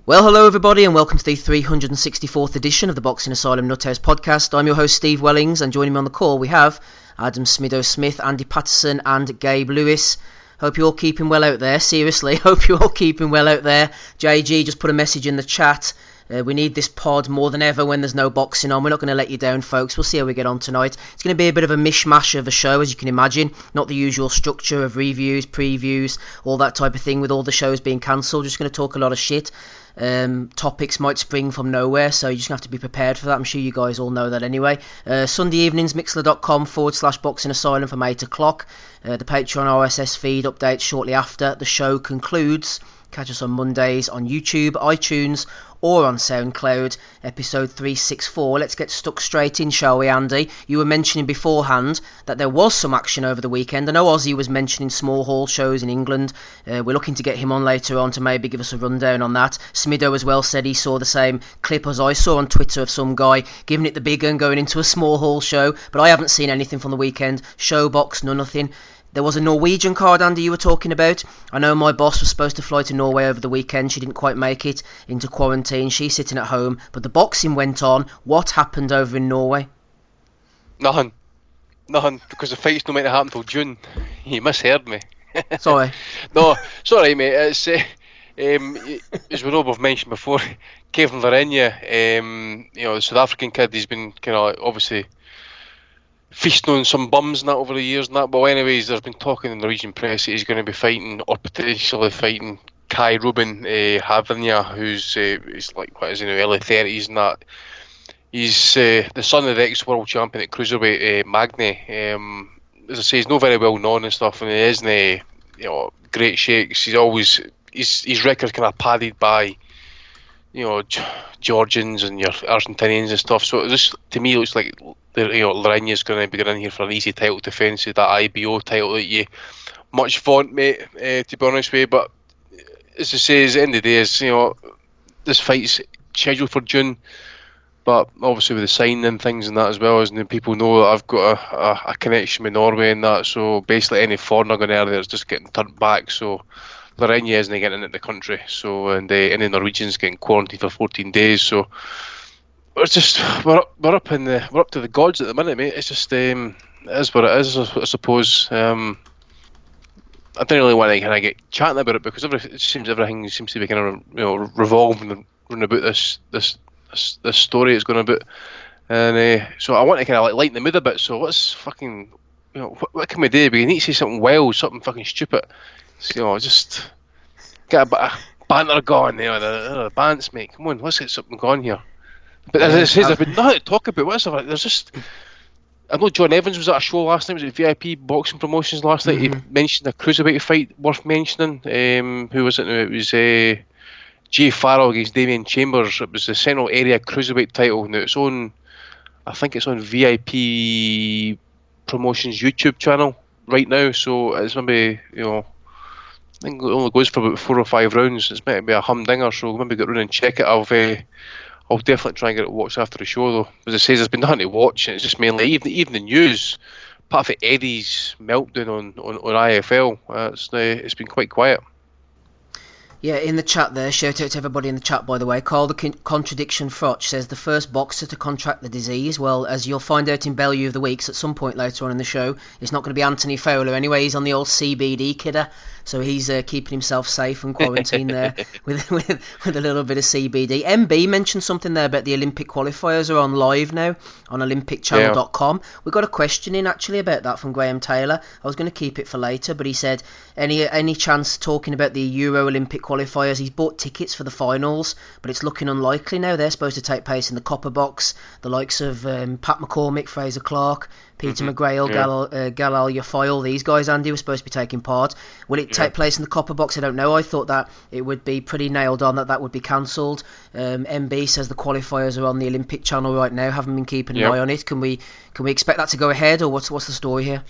Well, hello everybody and welcome to the 364th edition of the Boxing Asylum Nuthouse podcast. I'm your host Steve Wellings, and joining me on the call we have Adam Smith, Andy Patterson and Gabe Lewis. Hope you're all keeping well out there, seriously, hope you're all keeping well out there. JG just put a message in the chat. We need this pod more than ever when there's no boxing on. We're not going to let you down, folks. We'll see how we get on tonight. It's going to be a bit of a mishmash of a show, as you can imagine. Not the usual structure of reviews, previews, all that type of thing with all the shows being cancelled. Just going to talk a lot of shit. Topics might spring from nowhere, so you just have to be prepared for that. I'm sure you guys all know that anyway. Sunday evenings, mixler.com/boxing asylum from 8 o'clock. The Patreon RSS feed updates shortly after the show concludes. Catch us on Mondays on YouTube, iTunes, or on Soundcloud, episode 364. Let's get stuck straight in, shall we, Andy? You were mentioning beforehand that there was some action over the weekend. I know Ozzy was mentioning small hall shows in England. We're looking to get him on later on to maybe give us a rundown on that. Smido as well said he saw the same clip as I saw on Twitter of some guy giving it the big gun going into a small hall show, but I haven't seen anything from the weekend. Showbox, nothing. There was a Norwegian card, Andy, you were talking about. I know my boss was supposed to fly to Norway over the weekend. She didn't quite make it into quarantine. She's sitting at home. But the boxing went on. What happened over in Norway? Nothing, because the fight's not meant to happen till June. You misheard me. Sorry. No, sorry, mate. It's as we know, we've mentioned before, Kevin Varenya, the South African kid, he's been kind of obviously feasting on some bums and that over the years and that, but anyways, there's been talking in the Norwegian press that he's going to be fighting, or potentially fighting, Kai Ruben Havernia, who's he's like, what is he now, early 30s and that. He's the son of the ex-world champion at cruiserweight, Magny. As I say, he's not very well known and stuff, and he isn't great shakes. His record's kind of padded by Georgians and your Argentinians and stuff, so this to me looks like Larenya's going to be going in here for an easy title defence, that IBO title that you much vaunt, mate, to be honest with you. But as I say, at the end of the day, this fight's scheduled for June, but obviously with the signing and things and that as well, and people know that I've got a connection with Norway and that, so basically any foreigner going out there is just getting turned back, so Larenya isn't getting into the country, so and any Norwegians getting quarantined for 14 days, so it's just we're up to the gods at the minute, mate. It's just it is what it is, I suppose. I don't really want to kind of get chatting about it because everything seems to be kind of revolving around about this story it's going about, and so I want to kind of like lighten the mood a bit. So let's fucking what can we do? We need to say something wild, something fucking stupid. So, just get a bit of banter going there, the bants, mate. Come on, let's get something going here. But as it says, there's been nothing to talk about whatsoever. There's just, I know John Evans was at a show last night. It was at VIP Boxing Promotions last night. He mentioned a cruiserweight fight worth mentioning. Who was it? It was Jay Farrell against Damian Chambers. It was the Central Area Cruiserweight title. Now it's on, I think it's on VIP Promotions YouTube channel right now. So it's maybe I think it only goes for about 4 or 5 rounds. It's meant to be a humdinger, so maybe get round and check it. I'll definitely try and get it watched after the show, though. As I say, there's been nothing to watch, and it's just mainly even the news. Apart from Eddie's meltdown on IFL, it's been quite quiet. Yeah, in the chat there, shout out to everybody in the chat, by the way. Carl the Contradiction Frotch says the first boxer to contract the disease. Well, as you'll find out in Bellew of the Weeks at some point later on in the show, it's not going to be Anthony Fowler anyway. He's on the old CBD kidder, so he's keeping himself safe and quarantined there with a little bit of CBD. MB mentioned something there about the Olympic qualifiers are on live now on olympicchannel.com. Yeah. We got a question in actually about that from Graham Taylor. I was going to keep it for later, but he said any chance talking about the Euro Olympic qualifiers. He's bought tickets for the finals, but it's looking unlikely now. They're supposed to take place in the Copper Box. The likes of Pat McCormick, Fraser Clark, Peter McGrail, Galal Yafoyle, these guys, Andy, were supposed to be taking part. Will it take place in the Copper Box? I don't know. I thought that it would be pretty nailed on that would be cancelled. MB says the qualifiers are on the Olympic channel right now. Haven't been keeping an eye on it. Can we expect that to go ahead, or what's the story here?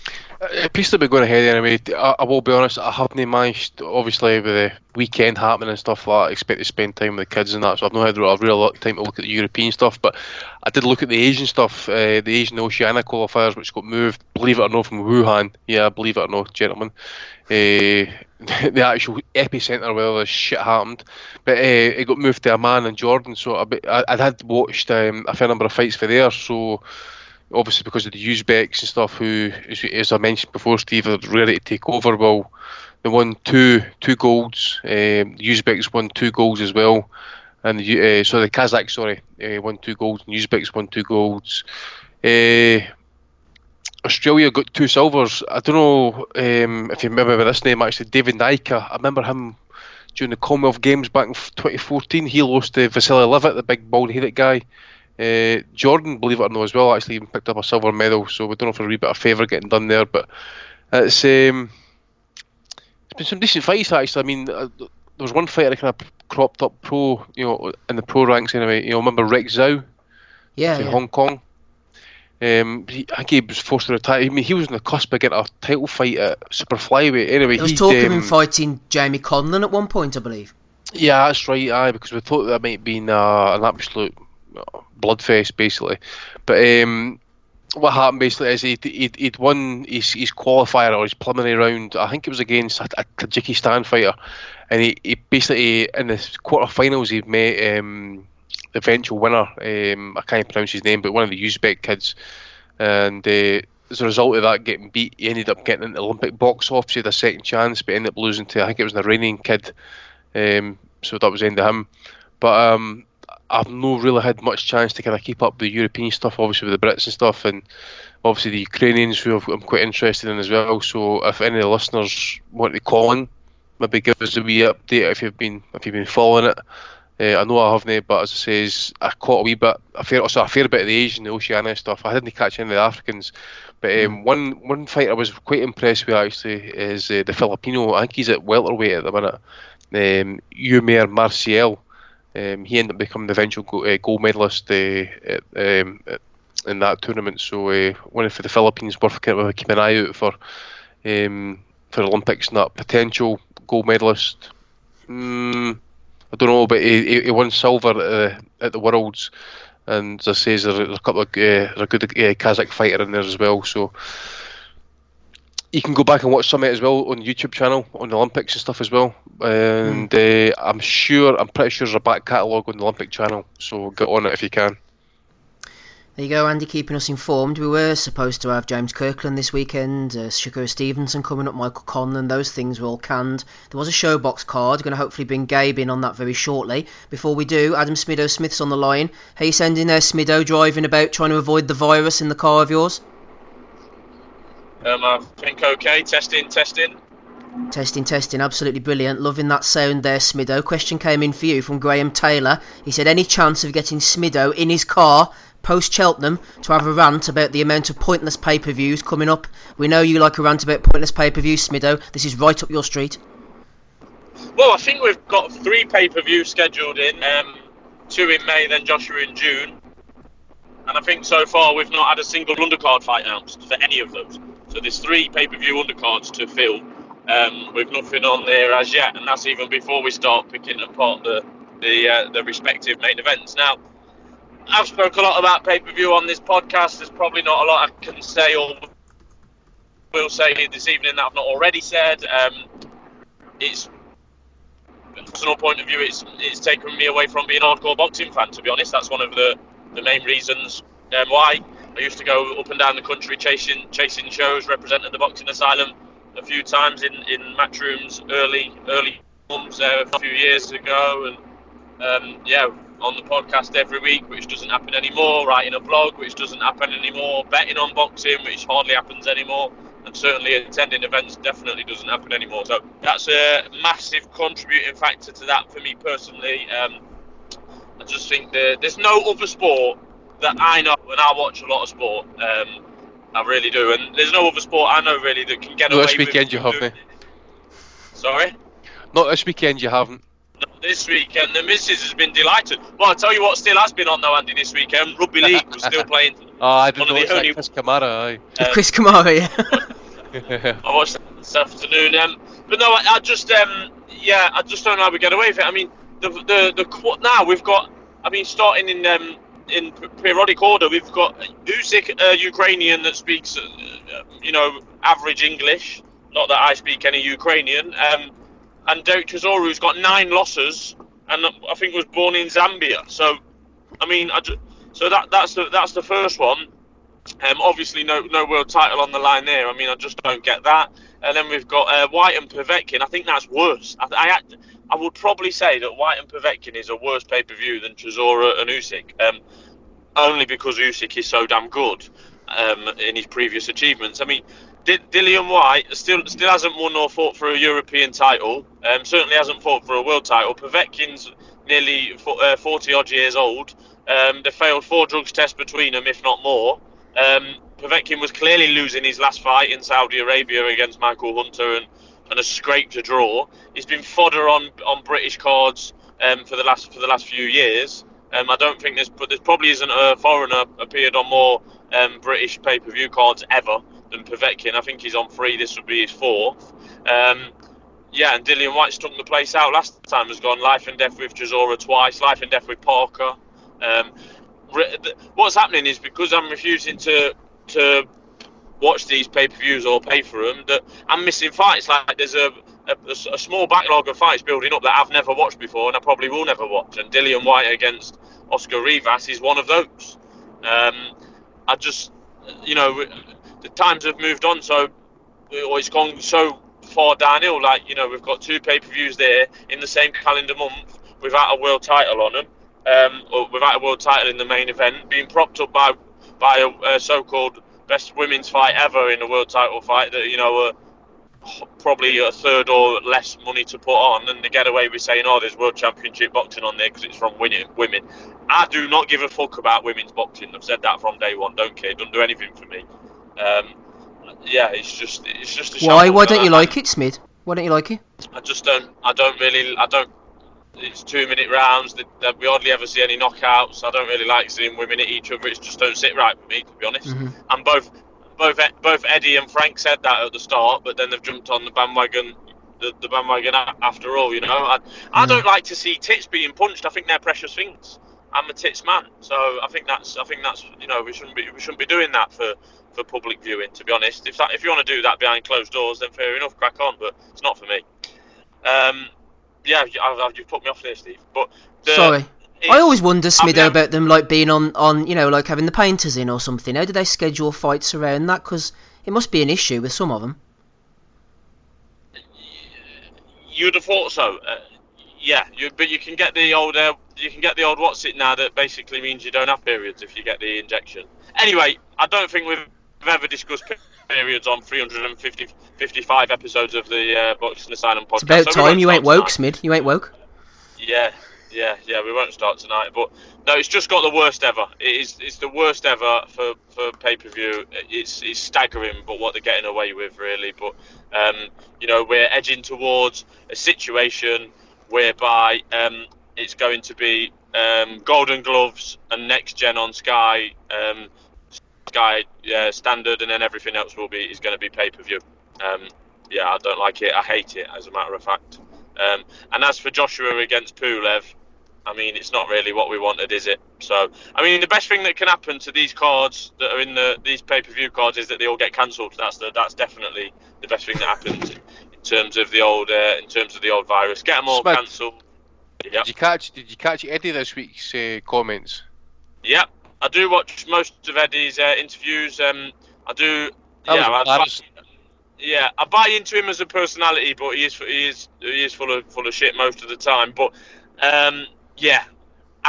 Please to be going ahead anyway. I will be honest, I haven't managed, obviously with the weekend happening and stuff like that, I expect to spend time with the kids and that, so I've not had a real lot of time to look at the European stuff, but I did look at the Asian stuff, the Asian Oceania qualifiers, which got moved, believe it or not, from Wuhan. Yeah, believe it or not, gentlemen. The actual epicentre where all this shit happened. But it got moved to Amman and Jordan, so I had watched a fair number of fights for there, so obviously because of the Uzbeks and stuff, who, as I mentioned before, Steve, are ready to take over. Well, they won two golds. The Uzbeks won 2 golds as well. And the Kazakhs, won 2 golds, and Uzbeks won 2 golds. Australia got 2 silvers. I don't know if you remember this name, actually, David Naika. I remember him during the Commonwealth Games back in 2014. He lost to Vasily Levitt, the big bald-headed guy. Jordan, believe it or not, as well, actually even picked up a silver medal. So we don't know if a wee bit of favour getting done there, but it's been some decent fights, actually. I mean, there was one fighter that kind of cropped up pro, in the pro ranks anyway. Remember Rick Zhao? In Hong Kong. I think he was forced to retire. I mean, he was on the cusp of getting a title fight at super flyweight. Anyway, there was talk of him fighting Jamie Conlon at one point, I believe. Yeah, that's right. Aye, because we thought that might have been an absolute bloodfest, basically. But what happened basically is he'd won his qualifier or his preliminary round. I think it was against a Tajikistan fighter, and he basically in the quarterfinals he met the eventual winner. I can't pronounce his name, but one of the Uzbek kids, and as a result of that getting beat, he ended up getting into the Olympic box office. He had a second chance, but ended up losing to, I think it was an Iranian kid. So that was the end of him. But I've not really had much chance to kind of keep up the European stuff, obviously with the Brits and stuff, and obviously the Ukrainians, who I'm quite interested in as well. So if any of the listeners want to call in, maybe give us a wee update if you've been following it. I know I haven't, but as I say, I caught a fair bit of the Asian, the Oceania stuff. I didn't catch any of the Africans, but one fight I was quite impressed with actually is the Filipino. I think he's at welterweight at the minute. Umair Marcial. He ended up becoming the eventual gold medalist in that tournament. So one for the Philippines, worth keep an eye out for Olympics and that potential gold medalist. I don't know, but he won silver at the Worlds, and as I say, there's a couple of a good Kazakh fighter in there as well. So you can go back and watch some of it as well on the YouTube channel, on the Olympics and stuff as well. And I'm pretty sure there's a back catalogue on the Olympic channel, so get on it if you can. There you go, Andy, keeping us informed. We were supposed to have James Kirkland this weekend, Shakur Stevenson coming up, Michael Conlon. Those things were all canned. There was a Showbox card. Going to hopefully bring Gabe in on that very shortly. Before we do, Adam Smith's on the line. How you sending there, Smido, driving about trying to avoid the virus in the car of yours? I think okay. Testing. Testing, absolutely brilliant. Loving that sound there, Smido. Question came in for you from Graham Taylor. He said, any chance of getting Smido in his car post-Cheltenham to have a rant about the amount of pointless pay-per-views coming up? We know you like a rant about pointless pay-per-views, Smido. This is right up your street. Well, I think we've got 3 pay-per-views scheduled in. 2 in May, then Joshua in June. And I think so far we've not had a single undercard fight announced for any of those. So there's 3 pay-per-view undercards to fill, with nothing on there as yet, and that's even before we start picking apart the respective main events. Now, I've spoken a lot about pay-per-view on this podcast. There's probably not a lot I can say or will say this evening that I've not already said. It's, from a personal point of view, it's taken me away from being a hardcore boxing fan, to be honest. That's one of the main reasons why. I used to go up and down the country chasing shows, representing the Boxing Asylum a few times in matchrooms early months a few years ago, and on the podcast every week, which doesn't happen anymore, writing a blog, which doesn't happen anymore, betting on boxing, which hardly happens anymore, and certainly attending events definitely doesn't happen anymore. So that's a massive contributing factor to that for me personally. I just think there's no other sport that I know, and I watch a lot of sport, I really do, and there's no other sport I know really that can get away with. This weekend you haven't. Sorry? Not this weekend you haven't. Not this weekend. The missus has been delighted. Well, I'll tell you what still has been on though, Andy, this weekend. Rugby League was still playing. I didn't know that Chris Kamara, aye. Chris Kamara, yeah. I watched that this afternoon. But no, I just don't know how we get away with it. I mean, now we've got, starting in in periodic order, we've got Usyk, a Ukrainian that speaks, average English. Not that I speak any Ukrainian. And Derek Chisora, who's got 9 losses, and I think was born in Zambia. So, I mean, that's the first one. Obviously, no world title on the line there. I mean, I just don't get that. And then we've got White and Povetkin. I think that's worse. I would probably say that White and Povetkin is a worse pay-per-view than Chisora and Usyk. Only because Usyk is so damn good in his previous achievements. I mean, Dillian White still hasn't won or fought for a European title. Certainly hasn't fought for a world title. Povetkin's nearly 40 odd years old. They failed 4 drugs tests between them, if not more. Povetkin was clearly losing his last fight in Saudi Arabia against Michael Hunter and has scraped a draw. He's been fodder on British cards for the last few years. I don't think there probably isn't a foreigner appeared on more British pay-per-view cards ever than Povetkin. I think he's on 3. This would be his 4th. And Dillian White stunk the place out last time. Has gone life and death with Chisora twice, life and death with Parker. What's happening is because I'm refusing to watch these pay-per-views or pay for them, that I'm missing fights. Like there's a small backlog of fights building up that I've never watched before and I probably will never watch. And Dillian White against Oscar Rivas is one of those. I just, the times have moved on, so it's gone so far downhill. Like, we've got 2 pay-per-views there in the same calendar month without a world title on them, or without a world title in the main event, being propped up by a so-called best women's fight ever in a world title fight that, probably a third or less money to put on, and they get away with saying, there's world championship boxing on there because it's from women. I do not give a fuck about women's boxing. I've said that from day one. Don't care. Don't do anything for me. It's just a Why don't you like it, Smith? Why don't you like it? I don't. It's 2-minute rounds. We hardly ever see any knockouts. I don't really like seeing women at each other. It just don't sit right with me, to be honest. Mm-hmm. And both Eddie and Frank said that at the start, but then they've jumped on the bandwagon. The bandwagon after all, I don't like to see tits being punched. I think they're precious things. I'm a tits man, so I think that's we shouldn't be doing that for public viewing. To be honest, if you want to do that behind closed doors, then fair enough, crack on. But it's not for me. You've put me off there, Steve. But sorry. I always wonder, Smido, about them like being on like having the painters in or something. How do they schedule fights around that? Because it must be an issue with some of them. You'd have thought so. But you can get the old what's it now that basically means you don't have periods if you get the injection. Anyway, I don't think we've ever discussed periods on 355 episodes of the Boxing Asylum podcast. It's about time you ain't woke, Smid. You ain't woke. Yeah, we won't start tonight. But no, it's just got the worst ever. It's the worst ever for pay-per-view. It's staggering, but what they're getting away with, really. But we're edging towards a situation whereby it's going to be Golden Gloves and Next Gen on Sky, standard, and then everything else is going to be pay-per-view. I don't like it. I hate it, as a matter of fact. And as for Joshua against Pulev, I mean, it's not really what we wanted, is it? So, I mean, the best thing that can happen to these cards that are in these pay-per-view cards is that they all get cancelled. That's definitely the best thing that happens in terms of the old virus. Get them all cancelled. Yep. Did you catch Eddie this week's comments? Yeah, I do watch most of Eddie's interviews. I do. I buy into him as a personality, but he is full of shit most of the time. But I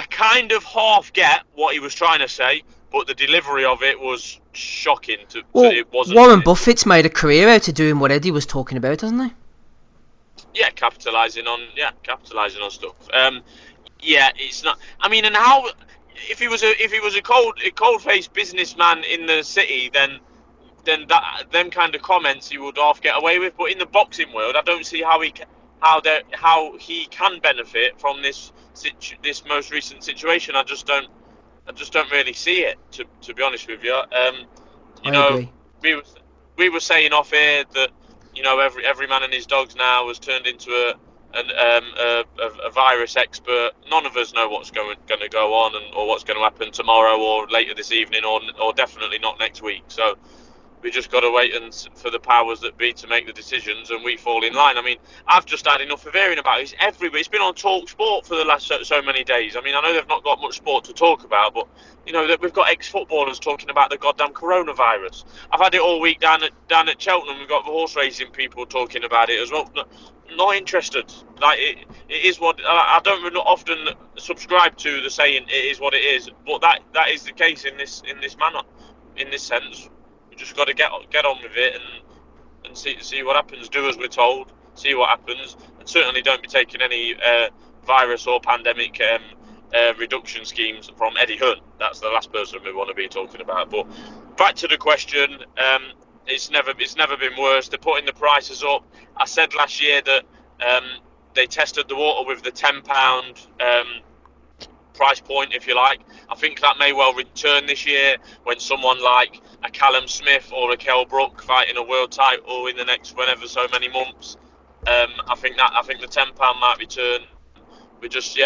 kind of half get what he was trying to say, but the delivery of it was shocking. It wasn't. Warren Buffett's made a career out of doing what Eddie was talking about, hasn't he? Yeah, capitalising on stuff. It's not. I mean, and how if he was a cold-faced businessman in the city, then them kind of comments he would half get away with. But in the boxing world, I don't see how he can benefit from this most recent situation. I just don't really see it. To be honest with you, agree. we were saying off air that every man and his dogs now has turned into a virus expert. None of us know what's going to go on or what's going to happen tomorrow or later this evening or definitely not next week. So we just got to wait for the powers that be to make the decisions, and we fall in line. I mean, I've just had enough of hearing about it. It's everywhere. It's been on Talk Sport for the last so many days. I mean, I know they've not got much sport to talk about, but you know that we've got ex-footballers talking about the goddamn coronavirus. I've had it all week down at Cheltenham. We've got the horse racing people talking about it as well. Not interested. Like it is what I don't often subscribe to the saying it is what it is, but that is the case in this manner, in this sense. We just got to get on with it and see what happens. Do as we're told. See what happens, and certainly don't be taking any virus or pandemic reduction schemes from Eddie Hearn. That's the last person we want to be talking about. But back to the question, it's never been worse. They're putting the prices up. I said last year that they tested the water with the £10 price point, if you like. I think that may well return this year when someone like a Callum Smith or a Kell Brook fighting a world title in the next whenever so many months. I think the £10 might return. We just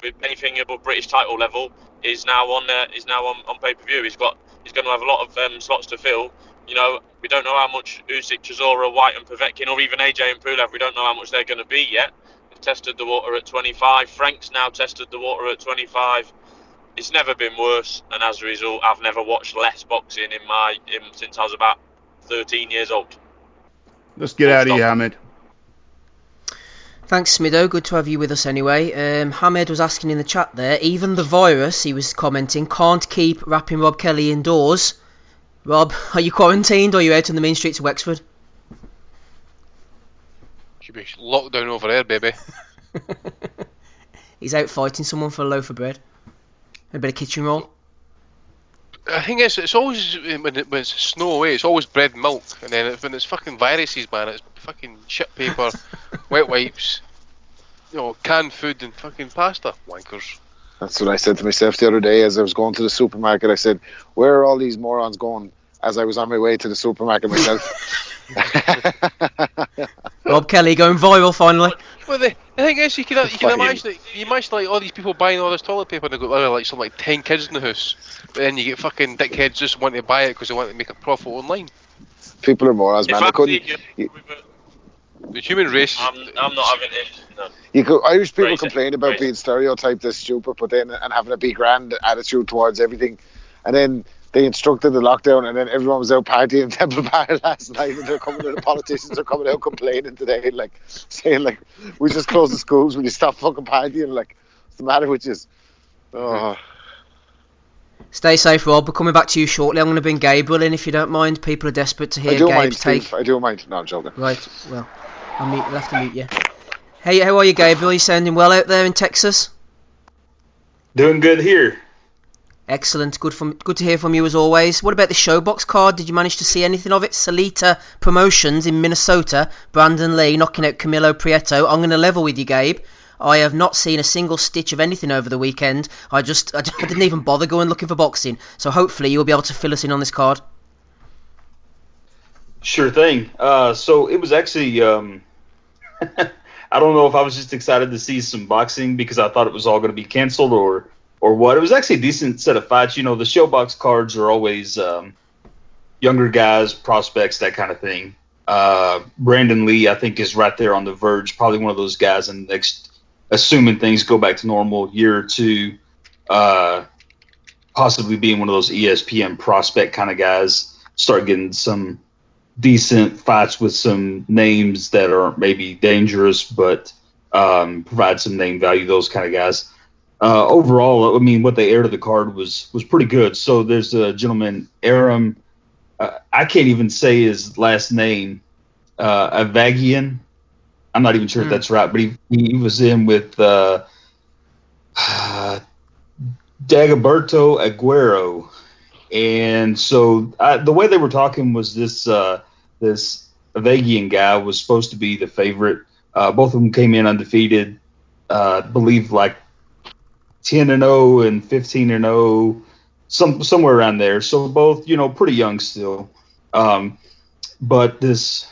with anything above British title level is now on pay-per-view. He's going to have a lot of slots to fill. You know, we don't know how much Usyk, Chisora, White and Povetkin, or even AJ and Pulev, we don't know how much they're going to be yet. They've tested the water at 25. Frank's now tested the water at 25. It's never been worse, and as a result, I've never watched less boxing since I was about 13 years old. Let's get out of here, Hamid. Thanks, Smido. Good to have you with us anyway. Hamid was asking in the chat there, even the virus, he was commenting, can't keep wrapping Rob Kelly indoors. Rob, are you quarantined or are you out on the main streets of Wexford? Should be locked down over there, baby. He's out fighting someone for a loaf of bread. A bit of kitchen roll. I think it's always, when it's snow away, it's always bread and milk. And then when it's fucking viruses, man, it's fucking shit paper, wet wipes, canned food and fucking pasta. Wankers. That's what I said to myself the other day as I was going to the supermarket. I said, where are all these morons going? As I was on my way to the supermarket myself. Rob Kelly going viral finally. Well, the thing is, you can imagine like all these people buying all this toilet paper and they've got like 10 kids in the house, but then you get fucking dickheads just wanting to buy it because they want to make a profit online. People are morons, man. The human race. I'm not having it. No. Irish people complain about being stereotyped as stupid, but then and having a big grand attitude towards everything, and then they instructed the lockdown, and then everyone was out partying in Temple Bar last night, and the politicians are coming out complaining today, saying we just closed the schools, will you stop fucking partying? What's the matter with you? Oh. Stay safe, Rob. We're coming back to you shortly. I'm going to bring Gabriel in if you don't mind. People are desperate to hear Gabe's take. I do mind. No, I'm joking. Right, well, we'll have to mute you. Hey, how are you, Gabriel? You sounding well out there in Texas? Doing good here. Excellent. Good to hear from you as always. What about the Showbox card? Did you manage to see anything of it? Salita Promotions in Minnesota. Brandon Lee knocking out Camilo Prieto. I'm going to level with you, Gabe. I have not seen a single stitch of anything over the weekend. I didn't even bother going looking for boxing. So hopefully you'll be able to fill us in on this card. Sure thing. So it was actually... I don't know if I was just excited to see some boxing because I thought it was all going to be canceled or what. It was actually a decent set of fights. The Showbox cards are always younger guys, prospects, that kind of thing. Brandon Lee, I think, is right there on the verge, probably one of those guys in the next, assuming things go back to normal, year or two, possibly being one of those ESPN prospect kind of guys, start getting some decent fights with some names that are maybe dangerous, but provide some name value, those kind of guys. Overall, I mean, what they aired of the card was pretty good. So there's a gentleman, Aram, I can't even say his last name, Avagian. I'm not even sure if that's right, but he was in with Dagoberto Aguero. And so the way they were talking was this Avagian guy was supposed to be the favorite. Both of them came in undefeated, I believe 10-0 and 15-0, somewhere around there. So both, pretty young still. But this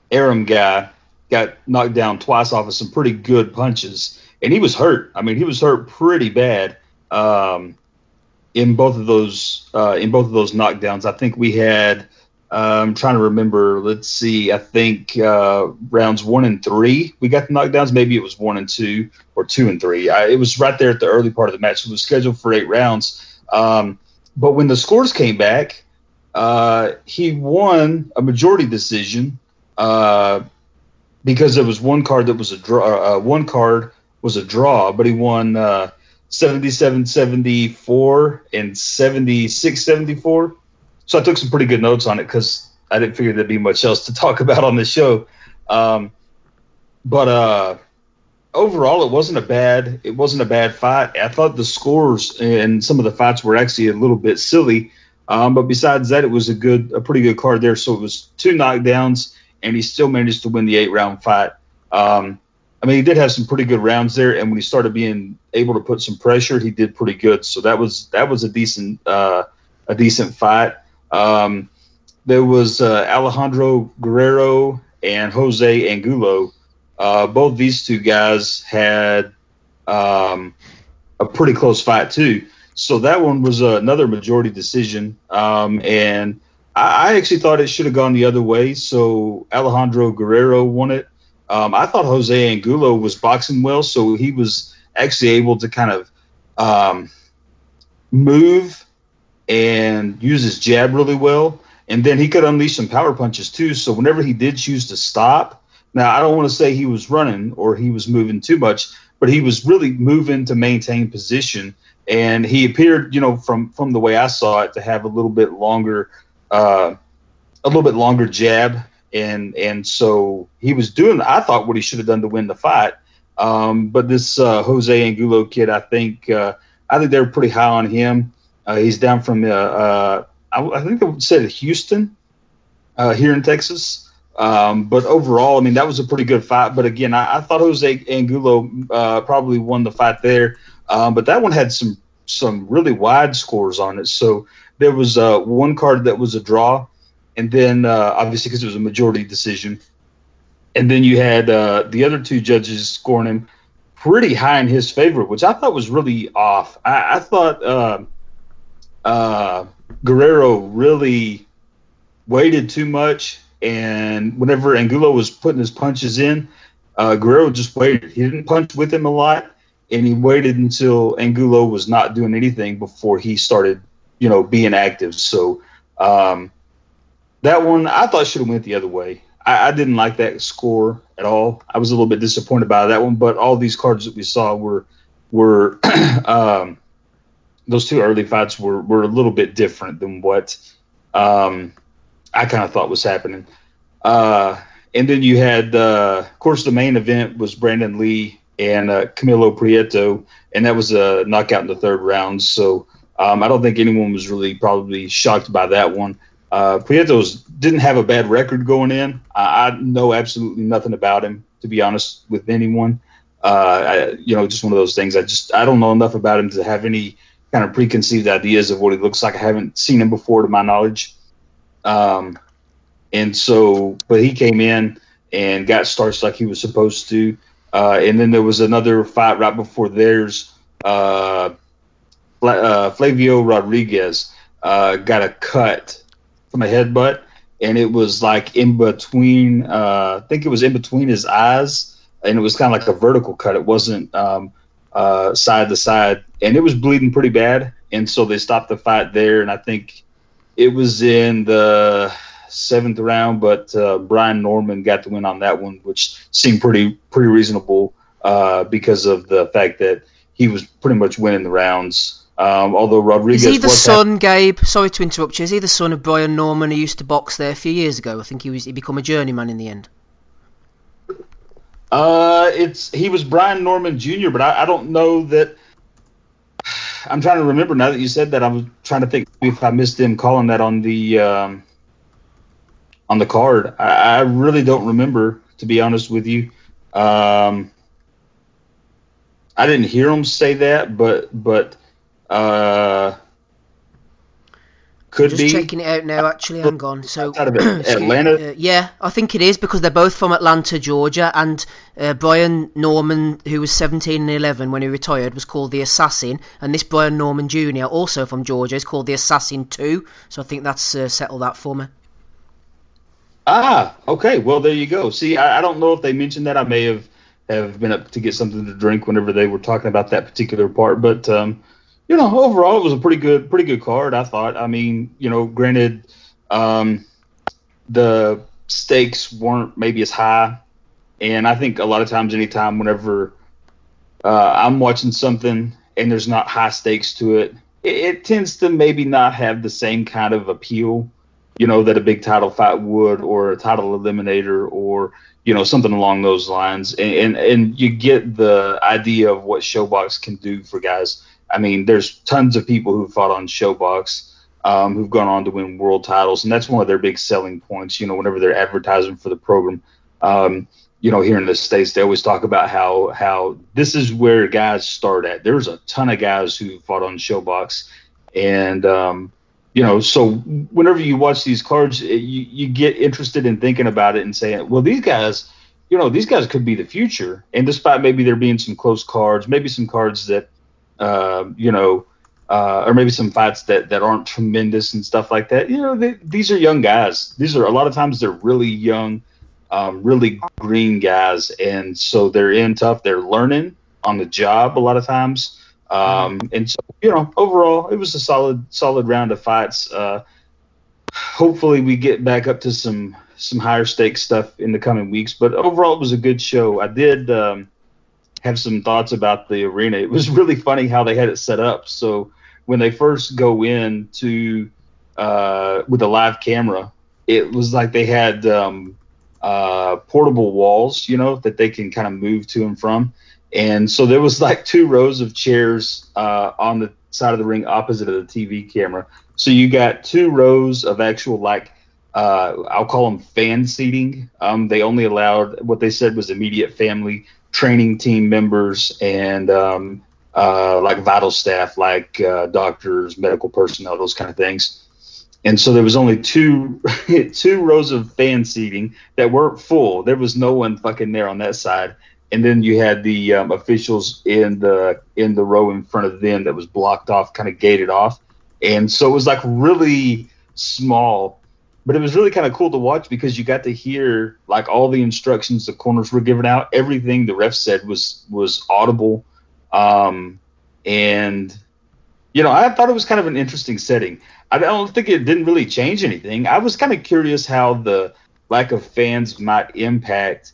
Aram guy got knocked down twice off of some pretty good punches, and he was hurt. I mean, he was hurt pretty bad in both of those knockdowns. I think we had. I'm trying to remember. Let's see. I think rounds 1 and 3 we got the knockdowns. Maybe it was 1 and 2 or 2 and 3. It was right there at the early part of the match. It was scheduled for 8 rounds. But when the scores came back, he won a majority decision because there was one card that was a draw. One card was a draw, but he won 77-74 and 76-74. So I took some pretty good notes on it because I didn't figure there'd be much else to talk about on the show. But overall, it wasn't a bad fight. I thought the scores and some of the fights were actually a little bit silly. But besides that, it was a pretty good card there. So it was 2 knockdowns, and he still managed to win the 8-round fight. I mean, he did have some pretty good rounds there, and when he started being able to put some pressure, he did pretty good. So that was a decent fight. There was Alejandro Guerrero and Jose Angulo. Both these two guys had a pretty close fight too. So that one was another majority decision. And I actually thought it should have gone the other way. So Alejandro Guerrero won it. I thought Jose Angulo was boxing well, so he was actually able to kind of move and use his jab really well. And then he could unleash some power punches too. So whenever he did choose to stop, now I don't want to say he was running or he was moving too much, but he was really moving to maintain position. And he appeared, from the way I saw it, to have a little bit longer jab. And so he was doing, I thought, what he should have done to win the fight. But this Jose Angulo kid, I think they were pretty high on him. He's down from, I think they said Houston here in Texas. But overall, I mean, that was a pretty good fight. But again, I thought Jose Angulo probably won the fight there. But that one had some really wide scores on it. So there was one card that was a draw. And then, obviously, because it was a majority decision. And then you had the other 2 judges scoring him pretty high in his favor, which I thought was really off. I thought Guerrero really waited too much. And whenever Angulo was putting his punches in, Guerrero just waited. He didn't punch with him a lot, and he waited until Angulo was not doing anything before he started, being active. So that one I thought should have went the other way. I didn't like that score at all. I was a little bit disappointed by that one, but all these cards that we saw were those 2 early fights were a little bit different than what I kind of thought was happening. And then you had, of course, the main event was Brandon Lee and Camilo Prieto, and that was a knockout in the 3rd round. So I don't think anyone was really probably shocked by that one. Prieto didn't have a bad record going in. I know absolutely nothing about him, to be honest with anyone. Just one of those things. I don't know enough about him to have any kind of preconceived ideas of what he looks like. I haven't seen him before, to my knowledge. And so, but he came in and got starts like he was supposed to. And then there was another fight right before theirs. Flavio Rodriguez got a cut from a headbutt, and it was like in between, I think it was in between his eyes, and it was kind of like a vertical cut. It wasn't side to side, and it was bleeding pretty bad. And so they stopped the fight there, and I think it was in the 7th round, but Brian Norman got the win on that one, which seemed pretty reasonable because of the fact that he was pretty much winning the rounds. Although Rodriguez, is he the son, Gabe? Sorry to interrupt you. Is he the son of Brian Norman, who used to box there a few years ago? I think he became a journeyman in the end. He was Brian Norman Jr., but I don't know that. I'm trying to remember now that you said that. I was trying to think if I missed him calling that on the card. I really don't remember, to be honest with you. I didn't hear him say that, but could just be. checking it out now, actually. Hang on. So, Outside of Atlanta? yeah, I think it is because they're both from Atlanta, Georgia, and Brian Norman, who was 17 and 11 when he retired, was called the Assassin, and this Brian Norman Jr., also from Georgia, is called the Assassin 2, so I think that's settled that for me. Ah, okay. Well, there you go. See, I don't know if they mentioned that. I may have been up to get something to drink whenever they were talking about that particular part, but overall it was a pretty good card, I thought. I mean, granted, the stakes weren't maybe as high, and I think a lot of times, whenever I'm watching something and there's not high stakes to it, it tends to maybe not have the same kind of appeal, that a big title fight would, or a title eliminator, or something along those lines. And you get the idea of what Showbox can do for guys. I mean, there's tons of people who fought on Showbox who've gone on to win world titles, and that's one of their big selling points. Whenever they're advertising for the program, here in the States, they always talk about how this is where guys start at. There's a ton of guys who fought on Showbox, and so whenever you watch these cards, you get interested in thinking about it and saying, well, these guys could be the future. And despite maybe there being some close cards, maybe some cards that, or maybe some fights that aren't tremendous and stuff like that, these are young guys. These are, a lot of times, they're really young, really green guys. And so they're in tough. They're learning on the job a lot of times. And so, overall, it was a solid round of fights. Hopefully we get back up to some higher stakes stuff in the coming weeks, but overall it was a good show. I did have some thoughts about the arena. It was really funny how they had it set up. So when they first go in to with a live camera, it was like they had portable walls, that they can kind of move to and from. And so there was like 2 rows of chairs on the side of the ring opposite of the TV camera. So you got 2 rows of actual, I'll call them fan seating. They only allowed what they said was immediate family, training team members, and vital staff, doctors, medical personnel, those kind of things. And so there was only 2 rows of fan seating that weren't full. There was no one fucking there on that side. And then you had the officials in the row in front of them that was blocked off, kind of gated off. And so it was really small, but it was really kind of cool to watch because you got to hear all the instructions the corners were giving out. Everything the ref said was audible. And I thought it was kind of an interesting setting. I don't think it didn't really change anything. I was kind of curious how the lack of fans might impact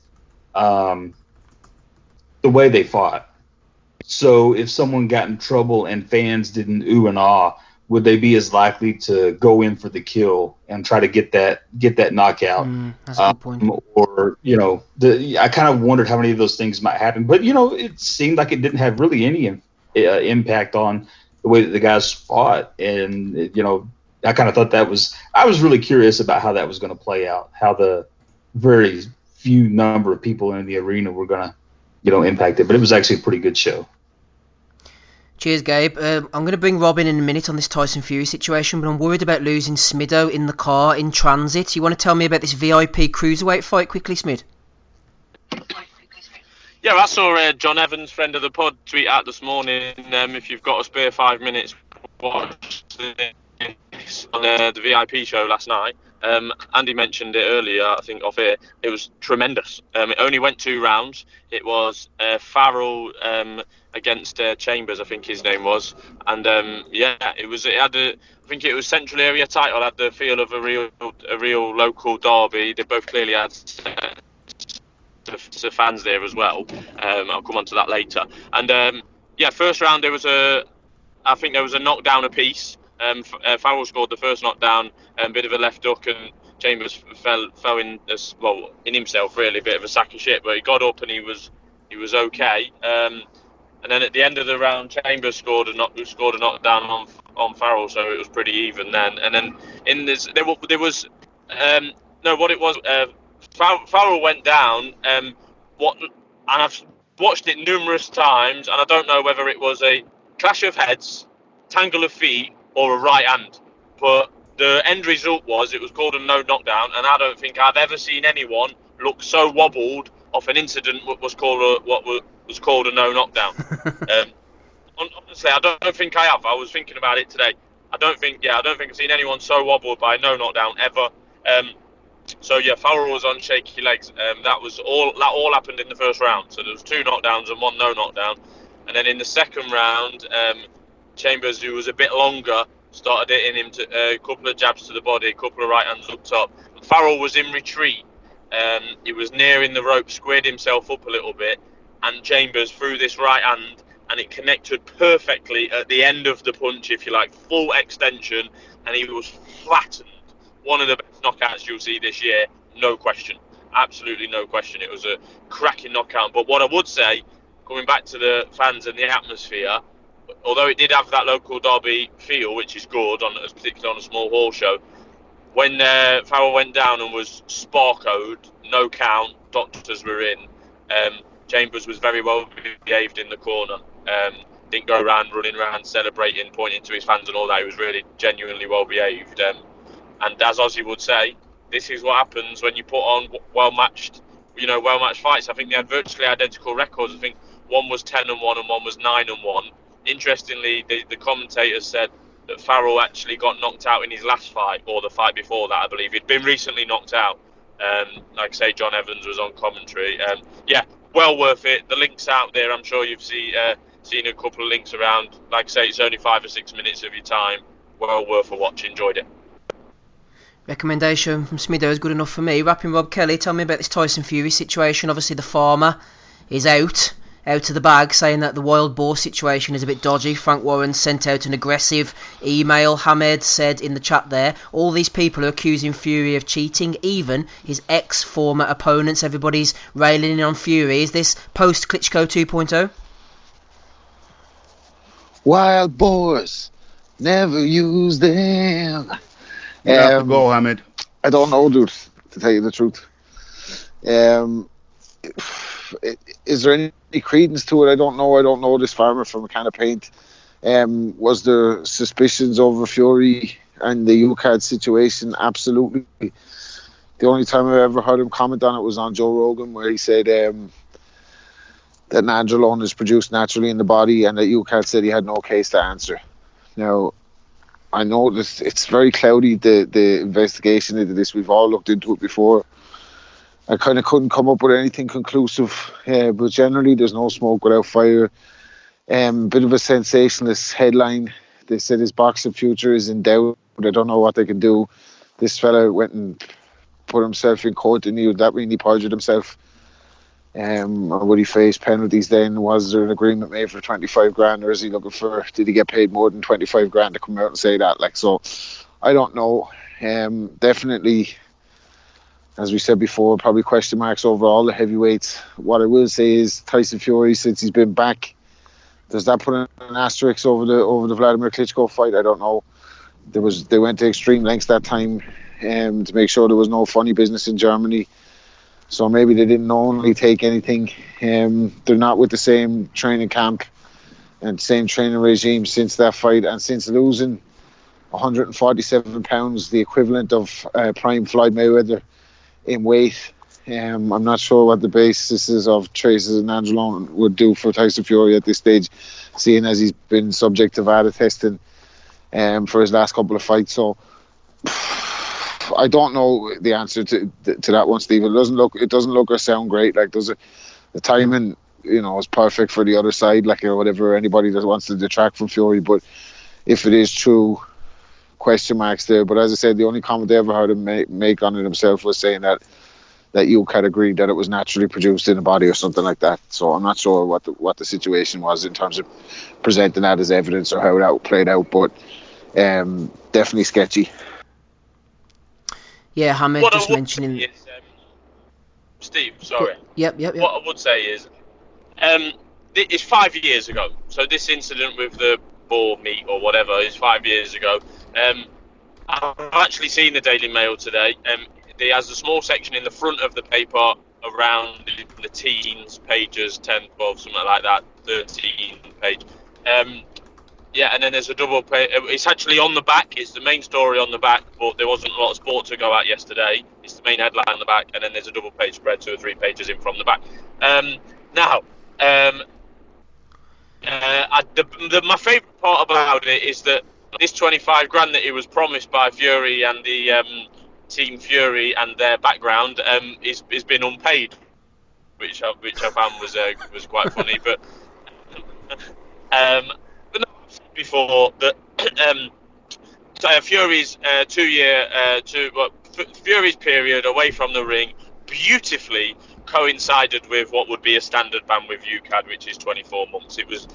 the way they fought. So if someone got in trouble and fans didn't ooh and ah, would they be as likely to go in for the kill and try to get that knockout? That's a good point. Or I kind of wondered how many of those things might happen. But it seemed like it didn't have really any impact on the way that the guys fought. And I kind of thought I was really curious about how that was going to play out, how the very few number of people in the arena were going to impact it. But it was actually a pretty good show. Cheers, Gabe. I'm going to bring Robin in a minute on this Tyson Fury situation, but I'm worried about losing Smido in the car in transit. You want to tell me about this VIP cruiserweight fight quickly, Smid? Yeah, I saw John Evans, friend of the pod, tweet out this morning, if you've got a spare 5 minutes, watch this on the VIP show last night. Andy mentioned it earlier, I think, off air. It was tremendous. It only went 2 rounds. It was Farrell against Chambers, I think his name was, and I think it was Central Area title, had the feel of a real local derby. They both clearly had the fans there as well. I'll come on to that later. And first round I think there was a knockdown apiece. Farrell scored the first knockdown, a bit of a left hook, and Chambers fell in himself, really, a bit of a sack of shit, but he got up and he was okay. And then at the end of the round, Chambers scored a knockdown on Farrell, so it was pretty even then. And then Farrell went down. And I've watched it numerous times, and I don't know whether it was a clash of heads, tangle of feet, or a right hand, but the end result was it was called a no knockdown, and I don't think I've ever seen anyone look so wobbled off an incident what was called a no knockdown. Honestly, I don't think I have. I was thinking about it today. I don't think I've seen anyone so wobbled by a no knockdown ever. So yeah, Farrell was on shaky legs. That all happened in the first round. So there was 2 knockdowns and 1 no knockdown, and then in the second round, Chambers, who was a bit longer, started hitting him a couple of jabs to the body, a couple of right hands up top. Farrell was in retreat. He was nearing the rope, squared himself up a little bit, and Chambers threw this right hand, and it connected perfectly at the end of the punch, if you like, full extension, and he was flattened. One of the best knockouts you'll see this year, no question. Absolutely no question. It was a cracking knockout. But what I would say, coming back to the fans and the atmosphere, although it did have that local derby feel, which is good, particularly on a small hall show, when Farrell went down and was sparkoed, no count, doctors were in, Chambers was very well behaved in the corner. Didn't go around running around celebrating, pointing to his fans and all that. He was really genuinely well behaved. And as Ozzy would say, this is what happens when you put on well-matched fights. I think they had virtually identical records. I think one was 10-1 and one was 9-1. Interestingly, the commentators said that Farrell actually got knocked out in his last fight, or the fight before that, I believe. He'd been recently knocked out. Like I say, John Evans was on commentary. Yeah, well worth it. The link's out there. I'm sure you've seen a couple of links around. Like I say, it's only 5 or 6 minutes of your time. Well worth a watch. Enjoyed it. Recommendation from Smido is good enough for me. Rapping Rob Kelly, tell me about this Tyson Fury situation. Obviously, the farmer is out of the bag, saying that the wild boar situation is a bit dodgy. Frank Warren sent out an aggressive email. Hamed said in the chat there, all these people are accusing Fury of cheating, even his ex-former opponents. Everybody's railing in on Fury. Is this post-Klitschko 2.0? Wild boars, never use them. You have to go, Hamid. I don't know, dude, to tell you the truth. Is there any credence to it? I don't know this farmer from a can of paint. Was there suspicions over Fury and the UCAD situation? Absolutely. The only time I ever heard him comment on it was on Joe Rogan, where he said that nandrolone is produced naturally in the body, and that UCAD said he had no case to answer. Now, I know this, it's very cloudy, the investigation into this. We've all looked into it before. I kind of couldn't come up with anything conclusive, but generally there's no smoke without fire. Bit of a sensationalist headline. They said his boxing future is in doubt, but I don't know what they can do. This fella went and put himself in court, and that really perjured himself. Or would he face penalties then? Was there an agreement made for 25 grand, or is he looking for, did he get paid more than 25 grand to come out and say that? So I don't know. Definitely, as we said before, probably question marks over all the heavyweights. What I will say is Tyson Fury, since he's been back, does that put an asterisk over the Vladimir Klitschko fight? I don't know. They went to extreme lengths that time to make sure there was no funny business in Germany. So maybe they didn't only take anything. They're not with the same training camp and same training regime since that fight, and since losing 147 pounds, the equivalent of prime Floyd Mayweather in weight. I'm not sure what the basis is of traces and nandrolone would do for Tyson Fury at this stage, seeing as he's been subject to VADA testing for his last couple of fights. So I don't know the answer to that one, Steve. It doesn't look or sound great. Like, the timing, is perfect for the other side, or whatever, anybody that wants to detract from Fury. But if it is true, question marks there. But as I said, the only comment I ever heard him make on it himself was saying that you had agreed that it was naturally produced in the body or something like that. So I'm not sure what the situation was in terms of presenting that as evidence or how that played out, but definitely sketchy. Yeah, Hamid just mentioning. Is, Steve, sorry. Yep. What I would say is, it's 5 years ago. So this incident with the boar meat or whatever is 5 years ago. I've actually seen the Daily Mail today. It has a small section in the front of the paper around the teens, pages 10, 12, something like that, 13 page. Yeah, and then there's a double page. It's actually on the back. It's the main story on the back, but there wasn't a lot of sport to go out yesterday. It's the main headline on the back, and then there's a double page spread, 2 or 3 pages in from the back. My favourite part about it is that this 25 grand that it was promised by Fury and the Team Fury and their background is been unpaid, which I found was quite funny. But no, I've said before that Fury's Fury's period away from the ring beautifully coincided with what would be a standard ban with UCAD, which is 24 months. It was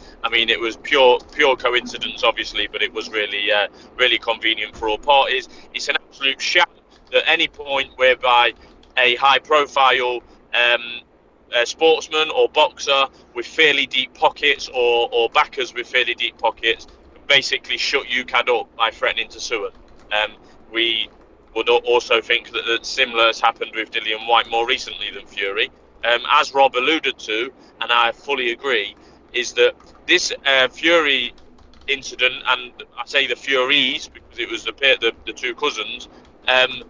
pure coincidence, obviously, but it was really convenient for all parties. It's an absolute sham at any point whereby a high-profile sportsman or boxer with fairly deep pockets or backers with fairly deep pockets can basically shut UCAD up by threatening to sue them. We would also think that similar has happened with Dillian White more recently than Fury. As Rob alluded to, and I fully agree, is that this Fury incident, and I say the Furies because it was the two cousins, this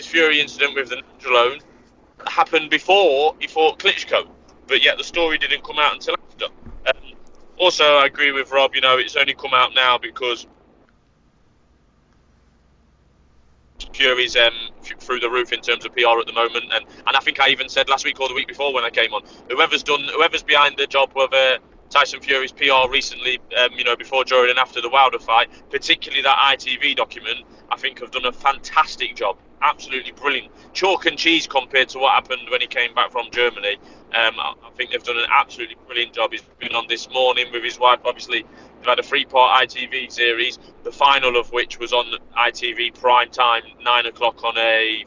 Fury incident with the Nandrolone happened before he fought Klitschko, but yet the story didn't come out until after. Also, I agree with Rob, it's only come out now because Fury's through the roof in terms of PR at the moment, and I think I even said last week or the week before when I came on, whoever's behind the job of Tyson Fury's PR recently, before, during and after the Wilder fight, particularly that ITV document, I think have done a fantastic job. Absolutely brilliant. Chalk and cheese compared to what happened when he came back from Germany. I think they've done an absolutely brilliant job. He's been on this morning with his wife. Obviously, they've had a 3-part ITV series, the final of which was on ITV prime time, 9 o'clock on a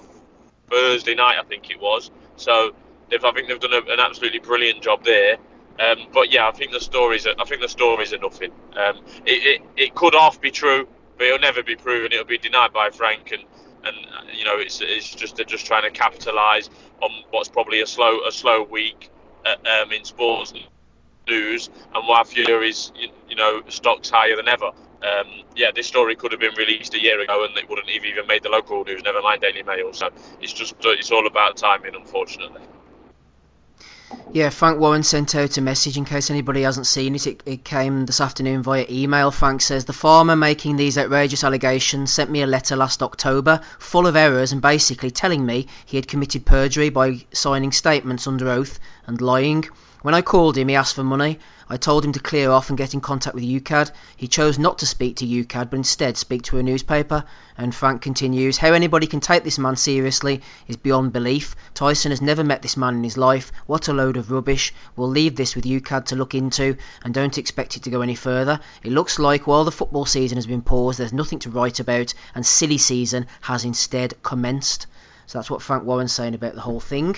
Thursday night, I think it was. So I think they've done an absolutely brilliant job there. But yeah, I think the stories are nothing. It could half be true, but it'll never be proven. It'll be denied by Frank, and it's just they're just trying to capitalise on what's probably a slow week in sports news, and why Fury's stocks higher than ever. This story could have been released a year ago, and it wouldn't have even made the local news. Never mind Daily Mail. So it's all about timing, unfortunately. Yeah, Frank Warren sent out a message in case anybody hasn't seen it. It came this afternoon via email. Frank says, the farmer making these outrageous allegations sent me a letter last October full of errors and basically telling me he had committed perjury by signing statements under oath and lying. When I called him, he asked for money. I told him to clear off and get in contact with UCAD. He chose not to speak to UCAD, but instead speak to a newspaper. And Frank continues, how anybody can take this man seriously is beyond belief. Tyson has never met this man in his life. What a load of rubbish. We'll leave this with UCAD to look into and don't expect it to go any further. It looks like while the football season has been paused, there's nothing to write about and silly season has instead commenced. So that's what Frank Warren's saying about the whole thing.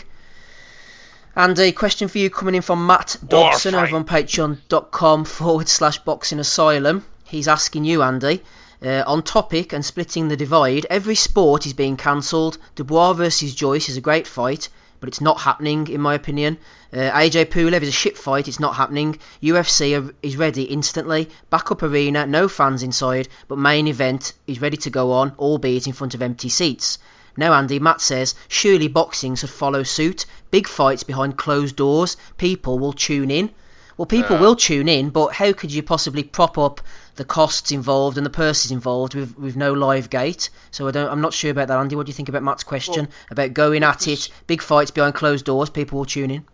And a question for you coming in from Matt Dobson over on patreon.com/boxing asylum. He's asking you, Andy, on topic and splitting the divide, every sport is being cancelled. Dubois versus Joyce is a great fight, but it's not happening in my opinion. AJ Pulev is a shit fight, it's not happening. UFC is ready instantly. Backup arena, no fans inside, but main event is ready to go on, albeit in front of empty seats. Now, Andy, Matt says, surely boxing should follow suit. Big fights behind closed doors. People will tune in. Well, people will tune in, but how could you possibly prop up the costs involved and the purses involved with no live gate? So I'm not sure about that, Andy. What do you think about Matt's question about going at it? Big fights behind closed doors. People will tune in.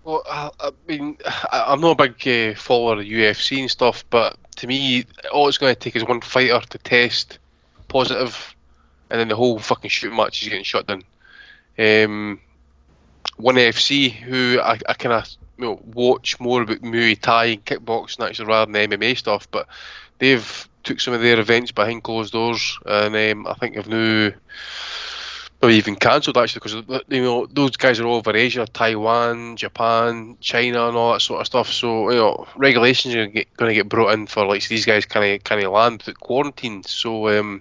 Well, I mean, I'm not a big follower of UFC and stuff, but to me, all it's going to take is one fighter to test positive, and then the whole fucking shooting match is getting shut down. One FC, who I kind of watch more about Muay Thai and kickboxing actually rather than MMA stuff, but they've took some of their events behind closed doors, and I think they've now maybe even cancelled actually, because those guys are all over Asia, Taiwan, Japan, China, and all that sort of stuff. So regulations are going to get brought in for like these guys kind of land without quarantine. So.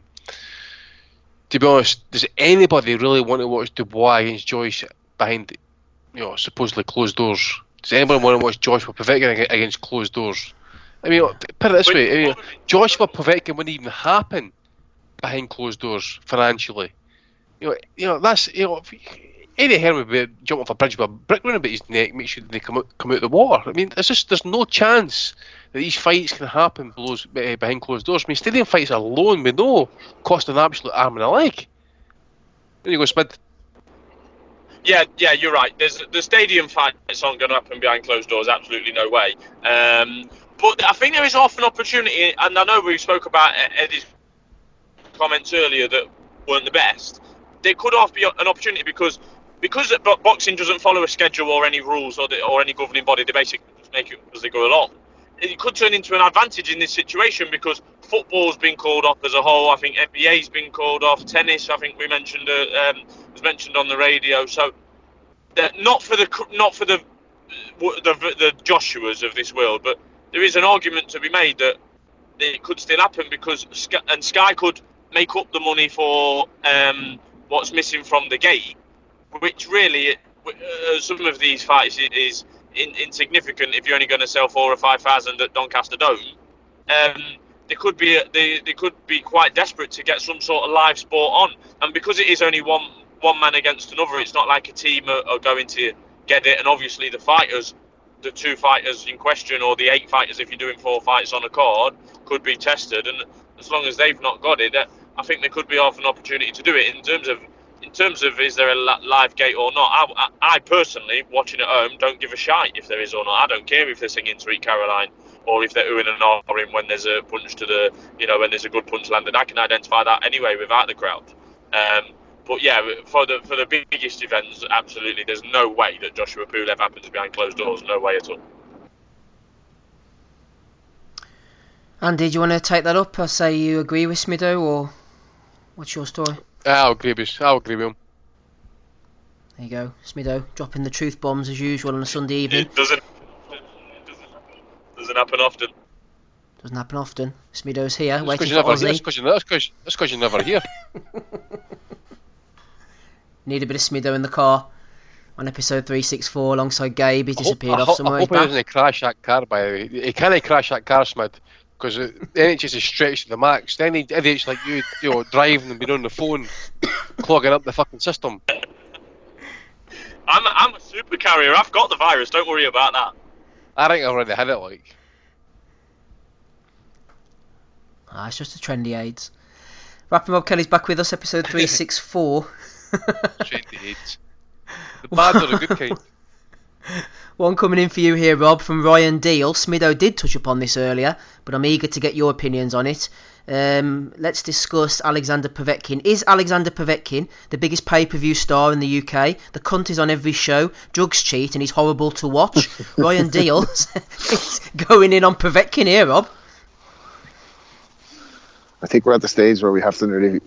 To be honest, does anybody really want to watch Dubois against Joyce behind, supposedly closed doors? Does anybody want to watch Joshua Povetkin against closed doors? I mean, put it this way: I mean, Joshua Povetkin wouldn't even happen behind closed doors financially. You know that's Eddie Hearn would be jumping off a bridge with a brick round about his neck, make sure they come out the water. I mean, there's no chance that these fights can happen behind closed doors. I mean, stadium fights alone, we know, cost an absolute arm and a leg. There you go, Smid. Yeah, you're right. The stadium fights aren't going to happen behind closed doors. Absolutely no way. But I think there is often opportunity, and I know we spoke about Eddie's comments earlier that weren't the best. There could often be an opportunity because boxing doesn't follow a schedule or any rules or any governing body. They basically just make it as they go along. It could turn into an advantage in this situation because football's been called off as a whole. I think NBA's been called off. Tennis, I think we mentioned, was mentioned on the radio. So not for the Joshuas of this world, but there is an argument to be made that it could still happen because Sky could make up the money for what's missing from the gate, which really some of these fights is insignificant if you're only going to sell 4,000 or 5,000 at Doncaster Dome. They could be quite desperate to get some sort of live sport on, and because it is only one man against another, it's not like a team are going to get it. And obviously the 2 fighters in question, or the 8 fighters if you're doing 4 fights on a card, could be tested, and as long as they've not got it, I think there could be often an opportunity to do it. In terms of is there a live gate or not, I personally, watching at home, don't give a shite if there is or not. I don't care if they're singing Sweet Caroline or if they're oohing and ahhing when there's a punch when there's a good punch landed. I can identify that anyway without the crowd. But yeah, for the biggest events, absolutely, there's no way that Joshua Pulev happens behind closed doors. No way at all. Andy, do you want to take that up? I say you agree with Smido, or what's your story? I'll agree with him. There you go, Smido, dropping the truth bombs as usual on a Sunday evening. It doesn't happen often. Doesn't happen often. Smido's here, That's waiting for Ozzy. That's because you're never here. Need a bit of Smido in the car on episode 364 alongside Gabe. He disappeared off somewhere. I hope he doesn't crash that car, by the way. He can't crash that car, Smid, because the NHS is stretched to the max. Then idiots like you driving and being on the phone, clogging up the fucking system. I'm a super carrier. I've got the virus. Don't worry about that. I think I already had it, like. It's just a trendy AIDS. Rapping Rob Kelly's back with us, episode 364. Trendy AIDS. The bad or the good kind. One coming in for you here, Rob, from Ryan Deal. Smido did touch upon this earlier, but I'm eager to get your opinions on it. Let's discuss Alexander Povetkin. Is Alexander Povetkin the biggest pay-per-view star in the UK? The cunt is on every show, drugs cheat, and he's horrible to watch. Ryan Deal is going in on Povetkin here, Rob. I think we're at the stage where we have to really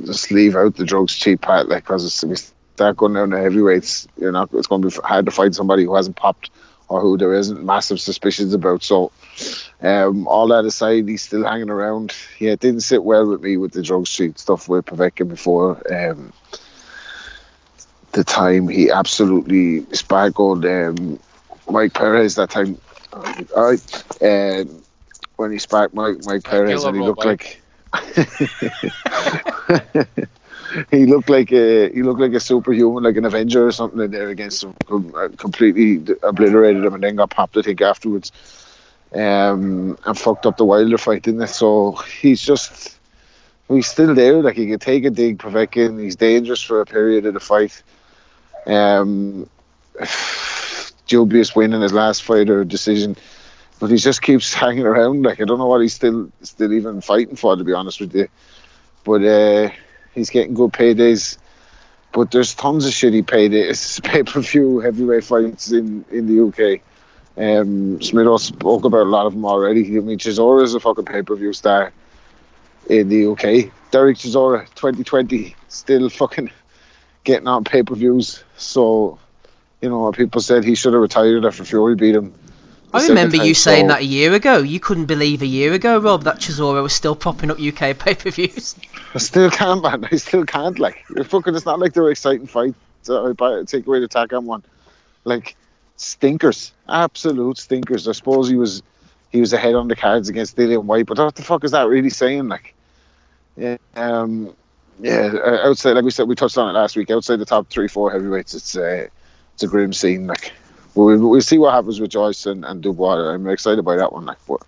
just leave out the drugs cheat part, like, because we start going down to heavyweights, it's going to be hard to find somebody who hasn't popped or who there isn't massive suspicions about. So all that aside, he's still hanging around. Yeah, it didn't sit well with me with the drugs cheat stuff with Povetkin before. The time he absolutely sparkled Mike Perez that time. When he sparked Mike Perez, and he looked like he looked like a superhuman, like an Avenger or something in there against him. Completely obliterated him, and then got popped, I think, afterwards, and fucked up the Wilder fight, didn't it? So he's still there. Like, he can take a dig, Povetkin. He's dangerous for a period of the fight. Dubious win in his last fight or decision. But he just keeps hanging around. Like, I don't know what he's still even fighting for, to be honest with you. But he's getting good paydays. But there's tons of shitty paydays, pay-per-view heavyweight fights in the UK. Smido spoke about a lot of them already. I mean, Chisora is a fucking pay-per-view star in the UK. Derek Chisora, 2020, still fucking getting on pay-per-views. So, people said he should have retired after Fury beat him. I remember you saying that a year ago. You couldn't believe a year ago, Rob, that Chisora was still popping up UK pay-per-views. I still can't, man. I still can't. Like, it's not like they're exciting fights. I take away the tack on one. Like, stinkers. Absolute stinkers. I suppose he he was ahead on the cards against Dillian White. But what the fuck is that really saying? Like, yeah, outside, like we said, we touched on it last week. Outside the top 3-4 heavyweights, it's a grim scene. Like, we'll see what happens with Joyce and Dubois. I'm excited by that one. Like, but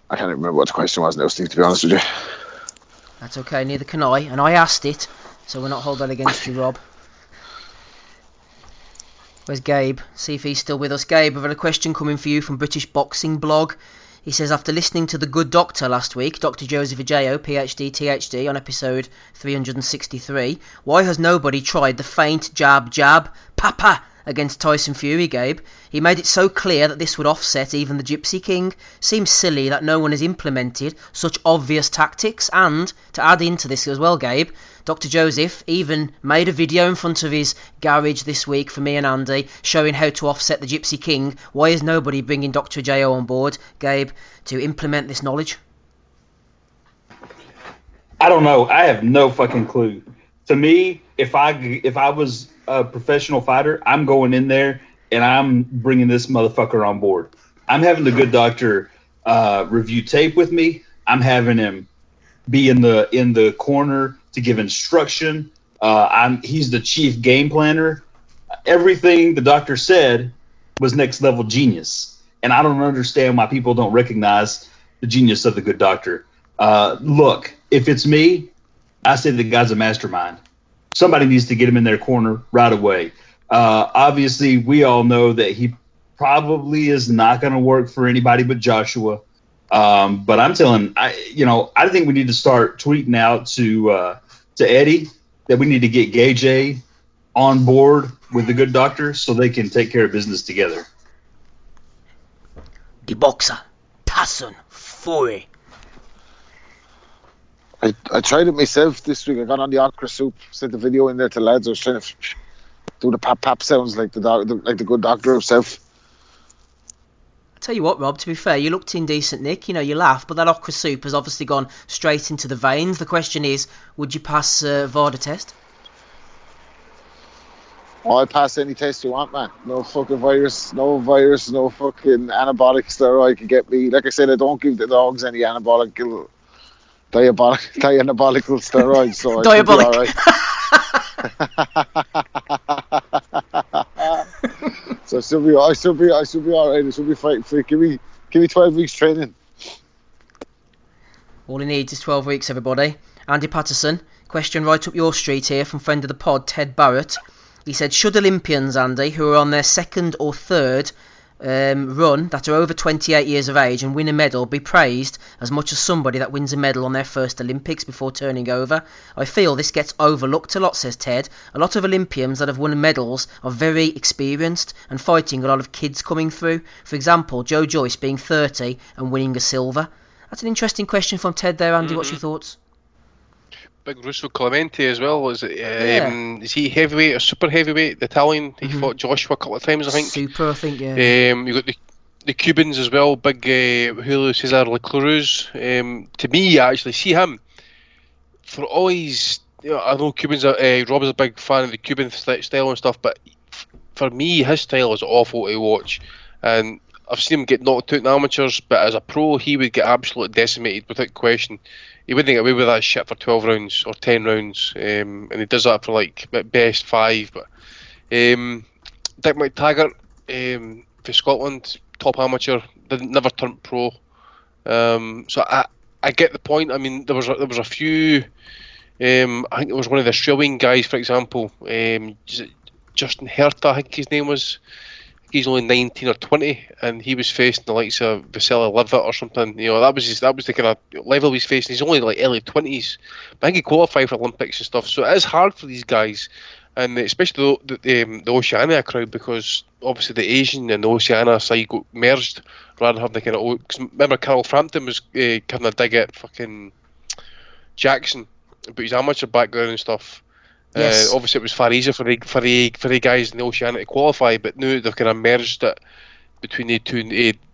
I can't even remember what the question was now, Steve, to be honest with you. That's okay, neither can I. And I asked it, so we're not holding that against you, Rob. Where's Gabe? See if he's still with us. Gabe, I've had a question coming for you from British Boxing Blog. He says, after listening to The Good Doctor last week, Dr. Joseph Ajayo, PhD, THD, on episode 363, why has nobody tried the feint jab, papa, against Tyson Fury, Gabe? He made it so clear that this would offset even the Gypsy King. Seems silly that no one has implemented such obvious tactics. And, to add into this as well, Gabe, Dr. Joseph even made a video in front of his garage this week for me and Andy showing how to offset the Gypsy King. Why is nobody bringing Dr. Ajayo on board, Gabe, to implement this knowledge? I don't know. I have no fucking clue. To me, if I was a professional fighter, I'm going in there and I'm bringing this motherfucker on board. I'm having the Good Doctor review tape with me. I'm having him be in the corner to give instruction. He's the chief game planner. Everything the doctor said was next level genius, and I don't understand why people don't recognize the genius of the Good Doctor. Look, if it's me, I say the guy's a mastermind. Somebody needs to get him in their corner right away. Obviously, we all know that he probably is not going to work for anybody but Joshua. But I'm I think we need to start tweeting out to Eddie that we need to get Gay J on board with the Good Doctor so they can take care of business together. The boxer, Tyson Fury. I tried it myself this week. I got on the okra soup, sent the video in there to lads. I was trying to do the pap sounds like the Good Doctor himself. I tell you what, Rob, to be fair, you looked indecent, Nick. You know, you laugh, but that okra soup has obviously gone straight into the veins. The question is, would you pass VADA test? I'll pass any test you want, man. No fucking virus, no fucking anabolic steroid can get me. Like I said, I don't give the dogs any diabolical steroids, so Diabolic. So I should be alright. I should be fighting fit. Give me 12 weeks training. All he needs is 12 weeks, everybody. Andy Patterson, question right up your street here from friend of the pod, Ted Barrett. He said, should Olympians, Andy, who are on their second or third run that are over 28 years of age and win a medal be praised as much as somebody that wins a medal on their first Olympics before turning over? I feel this gets overlooked a lot, says Ted. A lot of Olympians that have won medals are very experienced and fighting a lot of kids coming through. For example, Joe Joyce being 30 and winning a silver. That's an interesting question from Ted there, Andy. What's your thoughts? Big Russo Clemente as well. Is he heavyweight or super heavyweight? The Italian. He fought Joshua a couple of times, I think. Super, I think, yeah. You got the Cubans as well. Big Julio Cesar Cruz. To me, I actually see him for all his. I know Cubans. Rob is a big fan of the Cuban style and stuff, but for me, his style is awful to watch. And I've seen him get knocked out in amateurs, but as a pro, he would get absolutely decimated without question. He wouldn't get away with that shit for 12 rounds or 10 rounds, and he does that for like at best 5. But Dick McTaggart for Scotland, top amateur, never turned pro. So I get the point. I mean, there was a few. I think it was one of the Australian guys, for example, Justin Herta, I think his name was. He's only 19 or 20, and he was facing the likes of Vasily Levitt or something. You know, that was the kind of level he's facing. He's only like early 20s, but I think he qualified for Olympics and stuff. So it is hard for these guys, and especially the Oceania crowd, because obviously the Asian and the Oceania side got merged rather than having the kind of. Cause remember, Carl Frampton was having a dig at fucking Jackson about his amateur background and stuff. Yes. Obviously, it was far easier for the guys in the Oceania to qualify, but now they've kind of merged it between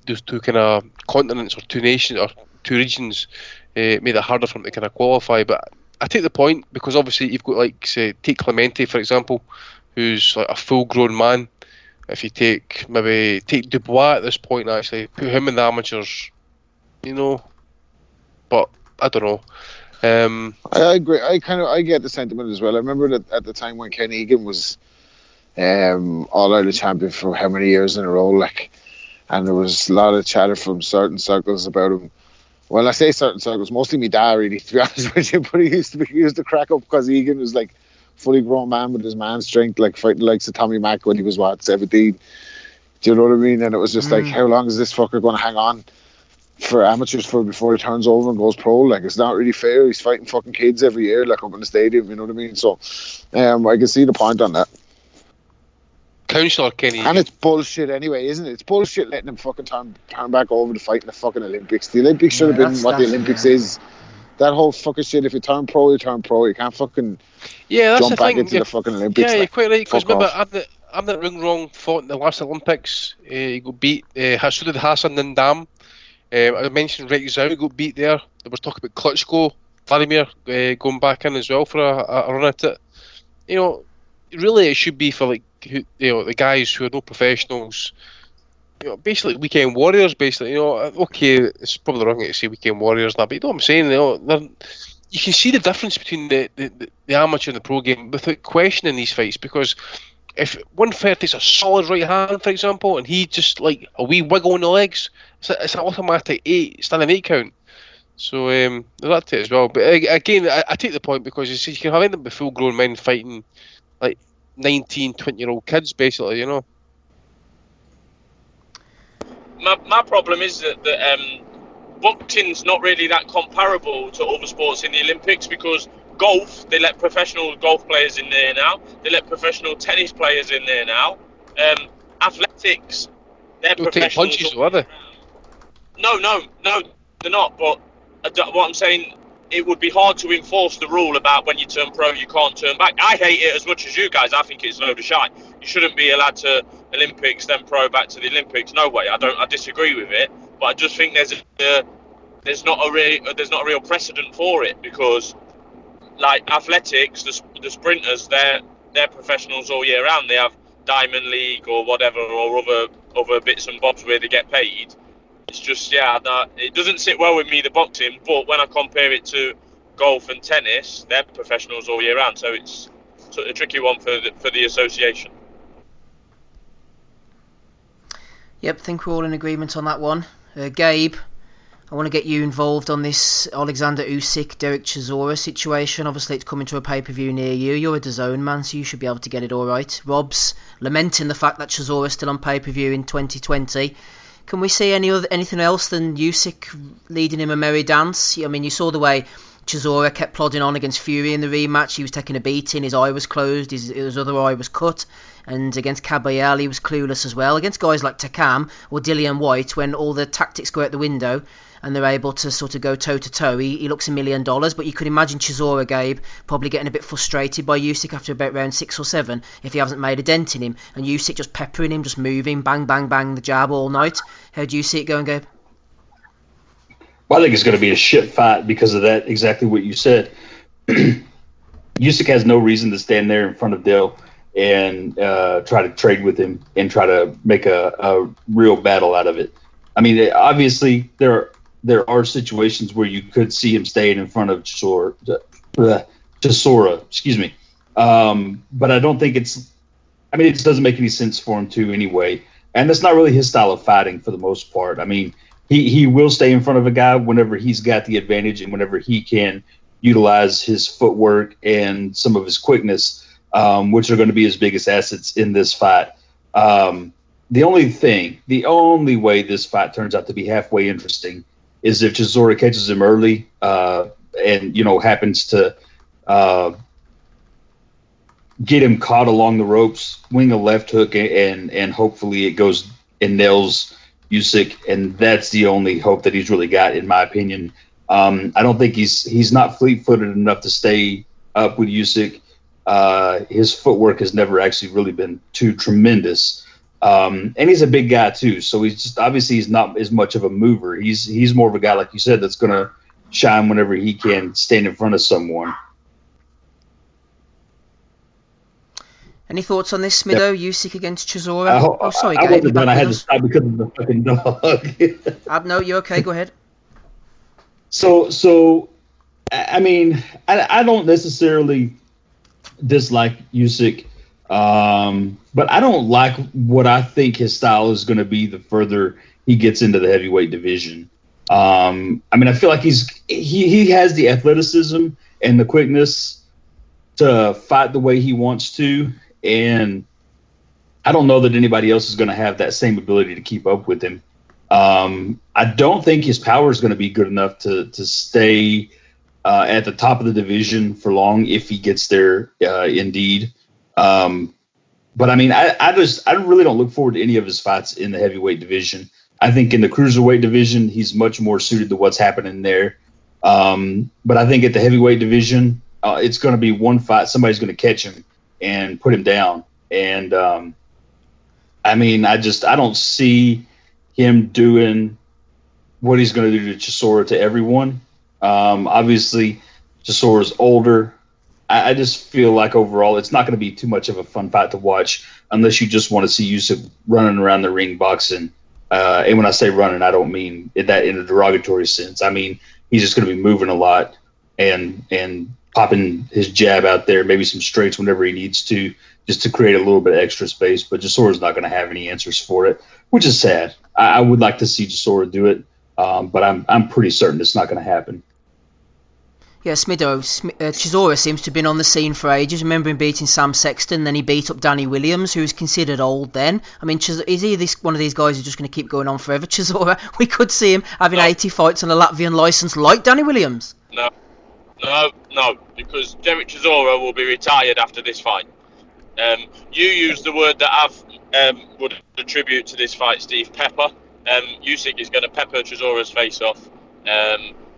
those two kind of continents or two nations or two regions. Made it harder for them to kind of qualify. But I take the point, because obviously you've got, like, say, take Clemente for example, who's like a full-grown man, if you take Dubois at this point, actually put him in the amateurs, but I don't know. I agree. I get the sentiment as well. I remember that at the time when Ken Egan was all-Ireland champion for how many years in a row, and there was a lot of chatter from certain circles about him. Well, I say certain circles, mostly my dad, really, to be honest with you. But he used to crack up because Egan was fully grown man with his man strength, fighting the likes of Tommy Mack when he was 17. Do you know what I mean? And it was just how long is this fucker going to hang on for amateurs before he turns over and goes pro? It's not really fair. He's fighting fucking kids every year, up in the stadium. You know what I mean? So, I can see the point on that. Councillor Kenny. And it's bullshit anyway, isn't it? It's bullshit letting him fucking turn back over to fight in the fucking Olympics. The Olympics should have been what the Olympics is. That whole fucking shit, if you turn pro, you turn pro. You can't fucking jump back into the fucking Olympics. Yeah, you're quite right. Because remember, I'm not wrong, fought in the last Olympics. He got beat. So did Hassan Ndam. I mentioned Ricky Zhao, he got beat there. There was talk about Klitschko, Vladimir going back in as well for a run at it. Really it should be for the guys who are no professionals. Basically weekend warriors. Basically, okay, it's probably wrong to say weekend warriors now, but you know what I'm saying. You can see the difference between the amateur and the pro game without questioning these fights, because if one fighter takes a solid right hand, for example, and he just a wee wiggle in the legs, it's an automatic standing 8 count. So that's it as well. But again, I take the point, because you can have them with full grown men fighting 19, 20-year-old kids, basically, My problem is that boxing's not really that comparable to other sports in the Olympics, because golf, they let professional golf players in there now. They let professional tennis players in there now. Athletics, they're They'll professionals. Take punches, are they? No, they're not. But what I'm saying, it would be hard to enforce the rule about when you turn pro, you can't turn back. I hate it as much as you guys. I think it's a load of shite. You shouldn't be allowed to Olympics, then pro, back to the Olympics. No way. I disagree with it. But I just think there's not a real precedent for it, because athletics, the sprinters, they're professionals all year round. They have Diamond League or whatever, or other bits and bobs where they get paid. It's just it doesn't sit well with me, the boxing. But when I compare it to golf and tennis, they're professionals all year round. So it's sort of a tricky one for the association. Yep, I think we're all in agreement on that one. Gabe, I want to get you involved on this Alexander Usyk, Derek Chisora situation. Obviously, it's coming to a pay-per-view near you. You're a DAZN man, so you should be able to get it all right. Rob's lamenting the fact that Chisora's still on pay-per-view in 2020. Can we see anything else than Usyk leading him a merry dance? I mean, you saw the way Chisora kept plodding on against Fury in the rematch. He was taking a beating, his eye was closed, his other eye was cut. And against Caballel, he was clueless as well. Against guys like Takam or Dillian White, when all the tactics go out the window and they're able to sort of go toe-to-toe, he looks $1 million. But you could imagine Chisora, Gabe, probably getting a bit frustrated by Usyk after about round 6 or 7 if he hasn't made a dent in him. And Usyk just peppering him, just moving, bang, bang, bang, the jab all night. How do you see it going, Gabe? Well, I think it's going to be a shit fight because of that, exactly what you said. Usyk has no reason to stand there in front of Dill and try to trade with him and try to make a real battle out of it. I mean, obviously, there are situations where you could see him staying in front of Chisora, excuse me. But I don't think it just doesn't make any sense for him to anyway. And that's not really his style of fighting for the most part. I mean, he will stay in front of a guy whenever he's got the advantage and whenever he can utilize his footwork and some of his quickness, which are going to be his biggest assets in this fight. The only way this fight turns out to be halfway interesting is if Chisora catches him early and, happens to get him caught along the ropes, wing a left hook, and hopefully it goes and nails Usyk, and that's the only hope that he's really got, in my opinion. I don't think he's not fleet-footed enough to stay up with Usyk. His footwork has never actually really been too tremendous. And he's a big guy too, so he's not as much of a mover. He's more of a guy, like you said, that's going to shine whenever he can stand in front of someone. Any thoughts on this, Smido? Usyk against Chisora? Sorry, Gabe. I wasn't done. I had to stop because of the fucking dog. No, you're okay. Go ahead. So, I mean, I don't necessarily dislike Usyk, but I don't like what I think his style is going to be the further he gets into the heavyweight division. I mean, I feel like he has the athleticism and the quickness to fight the way he wants to, and I don't know that anybody else is going to have that same ability to keep up with him. I don't think his power is going to be good enough to stay at the top of the division for long if he gets there, indeed. But I mean, I really don't look forward to any of his fights in the heavyweight division. I think in the cruiserweight division, he's much more suited to what's happening there. But I think at the heavyweight division, it's going to be one fight. Somebody's going to catch him and put him down. And I mean, I don't see him doing what he's going to do to Chisora to everyone. Obviously, Chisora's older. I just feel like overall it's not going to be too much of a fun fight to watch unless you just want to see Usyk running around the ring boxing. And when I say running, I don't mean that in a derogatory sense. I mean he's just going to be moving a lot and popping his jab out there, maybe some straights whenever he needs to, just to create a little bit of extra space. But Chisora's not going to have any answers for it, which is sad. I would like to see Chisora do it, but I'm pretty certain it's not going to happen. Yeah, Smido, Chisora seems to have been on the scene for ages. Remember him beating Sam Sexton, then he beat up Danny Williams, who was considered old then. I mean, is he one of these guys who's just going to keep going on forever, Chisora? We could see him having 80 fights on a Latvian licence like Danny Williams. No, because Derek Chisora will be retired after this fight. You used the word that I've would attribute to this fight, Steve, pepper. Usyk is going to pepper Chisora's face off.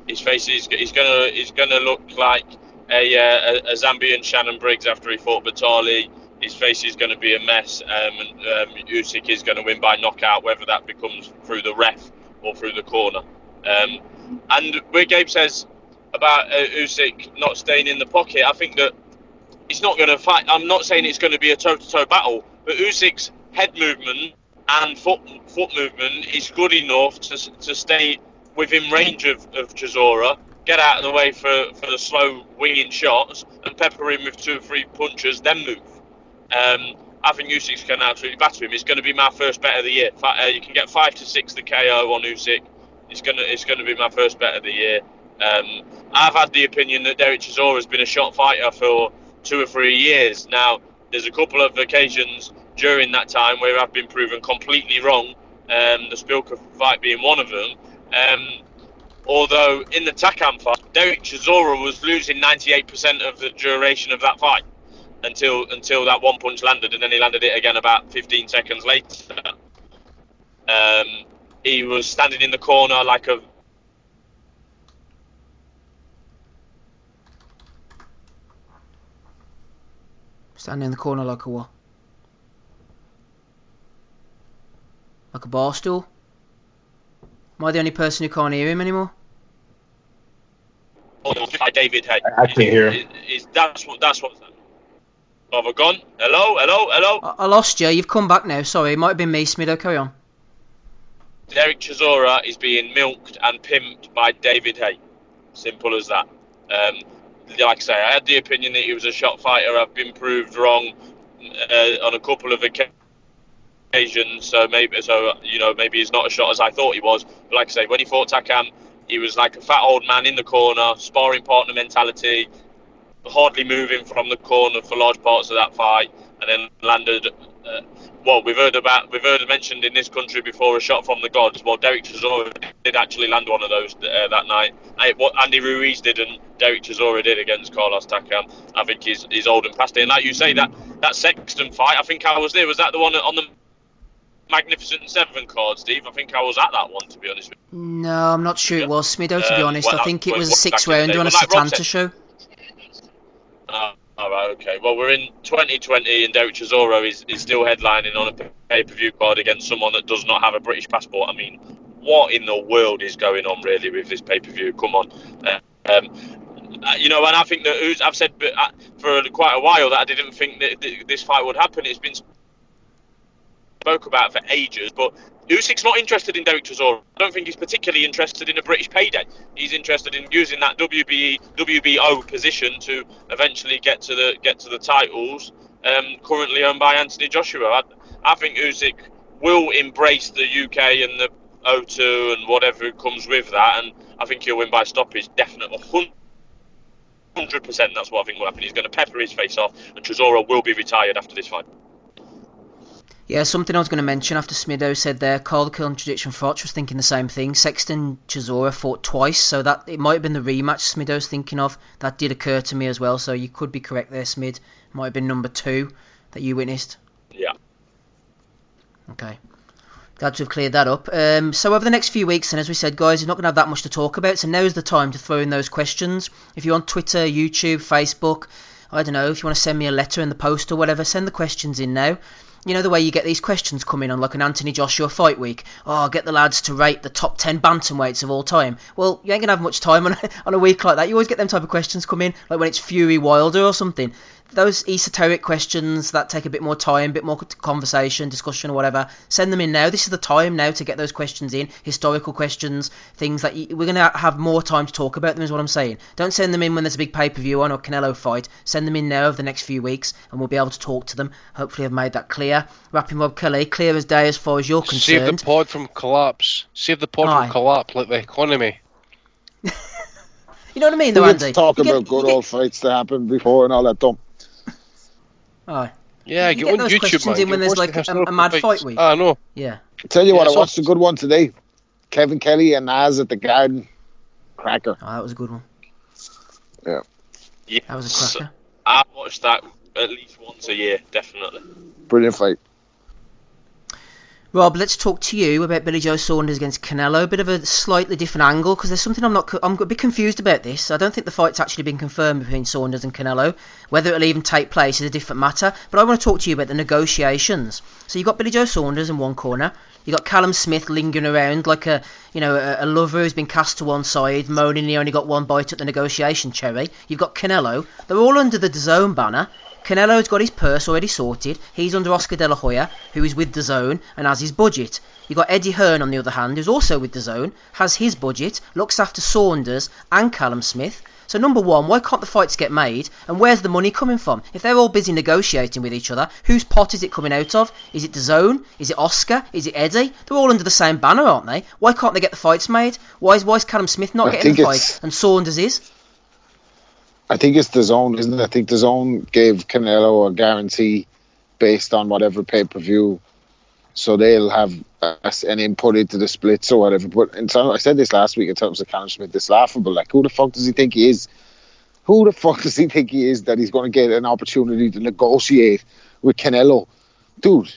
His face is going to look like a Zambian Shannon Briggs after he fought Batali. His face is going to be a mess, and Usyk is going to win by knockout, whether that becomes through the ref or through the corner. And where Gabe says about Usyk not staying in the pocket, I think that he's not going to fight. I'm not saying it's going to be a toe-to-toe battle, but Usyk's head movement and foot movement is good enough to stay within range of Chisora, get out of the way for the slow winging shots, and pepper him with 2 or 3 punches, then move. I think Usyk's going to absolutely batter him. It's going to be my first bet of the year. You can get 5 to 6 the KO on Usyk. It's going to be my first bet of the year. I've had the opinion that Derek Chisora has been a shot fighter for 2 or 3 years. Now, there's a couple of occasions during that time where I've been proven completely wrong, the Spilka fight being one of them. Although in the Takam fight, Derek Chisora was losing 98% of the duration of that fight until that one punch landed, and then he landed it again about 15 seconds later. He was standing in the corner like a... Standing in the corner like a what? Like a bar stool? Am I the only person who can't hear him anymore? By David Hay. I can hear him. That's what's happening. Have I gone? Hello? I lost you. You've come back now. Sorry, it might have been me, Smido. Carry on. Derek Chisora is being milked and pimped by David Hay. Simple as that. Like I say, I had the opinion that he was a shot fighter. I've been proved wrong on a couple of occasions. So maybe he's not as shot as I thought he was. But like I say, when he fought Takam, he was like a fat old man in the corner, sparring partner mentality, hardly moving from the corner for large parts of that fight, and then landed. We've heard mentioned in this country before a shot from the gods. Well, Derek Chisora did actually land one of those that night. What Andy Ruiz did and Derek Chisora did against Carlos Takam, I think he's old and past it. And like you say, that Sexton fight, I think I was there. Was that the one on the Magnificent Seven card, Steve? I think I was at that one, to be honest with you. No, I'm not sure it was, Smido, to be honest. I think it was a 6-rounder on a Satanta show. All right, okay. Well, we're in 2020 and Derek Chisora is still headlining on a pay-per-view card against someone that does not have a British passport. I mean, what in the world is going on really with this pay-per-view? Come on. And I think that I've said for quite a while that I didn't think that this fight would happen. It's been spoke about for ages, but Usyk's not interested in Derek Chisora. I don't think he's particularly interested in a British payday. He's interested in using that WBO position to eventually get to the titles currently owned by Anthony Joshua. I think Usyk will embrace the UK and the O2 and whatever comes with that, and I think he'll win by stoppage. Definitely 100%. That's what I think will happen. He's going to pepper his face off, and Chisora will be retired after this fight. Yeah, something I was going to mention after Smido said there, Carl the Contradiction Frotch was thinking the same thing. Sexton Chisora fought twice, so that it might have been the rematch Smido's thinking of. That did occur to me as well, so you could be correct there, Smid. Might have been number 2 that you witnessed. Yeah. Okay. Glad to have cleared that up. So over the next few weeks, and as we said, guys, you're not going to have that much to talk about, so now's the time to throw in those questions. If you're on Twitter, YouTube, Facebook, I don't know, if you want to send me a letter in the post or whatever, send the questions in now. You know the way you get these questions coming on like an Anthony Joshua fight week? Oh, get the lads to rate the top 10 bantamweights of all time. Well, you ain't going to have much time on a week like that. You always get them type of questions come in, like when it's Fury Wilder or something. Those esoteric questions that take a bit more time, a bit more conversation, discussion or whatever, send them in now. This is the time now to get those questions in. Historical questions, things that we're going to have more time to talk about them is what I'm saying. Don't send them in when there's a big pay-per-view on or Canelo fight. Send them in now over the next few weeks and we'll be able to talk to them. Hopefully I've made that clear. Rapping Rob Kelly, clear as day as far as you're concerned. Save the pod from collapse. Save the pod from collapse like the economy. You know what I mean though, Andy? Talk about good old fights that happened before and all that dump. Aye. Yeah, you get on those YouTube, questions man. in when there's like a mad fight week. I know. Yeah. Tell you what, I watched a good one today. Kevin Kelly and Naz at the Garden. Cracker. Oh, that was a good one. Yeah. That was a cracker. I watch that at least once a year, definitely. Brilliant fight. Rob, let's talk to you about Billy Joe Saunders against Canelo. A bit of a slightly different angle because there's something I'm a bit confused about this. I don't think the fight's actually been confirmed between Saunders and Canelo. Whether it'll even take place is a different matter. But I want to talk to you about the negotiations. So you've got Billy Joe Saunders in one corner. You've got Callum Smith lingering around like a lover who's been cast to one side, moaning he only got one bite at the negotiation cherry. You've got Canelo. They're all under the DAZN banner. Canelo's got his purse already sorted. He's under Oscar De La Hoya, who is with DAZN and has his budget. You've got Eddie Hearn on the other hand, who's also with DAZN, has his budget, looks after Saunders and Callum Smith. So number one, why can't the fights get made? And where's the money coming from? If they're all busy negotiating with each other, whose pot is it coming out of? Is it DAZN? Is it Oscar? Is it Eddie? They're all under the same banner, aren't they? Why can't they get the fights made? Why is Callum Smith not getting the fight and Saunders is? I think it's DAZN, isn't it? I think DAZN gave Canelo a guarantee based on whatever pay-per-view, so they'll have an input into the splits or whatever. But I said this last week in terms of Callum Smith, it's laughable. Like, who the fuck does he think he is? Who the fuck does he think he is that he's going to get an opportunity to negotiate with Canelo? Dude,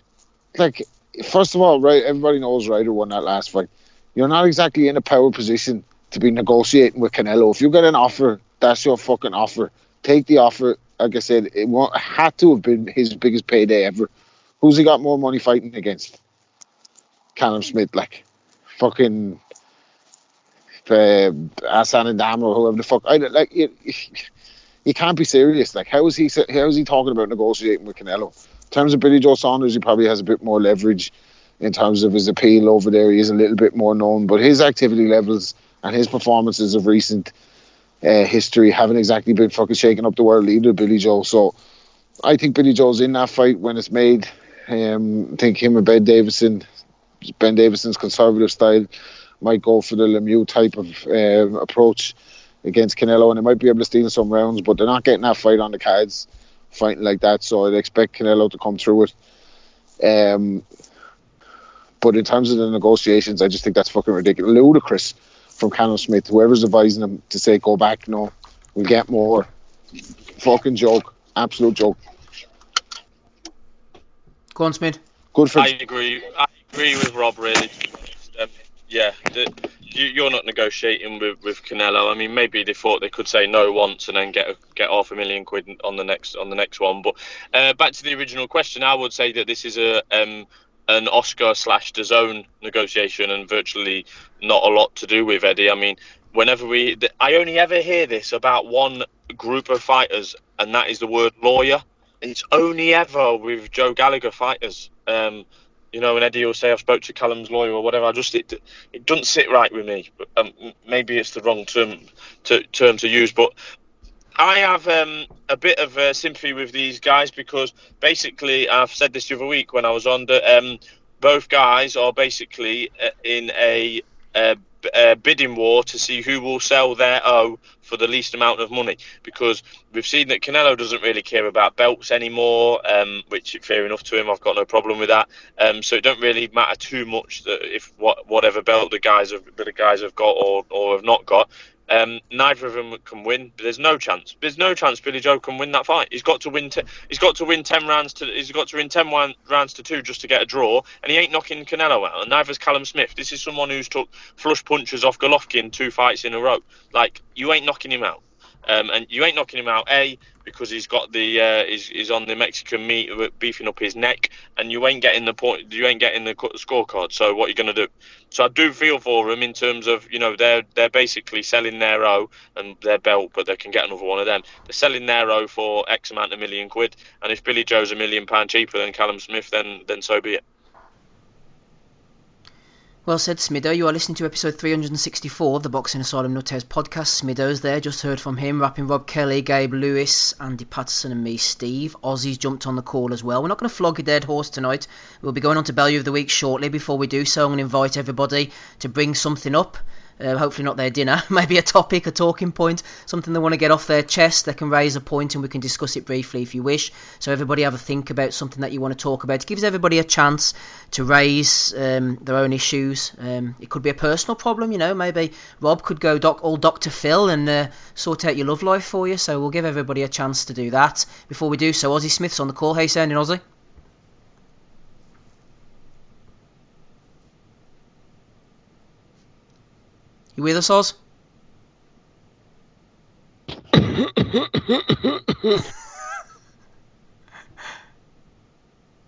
like, first of all, right, everybody knows Ryder won that last fight. You're not exactly in a power position to be negotiating with Canelo. If you get an offer, that's your fucking offer. Take the offer. Like I said, it had to have been his biggest payday ever. Who's he got more money fighting against? Callum Smith, like fucking Hassan and Dam or whoever the fuck. You can't be serious. Like, how is he talking about negotiating with Canelo? In terms of Billy Joe Saunders, he probably has a bit more leverage in terms of his appeal over there. He is a little bit more known, but his activity levels and his performances of recent history haven't exactly been fucking shaking up the world either, Billy Joe. So I think Billy Joe's in that fight when it's made. I think him and Ben Davison's conservative style might go for the Lemieux type of approach against Canelo, and they might be able to steal some rounds, but they're not getting that fight on the cards fighting like that, so I'd expect Canelo to come through it. But in terms of the negotiations, I just think that's fucking ridiculous, ludicrous from Callum Smith. Whoever's advising him to say go back, no, we'll get more. Fucking joke, absolute joke. Go on, Smith. Good for. I agree with Rob, really. You're not negotiating with Canelo. I mean, maybe they thought they could say no once and then get £500,000 on the next one. But back to the original question, I would say that this is a an Oscar/DAZN negotiation and virtually not a lot to do with Eddie. I mean, I only ever hear this about one group of fighters, and that is the word lawyer. It's only ever with Joe Gallagher fighters. And Eddie will say, I've spoke to Callum's lawyer or whatever. It doesn't sit right with me. Maybe it's the wrong term to use, but I have a bit of sympathy with these guys because basically, I've said this the other week when I was on, that both guys are basically in a bidding war to see who will sell their O for the least amount of money, because we've seen that Canelo doesn't really care about belts anymore, which fair enough to him. I've got no problem with that. So it don't really matter too much that if whatever belt the guys have got or have not got. Neither of them can win. There's no chance Billy Joe can win that fight. He's got to win 10 rounds to 2 just to get a draw, and he ain't knocking Canelo out, and neither's Callum Smith. This is someone who's took flush punches off Golovkin 2 fights in a row. Like, you ain't knocking him out. And you ain't knocking him out, because he's got he's on the Mexican meat beefing up his neck, and you ain't getting the point. You ain't getting the scorecard. So what are you going to do? So I do feel for him in terms of, they're basically selling their O and their belt, but they can get another one of them. They're selling their O for X amount of £1 million, and if Billy Joe's £1 million cheaper than Callum Smith, then so be it. Well said, Smido. You are listening to episode 364 of the Boxing Asylum Nuthouse podcast. Smido's there, just heard from him, rapping Rob Kelly, Gabe Lewis, Andy Patterson and me, Steve. Ozzy's jumped on the call as well. We're not going to flog a dead horse tonight. We'll be going on to Value of the Week shortly. Before we do so, I'm going to invite everybody to bring something up. Hopefully not their dinner, maybe a topic, a talking point, something they want to get off their chest. They can raise a point and we can discuss it briefly if you wish. So everybody have a think about something that you want to talk about. It gives everybody a chance to raise their own issues. It could be a personal problem, maybe Rob could go all Dr. Phil and sort out your love life for you. So we'll give everybody a chance to do that. Before we do so, Ozzy Smith's on the call. How you sounding, Ozzy? You with us, Oz?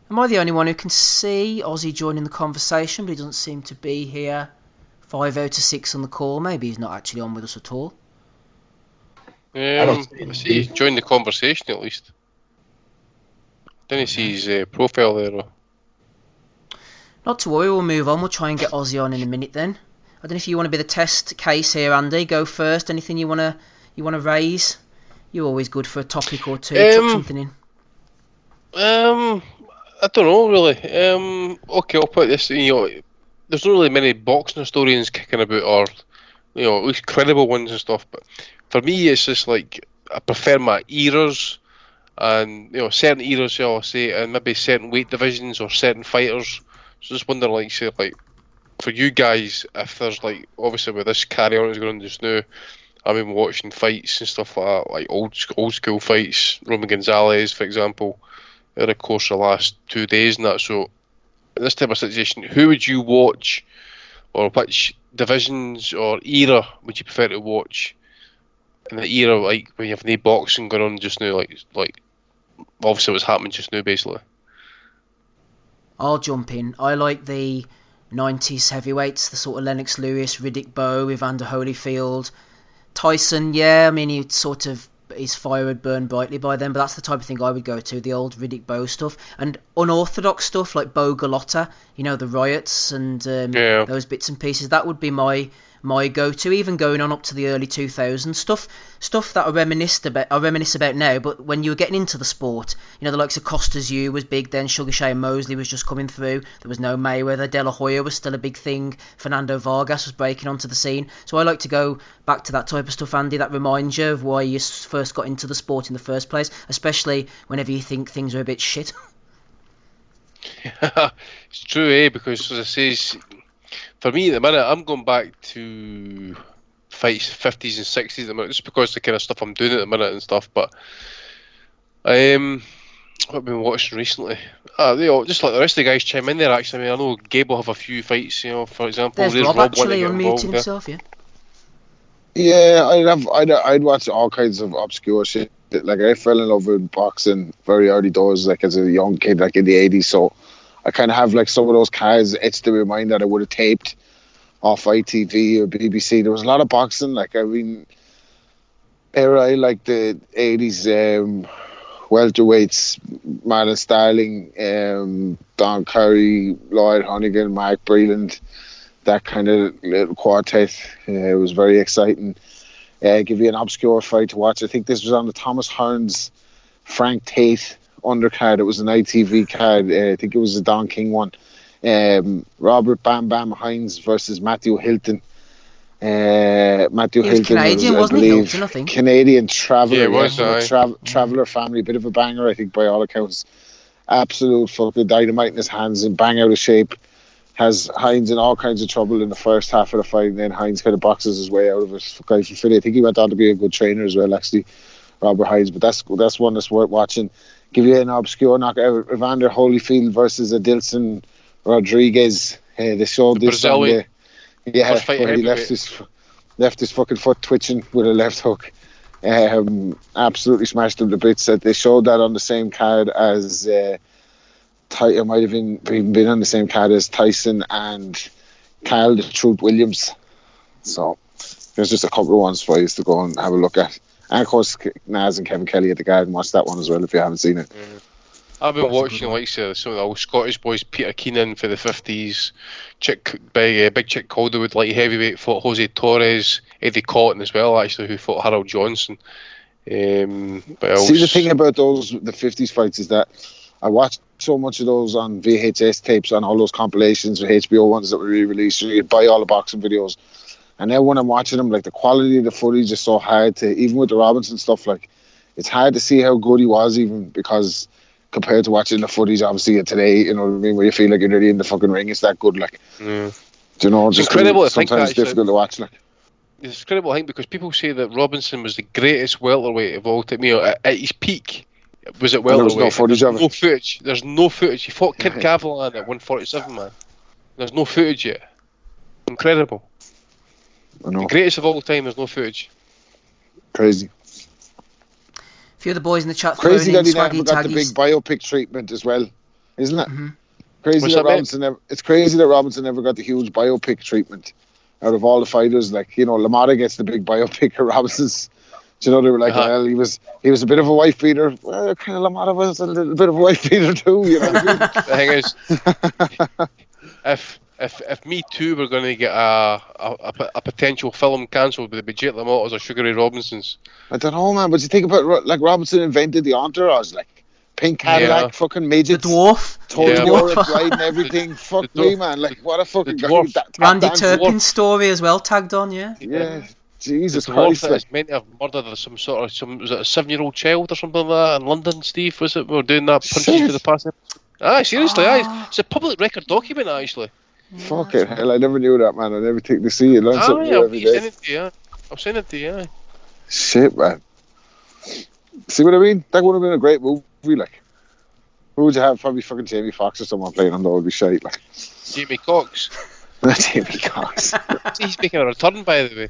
Am I the only one who can see Ozzy joining the conversation, but he doesn't seem to be here? 5 out of 6 on the call. Maybe he's not actually on with us at all. I see he's joined the conversation at least. Didn't see his profile there though. Not to worry, we'll move on. We'll try and get Ozzy on in a minute then. I don't know if you want to be the test case here, Andy. Go first. Anything you want to raise? You're always good for a topic or two. Chuck something in. I don't know really. Okay, I'll put this. There's not really many boxing historians kicking about, or at least credible ones and stuff. But for me, it's just like I prefer my eras, and certain eras, shall I say, and maybe certain weight divisions or certain fighters. So just wonder, for you guys, if there's obviously with this carry on is going on just now, I've been watching fights and stuff like that, like old school fights, Roman Gonzalez, for example, over the course of the last 2 days and that. So in this type of situation, who would you watch, or which divisions or era would you prefer to watch in the era when you have no boxing going on just now, like obviously what's happening just now basically? I'll jump in. I like the 90s heavyweights, the sort of Lennox Lewis, Riddick Bowe, Evander Holyfield, Tyson. Yeah, I mean his fire had burned brightly by then, but that's the type of thing I would go to, the old Riddick Bowe stuff, and unorthodox stuff like Bo Gallotta, the riots and those bits and pieces. That would be my go-to, even going on up to the early 2000s stuff that I reminisce about now. But when you were getting into the sport, the likes of Costas U was big then, Sugar Shane Mosley was just coming through, there was no Mayweather, De La Hoya was still a big thing, Fernando Vargas was breaking onto the scene. So I like to go back to that type of stuff, Andy, that reminds you of why you first got into the sport in the first place, especially whenever you think things are a bit shit. It's true, because as I say, for me at the minute, I'm going back to fights 50s and 60s at the minute, just because the kind of stuff I'm doing at the minute and stuff. But what I've been watching recently, just like the rest of the guys chime in there. Actually, I mean, I know Gabe will have a few fights. For example, there's Rob actually unmuting himself. Yeah, I'd watch all kinds of obscure shit. Like I fell in love with boxing very early doors, like as a young kid, like in the 80s. So I kind of have like some of those cards etched in my mind that I would have taped off ITV or BBC. There was a lot of boxing. Like, I mean, I like the 80s welterweights, Marlon Starling, Don Curry, Lloyd Honeyghan, Mark Breland, that kind of little quartet. It was very exciting. Give you an obscure fight to watch. I think this was on the Thomas Hearns, Frank Tate undercard. It was an ITV card. I think it was a Don King one. Robert Bam Bam Hines versus Matthew Hilton. Matthew Hilton Canadian, was, I wasn't he? believe, Hilton, I think. Canadian traveller. Yeah, it was, Traveller family, bit of a banger, I think, by all accounts. Absolute fucking dynamite in his hands and bang out of shape. Has Hines in all kinds of trouble in the first half of the fight, and then Hines kind of boxes his way out of it. Guy from Philly. I think he went on to be a good trainer as well, actually, Robert Hines. But that's one that's worth watching. Give you an obscure knockout: Evander Holyfield versus Adilson Rodriguez. They showed this on the where he left his fucking foot twitching with a left hook. Absolutely smashed him to bits. They showed that on the same card as it might have even been on the same card as Tyson and Carl the Truth Williams. So there's just a couple of ones for you to go and have a look at. And of course, Naz and Kevin Kelly at the Garden. Watch that one as well if you haven't seen it. I've been watching like some of the old Scottish boys, Peter Keenan for the 50s, Big Chick Calderwood, light heavyweight, fought Jose Torres, Eddie Cotton as well, actually, who fought Harold Johnson. See, the thing about the 50s fights is that I watched so much of those on VHS tapes, on all those compilations or HBO ones that were re-released. So you'd buy all the boxing videos. And then when I'm watching them, like, the quality of the footage is so hard to, even with the Robinson stuff, like, it's hard to see how good he was, even because compared to watching the footage, obviously, of today, you know what I mean, where you feel like you're nearly in the fucking ring, it's that good, like. Do you know, it's just incredible. Sometimes it's difficult to watch, like. It's incredible, I think, because people say that Robinson was the greatest welterweight of all time. You know, at his peak, was it welterweight? There was no footage of it. No footage. There's no footage. He fought Kid Gavilan at 147, man. There's no footage yet. Incredible. I know. The greatest of all time, there's no footage. Crazy. A few of the boys in the chat. Crazy that he never got the big biopic treatment as well, isn't it? Mm-hmm. It's crazy that Robinson never got the huge biopic treatment out of all the fighters. Like, you know, LaMotta gets the big biopic of Robinson's. Do you know, they were like, well, he was a bit of a wife beater. Well, kind of LaMotta was a little bit of a wife beater too. You know. The thing is, if Me Too were going to get a potential film cancelled, would it be Jake LaMotta's or Sugar Ray Robinson's? I don't know, man. But you think about, like, Robinson invented the entourage, like pink Cadillac, fucking midgets, the dwarf, ride and everything. Fuck me, man. Like, what a fucking guy. Randy Turpin's story as well tagged on, yeah. Jesus the Christ. That is meant to have murdered was it a 7-year-old child or something like that in London, Steve? Was it? We were doing that punches for the past episode. Seriously, it's a public record document, actually. Fuck it, hell, I never knew that, man. I never think to see it. Learn something new every day. I'll send it to you, Shit, man. See what I mean? That would have been a great movie, like. Who would you have? Probably fucking Jamie Foxx or someone playing on that would be shite, like. Jamie Cox. Jamie Cox. He's making a return, by the way.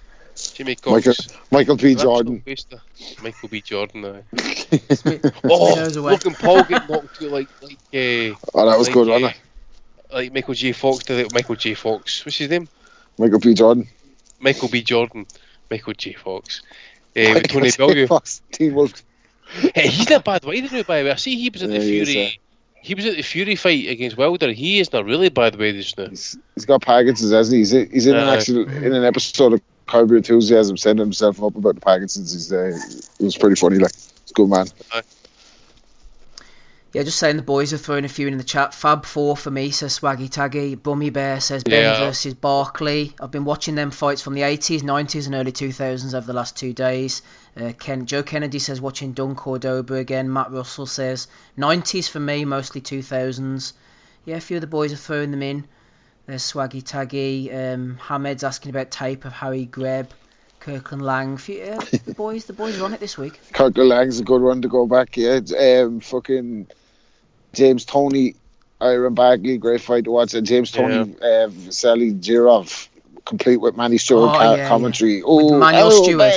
Jamie Cox. Michael B. Jordan. Michael B. Jordan, Logan Paul getting knocked out like that was good, wasn't it? Like Michael J. Fox did it. Michael J. Fox. What's his name? Michael B. Jordan. Michael B. Jordan. Michael J. Fox. Tony Bellew. Fox. Teen Wolf. Hey, he's not bad either now, by the way. I see he was at the Fury. He was at the Fury fight against Wilder. He is not really bad way just now. He's got Parkinson's, hasn't he? He's in an episode of Curb Your Enthusiasm, sending himself up about the Parkinson's. He was pretty funny, like. He's a good man. Yeah, just saying the boys are throwing a few in the chat. Fab 4 for me, says Swaggy Taggy. Bummy Bear says Ben versus Barkley. I've been watching them fights from the 80s, 90s and early 2000s over the last 2 days. Joe Kennedy says watching Dun Cordoba again. Matt Russell says 90s for me, mostly 2000s. Yeah, a few of the boys are throwing them in. There's Swaggy Taggy. Hamed's asking about tape of Harry Greb. Kirkland Lang. The boys are on it this week. Kirkland Lang's a good one to go back, yeah. Fucking James Toney, Iron Barkley, great fight to watch. And James Toney, Vasily Girov, complete with Manny Stewart commentary. Yeah. With Manuel Stewart.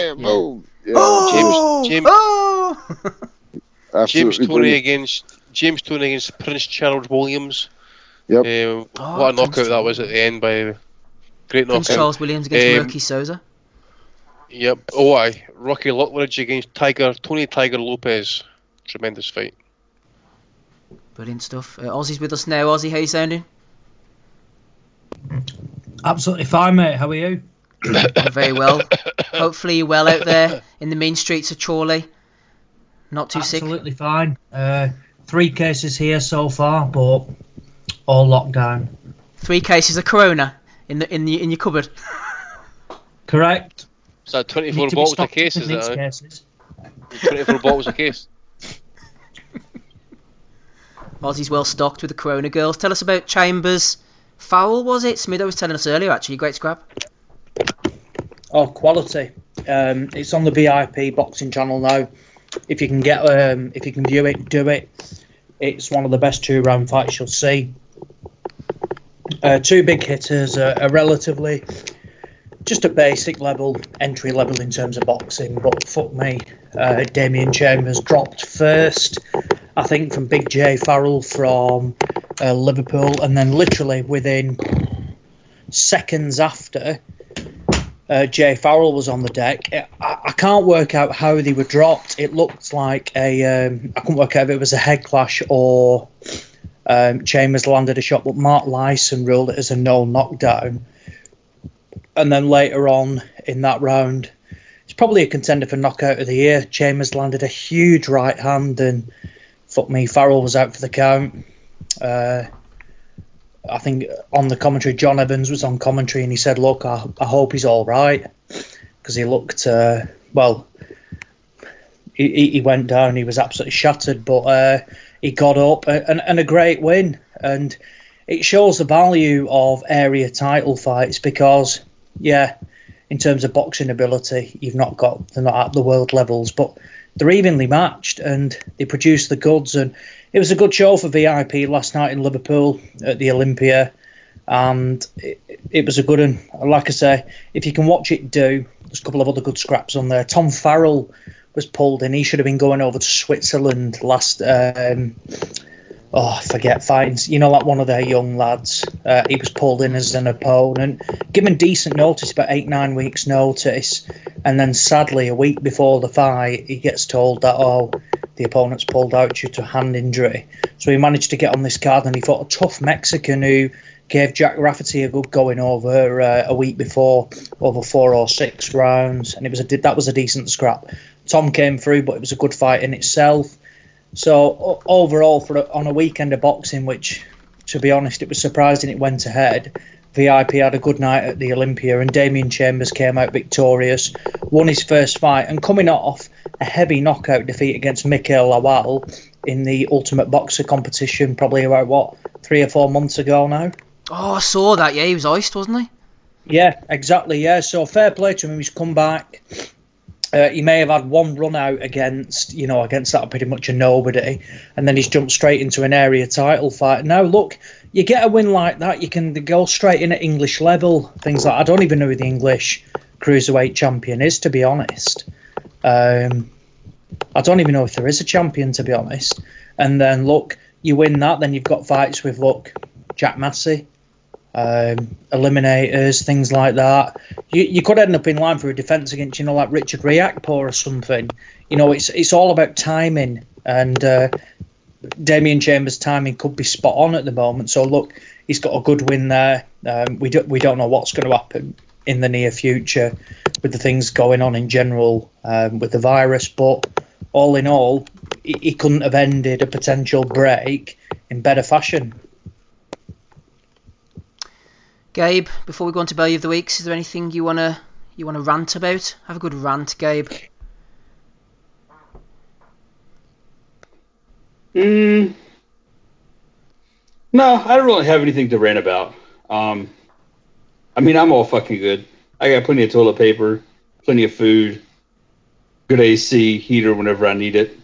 James Toney against Prince Charles Williams. Yep. What a knockout that was at the end by great knockout. Prince Charles Williams against Murky Souza. Yep. Oh, aye. Rocky Luttridge against Tony Tiger Lopez. Tremendous fight. Brilliant stuff. Ozzy's with us now. Ozzy, how you sounding? Absolutely fine, mate. How are you? I'm very well. Hopefully you're well out there in the mean streets of Chorley. Not too sick? Absolutely fine. 3 cases here so far, but all locked down. 3 cases of Corona in your cupboard. Correct. Is that 24 bottles a case? Is that 24 bottles a case? Ozzy's well stocked with the Corona girls. Tell us about Chambers. Foul, was it? Smido was telling us earlier, actually. Great scrap. Oh, quality. It's on the VIP boxing channel now. If you can view it, do it. It's one of the best 2-round fights you'll see. 2 big hitters, a relatively just a basic level, entry level in terms of boxing. But fuck me, Damien Chambers dropped first, I think, from Big J Farrell from Liverpool, and then literally within seconds after, Jay Farrell was on the deck. I can't work out how they were dropped. It looked like I couldn't work out if it was a head clash or Chambers landed a shot, but Mark Lyson ruled it as a no knockdown. And then later on in that round, it's probably a contender for knockout of the year. Chambers landed a huge right hand, and fuck me, Farrell was out for the count. I think on the commentary, John Evans was on commentary, and he said, look, I hope he's all right, because he looked, he went down, he was absolutely shattered, but he got up, and a great win. And it shows the value of area title fights, because, yeah, in terms of boxing ability, they're not at the world levels, but they're evenly matched, and they produce the goods. And it was a good show for VIP last night in Liverpool at the Olympia, and it was a good one. Like I say, if you can watch it, do. There's a couple of other good scraps on there. Tom Farrell was pulled in. He should have been going over to Switzerland last... I forget, fighting, like one of their young lads. He was pulled in as an opponent, given decent notice, about 8-9 weeks notice, and then sadly a week before the fight he gets told that the opponent's pulled out due to a hand injury. So he managed to get on this card, and he fought a tough Mexican who gave Jack Rafferty a good going over a week before, over 4 or 6 rounds, and that was a decent scrap. Tom came through, but it was a good fight in itself. So overall, on a weekend of boxing, which, to be honest, it was surprising it went ahead, VIP had a good night at the Olympia, and Damien Chambers came out victorious, won his first fight, and coming off a heavy knockout defeat against Mikhail Lawal in the Ultimate Boxer competition, probably about, 3 or 4 months ago now? Oh, I saw that, yeah, he was iced, wasn't he? Yeah, exactly, yeah, so fair play to him, he's come back. He may have had one run out against that pretty much a nobody, and then he's jumped straight into an area title fight. Now, look, you get a win like that, you can go straight in at English level. Things like, I don't even know who the English cruiserweight champion is, to be honest. I don't even know if there is a champion, to be honest. And then, look, you win that, then you've got fights with, Jack Massey, eliminators, things like that. You could end up in line for a defence against, like Richard Riakpo or something. It's all about timing, and Damien Chambers' timing could be spot on at the moment. So look, he's got a good win there. We don't know what's going to happen in the near future with the things going on in general with the virus, but all in all, he couldn't have ended a potential break in better fashion. Gabe, before we go on to Belly of the Weeks, is there anything you wanna rant about? Have a good rant, Gabe. No, I don't really have anything to rant about. I'm all fucking good. I got plenty of toilet paper, plenty of food, good AC, heater whenever I need it.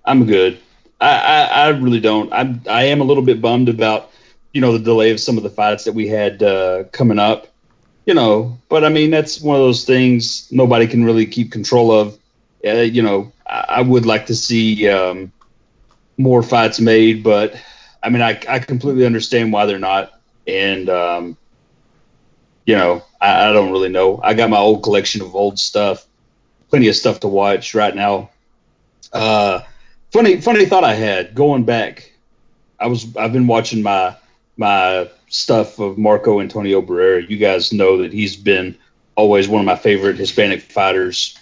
I'm good. I really don't. I am a little bit bummed about the delay of some of the fights that we had coming up, but that's one of those things nobody can really keep control of. I would like to see more fights made, but I mean, I completely understand why they're not. And, I don't really know. I got my old collection of old stuff, plenty of stuff to watch right now. Funny thought I had going back. I've been watching my stuff of Marco Antonio Barrera. You guys know that he's been always one of my favorite Hispanic fighters.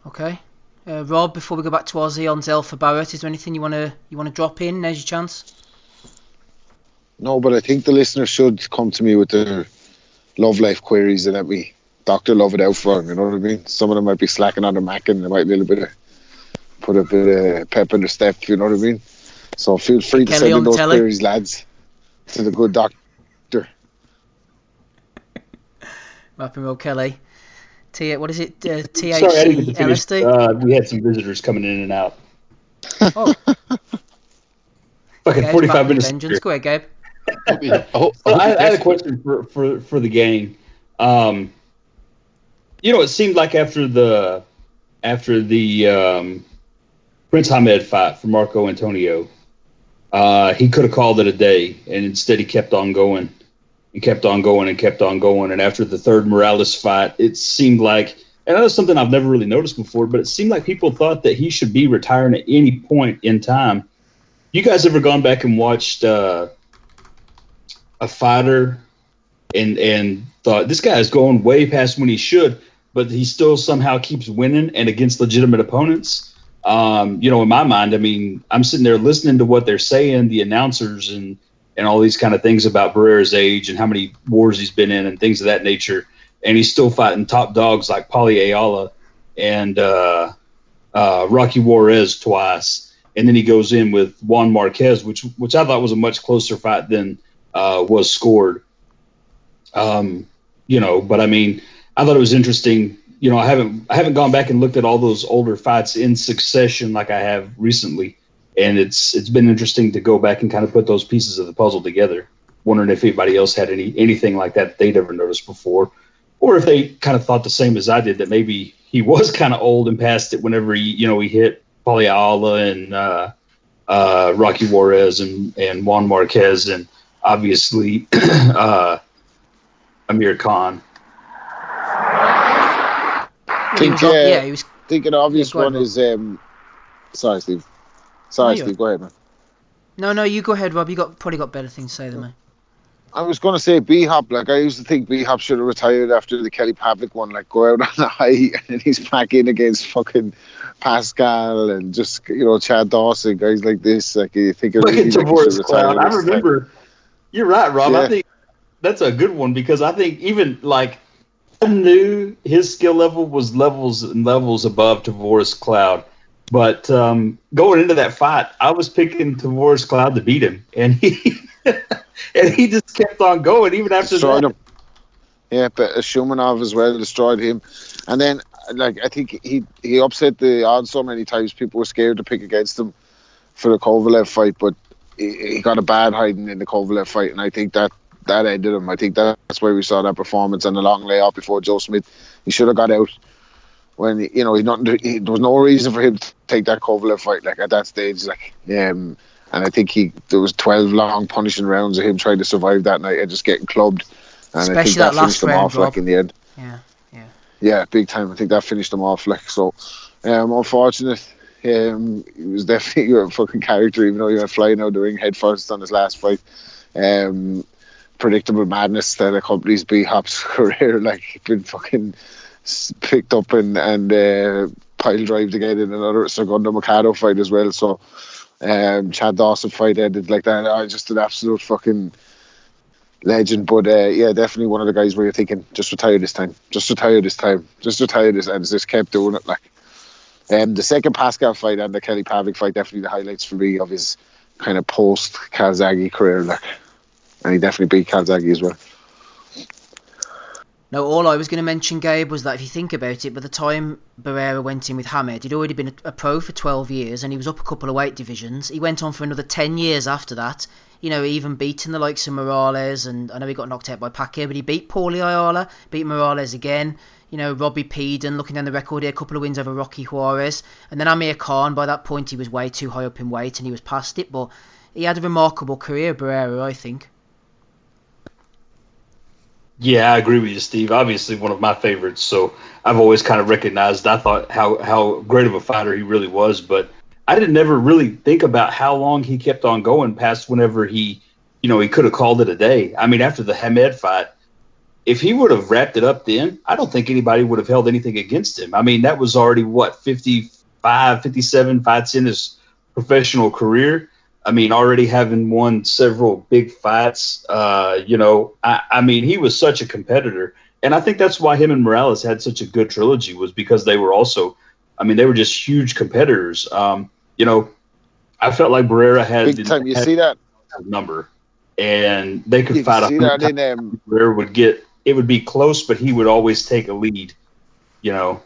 Okay, Rob. Before we go back to Aussie on Zelfa Barrett, is there anything you wanna drop in? There's your chance. No, but I think the listeners should come to me with their love life queries and let me doctor love it out for them. You know what I mean? Some of them might be slacking on their Mac and they might put a bit of pep in their step. You know what I mean? So feel free to send in those queries, lads, to the good doctor. Rapping Rob Kelly. What is it? Sorry, THC LSD? We had some visitors coming in and out. Oh. Fucking 45 minutes. Vengeance. Go ahead, Gabe. I had a question for the gang. It seemed like after the Prince Hamed fight for Marco Antonio, he could have called it a day, and instead he kept on going. And kept on going and kept on going. And after the third Morales fight, it seemed like, and that was something I've never really noticed before, but it seemed like people thought that he should be retiring at any point in time. You guys ever gone back and watched a fighter and thought, this guy is going way past when he should, but he still somehow keeps winning and against legitimate opponents? In my mind, I mean, I'm sitting there listening to what they're saying, the announcers and all these kind of things about Barrera's age and how many wars he's been in and things of that nature. And he's still fighting top dogs like Paulie Ayala and Rocky Juarez twice. And then he goes in with Juan Marquez, which I thought was a much closer fight than was scored. But I mean, I thought it was interesting. I haven't gone back and looked at all those older fights in succession like I have recently. And it's been interesting to go back and kind of put those pieces of the puzzle together. Wondering if anybody else had anything like that they'd ever noticed before, or if they kind of thought the same as I did, that maybe he was kind of old and past it whenever he hit Paulie Ayala and Rocky Juarez and Juan Marquez and obviously Amir Khan. He was thinking an obvious one is sorry, Steve. Steve, go ahead, man. No, you go ahead, Rob. Probably got better things to say than me. I was going to say B-Hop. Like, I used to think B-Hop should have retired after the Kelly Pavlik one. Like, go out on a high and then he's back in against fucking Pascal and just, Chad Dawson, guys like this. Like, you think it really should retire. I remember. You're right, Rob. Yeah. I think that's a good one because I think even, like, I knew his skill level was levels and levels above Tavoris Cloud. But going into that fight, I was picking Tavoris Cloud to beat him, and he just kept on going even after destroyed that. Him. Yeah, but Shumanov as well destroyed him, and then I think he upset the odds so many times. People were scared to pick against him for the Kovalev fight, but he got a bad hiding in the Kovalev fight, and I think that ended him. I think that's where we saw that performance and the long layoff before Joe Smith. He should have got out. When there was no reason for him to take that Kovalev fight at that stage, and I think there was 12 long punishing rounds of him trying to survive that night and just getting clubbed, and especially I think that last finished him off Rob. In the end. Yeah, big time. I think that finished him off so. Unfortunate. He was definitely a fucking character, even though he went flying out the ring head first on his last fight. Predictable madness that accompanies B-Hop's career, been fucking picked up and pile drived again in another Segundo Mercado fight as well. So Chad Dawson fight ended like that. Just an absolute fucking legend. But definitely one of the guys where you're thinking, just retire this time, and just kept doing it. The second Pascal fight and the Kelly Pavlik fight, definitely the highlights for me of his kind of post Calzaghe career. And he definitely beat Calzaghe as well. No, all I was going to mention, Gabe, was that if you think about it, by the time Barrera went in with Hamed, he'd already been a pro for 12 years and he was up a couple of weight divisions. He went on for another 10 years after that, even beating the likes of Morales, and I know he got knocked out by Pacquiao, but he beat Paulie Ayala, beat Morales again. Robbie Peden, looking down the record here, a couple of wins over Rocky Juarez. And then Amir Khan, by that point, he was way too high up in weight and he was past it. But he had a remarkable career, Barrera, I think. Yeah, I agree with you, Steve. Obviously, one of my favorites. So I've always kind of recognized, I thought how great of a fighter he really was. But I didn't ever really think about how long he kept on going past whenever he could have called it a day. I mean, after the Hamed fight, if he would have wrapped it up then, I don't think anybody would have held anything against him. I mean, that was already, 55, 57 fights in his professional career. I mean, already having won several big fights, I mean, he was such a competitor. And I think that's why him and Morales had such a good trilogy, was because they were also, they were just huge competitors. I felt like Barrera had big time. You see that number, and they could fight. See that in Barrera it would be close, but he would always take a lead. You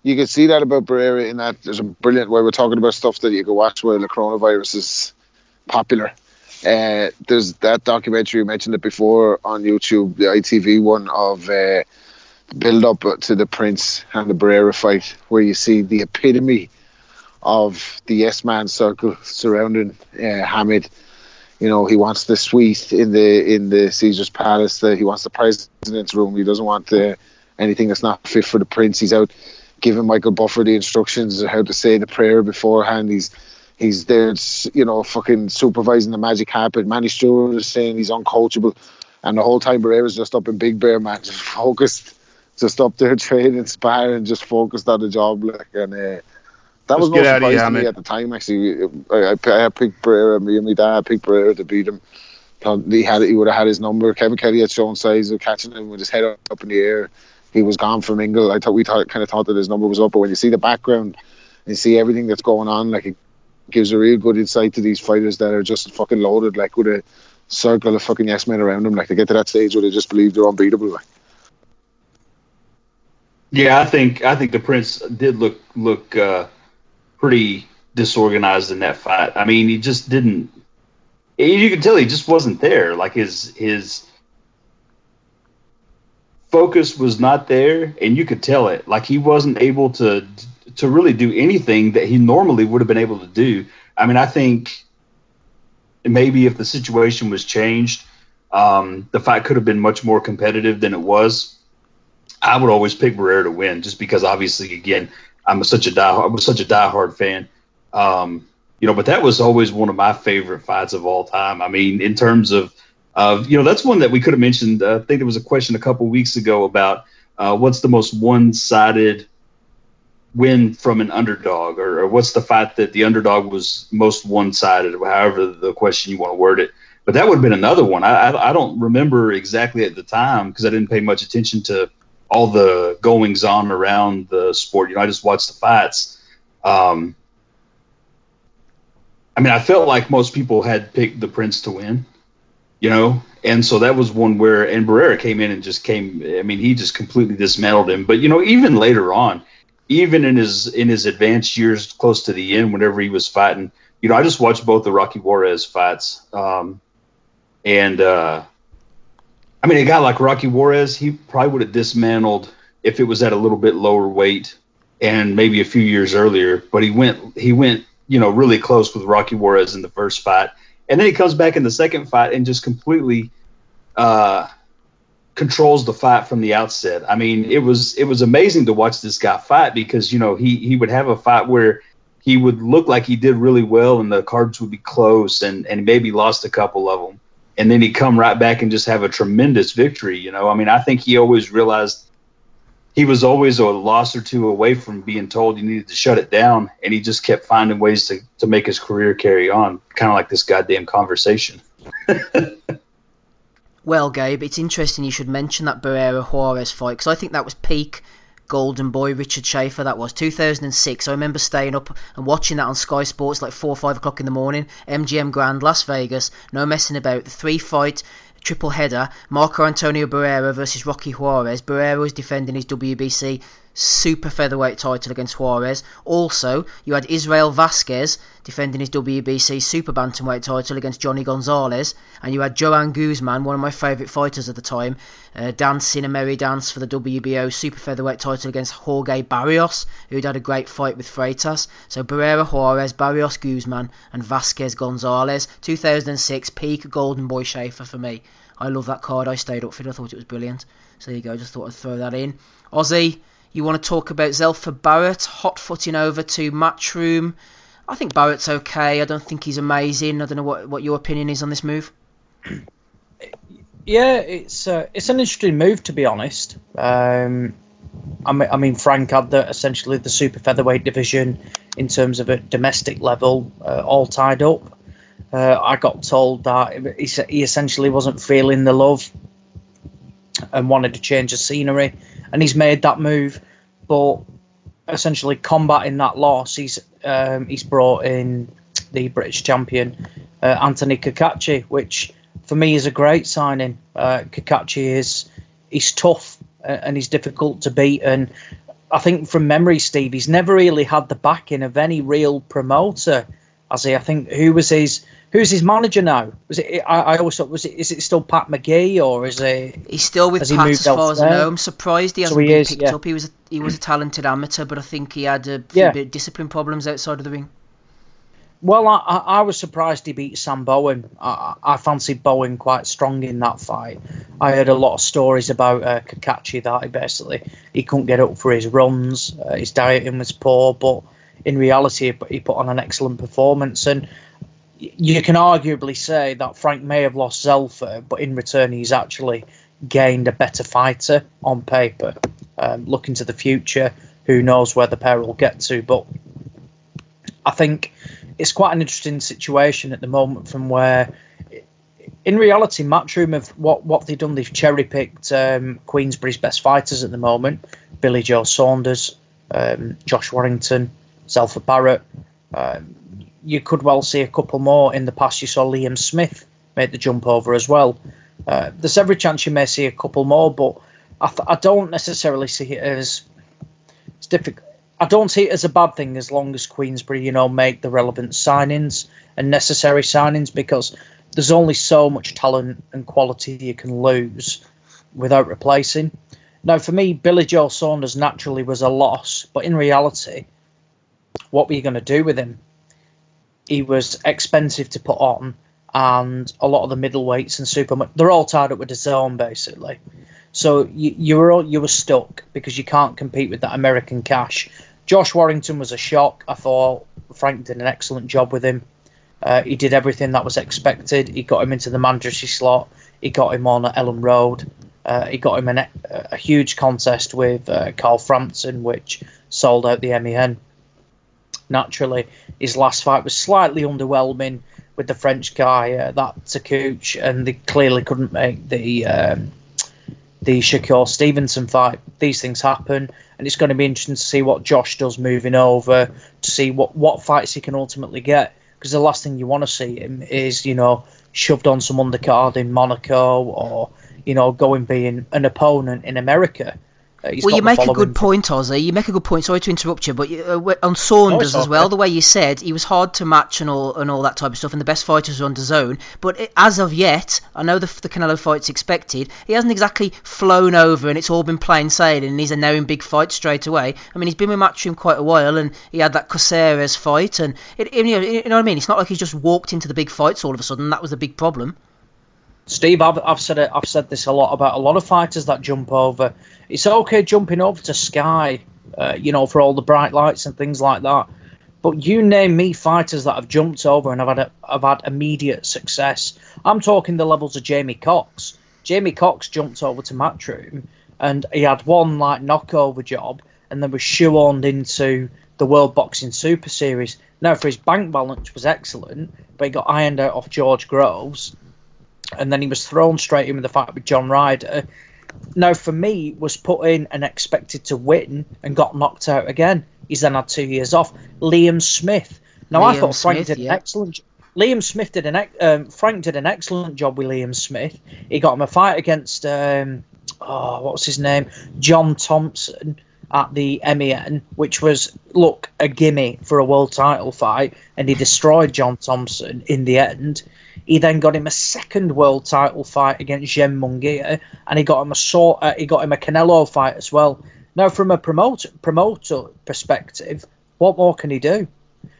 can see that about Barrera in that there's a brilliant way we're talking about stuff that you can watch while the coronavirus is popular. There's that documentary, you mentioned it before, on YouTube, the ITV one, of build up to the Prince and the Barrera fight, where you see the epitome of the yes man circle surrounding Hamed. He wants the suite in the Caesar's Palace. He wants the president's room. He doesn't want anything that's not fit for the Prince. He's out giving Michael Buffer the instructions of how to say the prayer beforehand. He's there, fucking supervising the magic carpet. Manny Stewart is saying he's uncoachable, and the whole time Barrera's just up in Big Bear, man, just focused, just up there training, sparring, just focused on the job, that was no surprise to me at the time. Actually, I picked Barrera. Me and my dad picked Barrera to beat him. He would have had his number. Kevin Kelly had shown signs of catching him with his head up in the air. He was gone from Ingle. We thought that his number was up, but when you see the background and you see everything that's going on, it gives a real good insight to these fighters that are just fucking loaded, with a circle of fucking yes men around them. They get to that stage where they just believe they're unbeatable. Yeah, I think the Prince did look pretty disorganized in that fight. I mean, he just didn't. You could tell he just wasn't there. His focus was not there, and you could tell it. He wasn't able to really do anything that he normally would have been able to do. I mean, I think maybe if the situation was changed, the fight could have been much more competitive than it was. I would always pick Barrera to win, just because obviously, again, I was such a diehard fan. But that was always one of my favorite fights of all time. I mean, in terms of that's one that we could have mentioned. I think there was a question a couple weeks ago about what's the most one-sided win from an underdog, or what's the fight that the underdog was most one-sided, however the question you want to word it. But that would have been another one. I don't remember exactly at the time, because I didn't pay much attention to all the goings on around the sport. I just watched the fights. I felt like most people had picked the Prince to win, and so that was one where, and Barrera came in and he just completely dismantled him. But, even later on, even in his advanced years close to the end, whenever he was fighting, I just watched both the Rocky Juarez fights. A guy like Rocky Juarez, he probably would have dismantled if it was at a little bit lower weight and maybe a few years earlier. But he went, really close with Rocky Juarez in the first fight. And then he comes back in the second fight and just completely controls the fight from the outset. I mean, it was amazing to watch this guy fight, because, he would have a fight where he would look like he did really well and the cards would be close and maybe lost a couple of them. And then he'd come right back and just have a tremendous victory. I think he always realized he was always a loss or two away from being told he needed to shut it down. And he just kept finding ways to make his career carry on, kind of like this goddamn conversation. Well, Gabe, it's interesting you should mention that Barrera-Juarez fight, because I think that was peak golden boy Richard Schaefer. That was 2006. I remember staying up and watching that on Sky Sports 4 or 5 o'clock in the morning. MGM Grand, Las Vegas, no messing about. The 3-fight triple header, Marco Antonio Barrera versus Rocky Juarez. Barrera was defending his WBC super featherweight title against Juarez. Also, you had Israel Vasquez defending his WBC super bantamweight title against Johnny Gonzalez, and you had Joan Guzman, one of my favourite fighters at the time, dancing a merry dance for the WBO super featherweight title against Jorge Barrios, who'd had a great fight with Freitas. So Barrera Juarez, Barrios Guzman, and Vasquez Gonzalez. 2006, peak Golden Boy Schaefer for me. I love that card. I stayed up for it. I thought it was brilliant. So there you go. Just thought I'd throw that in. Ozzy, you want to talk about Zelfa Barrett hot-footing over to Matchroom? I think Barrett's okay. I don't think he's amazing. I don't know what your opinion is on this move. Yeah, it's an interesting move, to be honest. I mean, Frank had essentially the super featherweight division in terms of a domestic level all tied up. I got told that he essentially wasn't feeling the love and wanted to change the scenery, and he's made that move. But essentially, combating that loss, he's brought in the British champion Anthony Kakachi, which for me is a great signing. Kakachi he's tough and he's difficult to beat, and I think from memory, Steve, he's never really had the backing of any real promoter. Has he? I think who's his manager now? I always thought is it still Pat McGee, or is it? He's still with Pat as far as I know. I'm surprised he hasn't been picked up. He was a talented amateur, but I think he had a few bit of discipline problems outside of the ring. Well, I was surprised he beat Sam Bowen. I fancied Bowen quite strong in that fight. I heard a lot of stories about Kakachi that he couldn't get up for his runs, his dieting was poor, but in reality he put on an excellent performance. And you can arguably say that Frank may have lost Zelfa, but in return he's actually gained a better fighter on paper. Looking to the future, who knows where the pair will get to, but I think it's quite an interesting situation at the moment, from where in reality Matchroom have what they've done, they've cherry-picked Queensberry's best fighters at the moment: Billy Joe Saunders, Josh Warrington, Zelfa Barrett. You could well see a couple more. In the past, you saw Liam Smith make the jump over as well. There's every chance you may see a couple more, but I don't necessarily see it as it's difficult. I don't see it as a bad thing as long as Queensberry, make the relevant signings and necessary signings, because there's only so much talent and quality you can lose without replacing. Now, for me, Billy Joe Saunders naturally was a loss, but in reality, what were you going to do with him? He was expensive to put on, and a lot of the middleweights and they're all tied up with the zone, basically. So you were stuck because you can't compete with that American cash. Josh Warrington was a shock. I thought Frank did an excellent job with him. He did everything that was expected. He got him into the mandatory slot. He got him on at Ellen Road. He got him a huge contest with Carl Frampton, which sold out the MEN. Naturally, his last fight was slightly underwhelming with the French guy, that Takouch, and they clearly couldn't make the Shakur Stevenson fight. These things happen, and it's going to be interesting to see what Josh does moving over, to see what fights he can ultimately get, because the last thing you want to see him is, shoved on some undercard in Monaco, or, going being an opponent in America. Well, you make a good point, Ozzy. You make a good point. Sorry to interrupt you, but on Saunders as well, the way you said, he was hard to match and all that type of stuff, and the best fighters were on DAZN. But as of yet, I know the Canelo fight's expected. He hasn't exactly flown over, and it's all been plain sailing, and he's now in big fights straight away. I mean, he's been with Matchroom quite a while, and he had that Caceres fight, and you know what I mean. It's not like he's just walked into the big fights all of a sudden. That was the big problem. Steve, I've said this a lot about a lot of fighters that jump over. It's okay jumping over to Sky, for all the bright lights and things like that. But you name me fighters that have jumped over and have had immediate success. I'm talking the levels of Jamie Cox. Jamie Cox jumped over to Matchroom, and he had one knockover job, and then was shoehorned into the World Boxing Super Series. Now, for his bank balance was excellent, but he got ironed out off George Groves. And then he was thrown straight in with the fight with John Ryder. Now, for me, was put in and expected to win and got knocked out again. He's then had 2 years off. Liam Smith. Now, I thought Frank did an excellent job. Liam Smith did Frank did an excellent job with Liam Smith. He got him a fight against what's his name, John Thompson at the MEN, which was a gimme for a world title fight, and he destroyed John Thompson in the end. He then got him a second world title fight against Jem Munguia, and he got him a Canelo fight as well. Now, from a promoter perspective, what more can he do?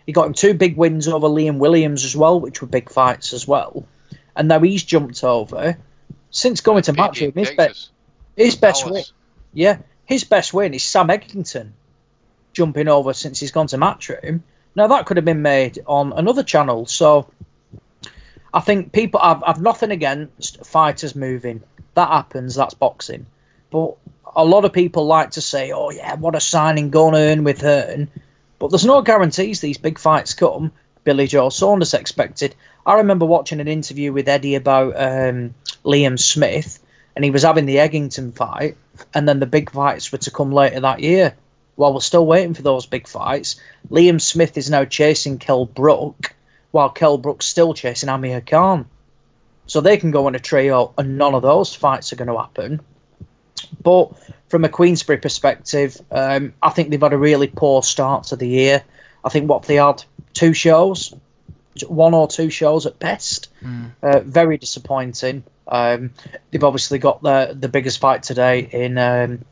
He got him 2 big wins over Liam Williams as well, which were big fights as well. And now he's jumped over. Since going to Matchroom, his best win. Yeah, his best win is Sam Eggington jumping over since he's gone to Matchroom. Now, that could have been made on another channel. So I think people have nothing against fighters moving. That happens. That's boxing. But a lot of people like to say, oh, yeah, what a signing, go on Hearn with Hearn. But there's no guarantees these big fights come. Billy Joe Saunders expected. I remember watching an interview with Eddie about Liam Smith, and he was having the Eggington fight, and then the big fights were to come later that year. While we're still waiting for those big fights, Liam Smith is now chasing Kell Brook, while Kell Brook's still chasing Amir Khan. So they can go in a trio, and none of those fights are going to happen. But from a Queensberry perspective, I think they've had a really poor start to the year. I think they had 2 shows, 1 or 2 shows at best. Very disappointing. They've obviously got the biggest fight today in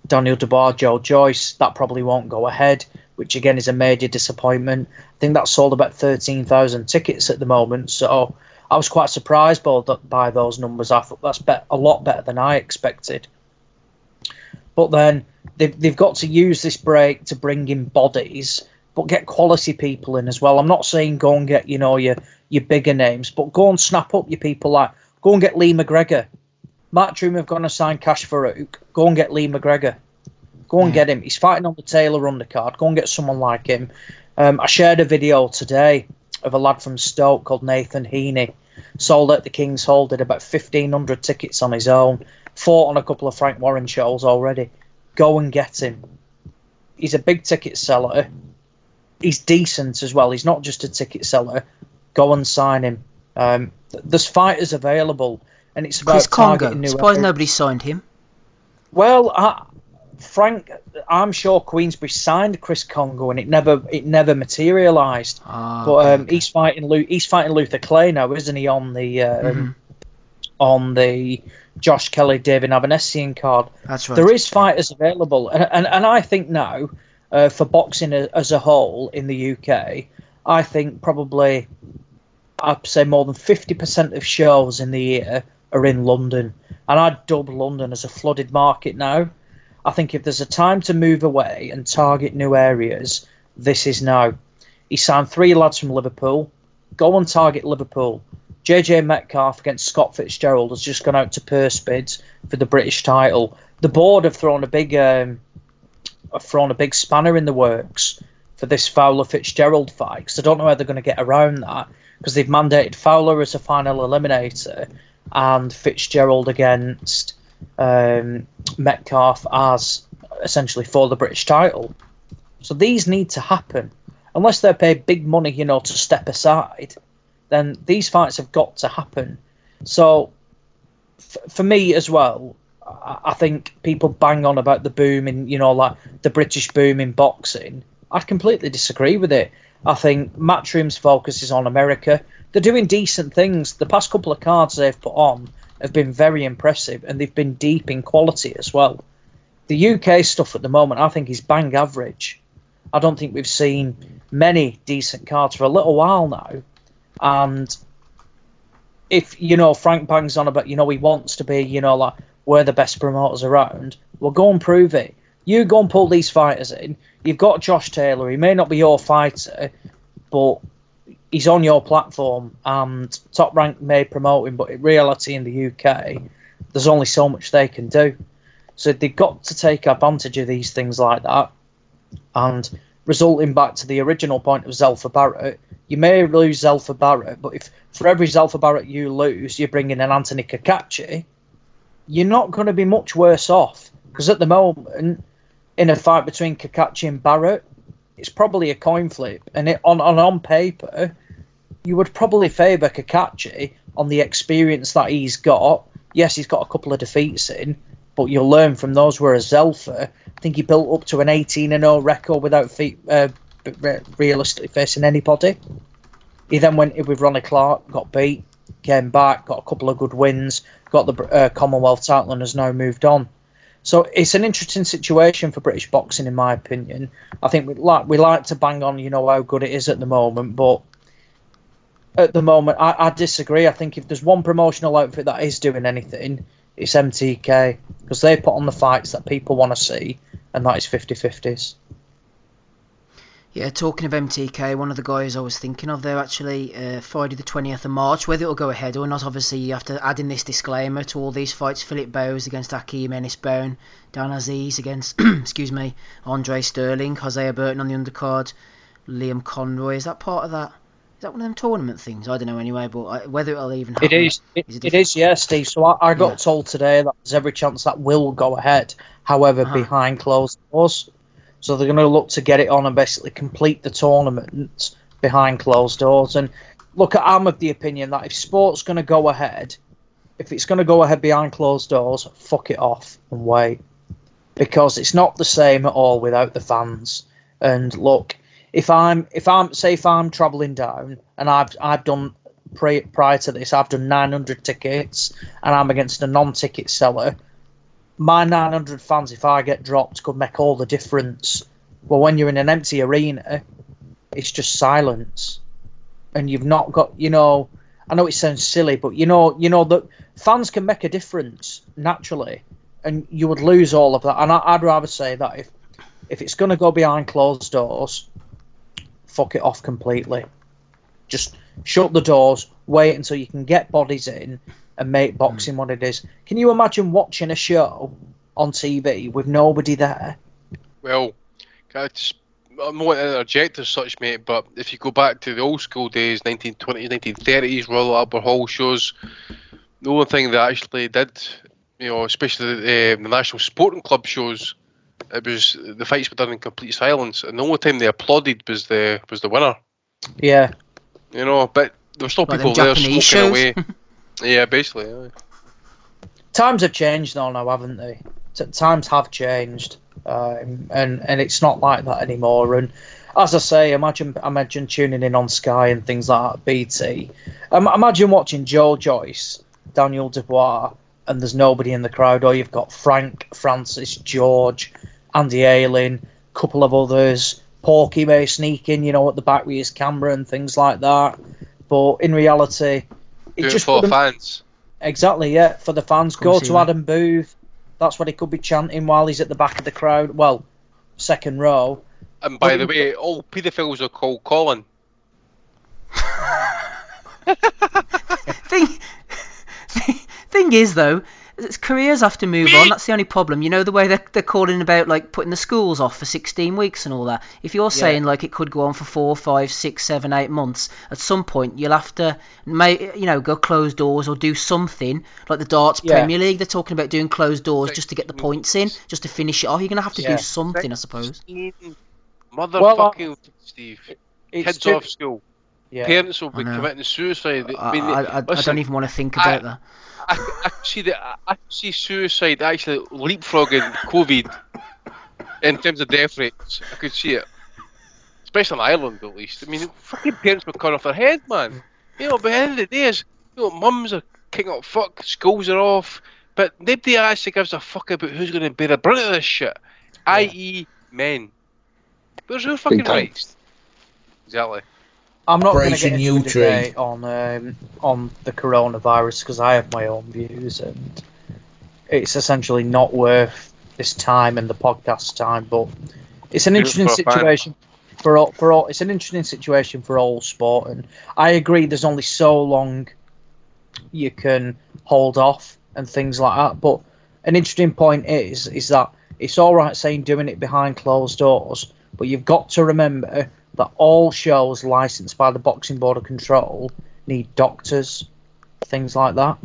Daniel Dubois, Joe Joyce. That probably won't go ahead, which again is a major disappointment. I think that sold about 13,000 tickets at the moment. So I was quite surprised by those numbers. I thought that's a lot better than I expected. But then they've got to use this break to bring in bodies, but get quality people in as well. I'm not saying go and get your bigger names, but go and snap up your people. Like, go and get Lee McGregor. Matchroom have gone to sign Cash Farouk. Go and get Lee McGregor. Go and get him. He's fighting on the Taylor undercard. Go and get someone like him. I shared a video today of a lad from Stoke called Nathan Heaney. Sold at the King's Hall, did about 1,500 tickets on his own. Fought on a couple of Frank Warren shows already. Go and get him. He's a big ticket seller. He's decent as well. He's not just a ticket seller. Go and sign him. There's fighters available, and it's about Chris targeting Congo. new Surprised nobody signed him. Well, Frank, I'm sure Queensberry signed Chris Congo, and it never materialised. Okay. He's fighting Luther Clay now, isn't he? On the Josh Kelly, David Avanesian card. That's right. There is fighters available, and I think now for boxing as a whole in the UK, I think probably I'd say more than 50% of shows in the year are in London, and I'd dub London as a flooded market now. I think if there's a time to move away and target new areas, this is now. He signed 3 lads from Liverpool. Go and target Liverpool. JJ Metcalf against Scott Fitzgerald has just gone out to purse bids for the British title. The board have thrown a big spanner in the works for this Fowler-Fitzgerald fight, because I don't know how they're going to get around that, because they've mandated Fowler as a final eliminator and Fitzgerald against Metcalf as essentially for the British title. So these need to happen. Unless they're paid big money, to step aside, then these fights have got to happen. So for me as well, I think people bang on about the boom in, like the British boom in boxing. I completely disagree with it. I think Matchroom's focus is on America. They're doing decent things. The past couple of cards they've put on have been very impressive, and they've been deep in quality as well. The UK stuff at the moment, I think, is bang average. I don't think we've seen many decent cards for a little while now. And if, Frank bangs on about, he wants to be, like, we're the best promoters around, well, go and prove it. You go and pull these fighters in. You've got Josh Taylor. He may not be your fighter, but he's on your platform, and Top Rank may promote him, but in reality in the UK, there's only so much they can do. So they've got to take advantage of these things like that. And resulting back to the original point of Zelfa Barrett, you may lose Zelfa Barrett, but if for every Zelfa Barrett you lose, you bring in an Anthony Kakachi, you're not going to be much worse off. Because at the moment, in a fight between Kakachi and Barrett, it's probably a coin flip. And on paper, you would probably favour Kakachi on the experience that he's got. Yes, he's got a couple of defeats in, but you'll learn from those. Whereas Zelfa, I think he built up to an 18-0 record without realistically facing anybody. He then went in with Ronnie Clark, got beat, came back, got a couple of good wins, got the Commonwealth title, and has now moved on. So it's an interesting situation for British boxing, in my opinion. I think we like to bang on, how good it is at the moment, but at the moment, I disagree. I think if there's one promotional outfit that is doing anything, it's MTK, because they put on the fights that people want to see, and that is 50-50s. Yeah, talking of MTK, one of the guys I was thinking of there actually, Friday the 20th of March, whether it'll go ahead or not, obviously you have to add in this disclaimer to all these fights. Philip Bowes against Hakeem Ennisbone, Dan Aziz against, Andre Sterling, Hosea Burton on the undercard, Liam Conroy, is that part of that? Is that one of them tournament things? I don't know anyway, but whether it'll even happen. It is, yeah, Steve. So I got told today that there's every chance that will go ahead, however, behind closed doors. So they're going to look to get it on and basically complete the tournament behind closed doors. And look, I'm of the opinion that if sport's going to go ahead, if it's going to go ahead behind closed doors, fuck it off and wait. Because it's not the same at all without the fans. And look, if I'm travelling down and I've done prior to this, I've done 900 tickets and I'm against a non-ticket seller, my 900 fans, if I get dropped, could make all the difference. Well, when you're in an empty arena, it's just silence. And you've not got, I know it sounds silly, but you know that fans can make a difference naturally. And you would lose all of that. And I'd rather say that if it's going to go behind closed doors, fuck it off completely. Just shut the doors, wait until you can get bodies in, and make boxing what it is. Can you imagine watching a show on TV with nobody there? Well, I'm not going to interject as such, mate, but if you go back to the old school days, 1920s, 1930s, Royal Albert Hall shows, the only thing they actually did, especially the National Sporting Club shows, it was the fights were done in complete silence, and the only time they applauded was the winner. Yeah. But there were still people there smoking away. Yeah, basically. Yeah. Times have changed though now, haven't they? Times have changed, and it's not like that anymore. And as I say, imagine tuning in on Sky and things like that, BT. Imagine watching Joe Joyce, Daniel Dubois, and there's nobody in the crowd, or you've got Frank, Francis, George, Andy Ayling, a couple of others. Porky may sneak in, at the back with his camera and things like that. But in reality, it just for fans. Exactly, yeah, for the fans. Go to Adam Booth. That's what he could be chanting while he's at the back of the crowd. Well, second row. And by the way, all paedophiles are called Colin. Thing is, though, careers have to move on. That's the only problem. The way they're calling about putting the schools off for 16 weeks and all that. If you're saying it could go on for 4, 5, 6, 7, 8 months, at some point you'll have to, go close doors or do something like the darts Premier League. They're talking about doing closed doors just to get the points in, just to finish it off. You're going to have to do something, I suppose. Motherfucking Steve. Kids off school. Yeah. Parents will be committing suicide. I don't even want to think about that. I see suicide actually leapfrogging COVID in terms of death rates. I could see it, especially in Ireland at least. Fucking parents were cutting off their head, man. By the end of the day, mums are kicking up fuck, schools are off, but nobody actually gives a fuck about who's going to bear the brunt of this shit, i.e. men. Where's your fucking rights? Exactly. I'm not going to get into the debate on the coronavirus because I have my own views and it's essentially not worth this time and the podcast time. But it's an interesting situation for all. It's an interesting situation for all sport, and I agree. There's only so long you can hold off and things like that. But an interesting point is that it's all right saying doing it behind closed doors, but you've got to remember that all shows licensed by the Boxing Board of Control need doctors, things like that.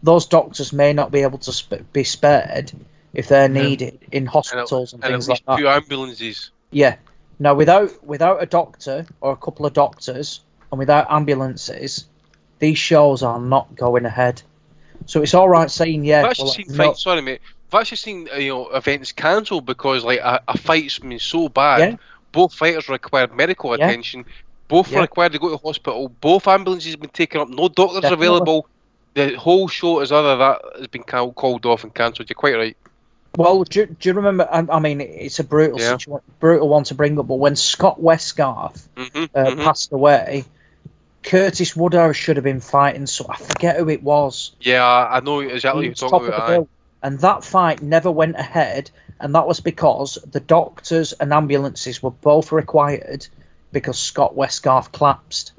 Those doctors may not be able to be spared if they're needed in hospitals and things like that. 2 ambulances. Yeah. Now, without a doctor or a couple of doctors and without ambulances, these shows are not going ahead. So it's all right saying, yeah. I've actually seen fights. Sorry, mate. I've actually seen events cancelled because like a fight's been so bad. Yeah. Both fighters required medical attention. Both were required to go to hospital. Both ambulances have been taken up. No doctors available. The whole show has has been called off and cancelled. You're quite right. Well, do you remember? I mean, it's a brutal one to bring up. But when Scott Westgarth passed away, Curtis Woodhouse should have been fighting. So I forget who it was. Yeah, I know exactly who you're talking about. And that fight never went ahead, and that was because the doctors and ambulances were both required because Scott Westgarth collapsed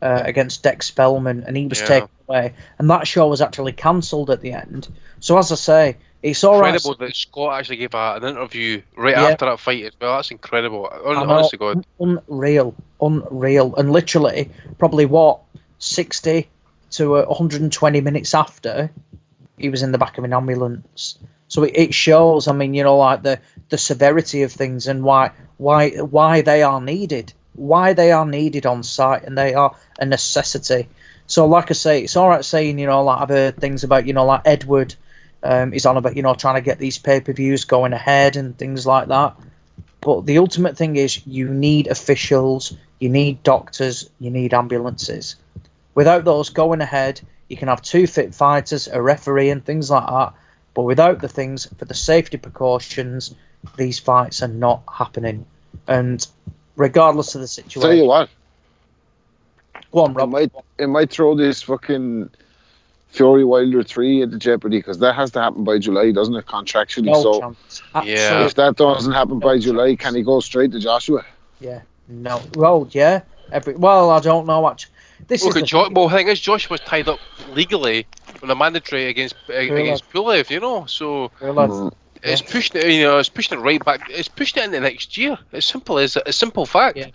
against Dex Spellman, and he was taken away. And that show was actually cancelled at the end. So as I say, it's all right. Incredible that Scott actually gave an interview right after that fight as well. That's incredible. Honest to God. Unreal. And literally, probably 60 to 120 minutes after, he was in the back of an ambulance. So it shows, I mean, like the severity of things and why they are needed. Why they are needed on site, and they are a necessity. So like I say, it's all right saying, like I've heard things about, like Edward is on about, trying to get these pay-per-views going ahead and things like that. But the ultimate thing is you need officials, you need doctors, you need ambulances. Without those going ahead, you can have 2 fit fighters, a referee and things like that. But without the things for the safety precautions, these fights are not happening. And regardless of the situation. Tell you what. Go on, Rob. It might throw this fucking Fury Wilder 3 into jeopardy because that has to happen by July, doesn't it, contractually? No chance. Yeah. If that doesn't happen by July, can he go straight to Joshua? Yeah. No. Well, yeah. I don't know. Actually, the thing is, Joshua was tied up legally on a mandatory against Pulev, so it's pushing it. It's pushing it right back. It's pushing it into next year. It's simple as a simple fact. Yeah.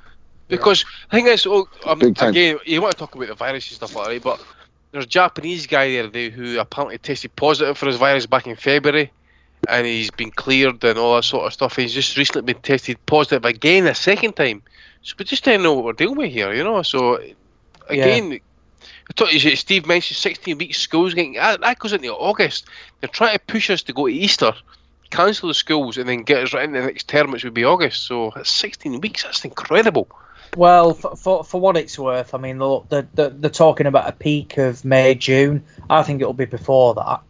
Because the thing is, again, you want to talk about the virus and stuff like that, right? But there's a Japanese guy there who apparently tested positive for his virus back in February, and he's been cleared and all that sort of stuff. He's just recently been tested positive again a second time. So we just don't know what we're dealing with here, So again, Steve mentioned 16 weeks schools getting that goes into August. They're trying to push us to go to Easter, cancel the schools, and then get us right into the next term, which would be August. So that's 16 weeks. That's incredible. Well, for what it's worth, I mean, look, they're talking about a peak of May, June. I think it'll be before that.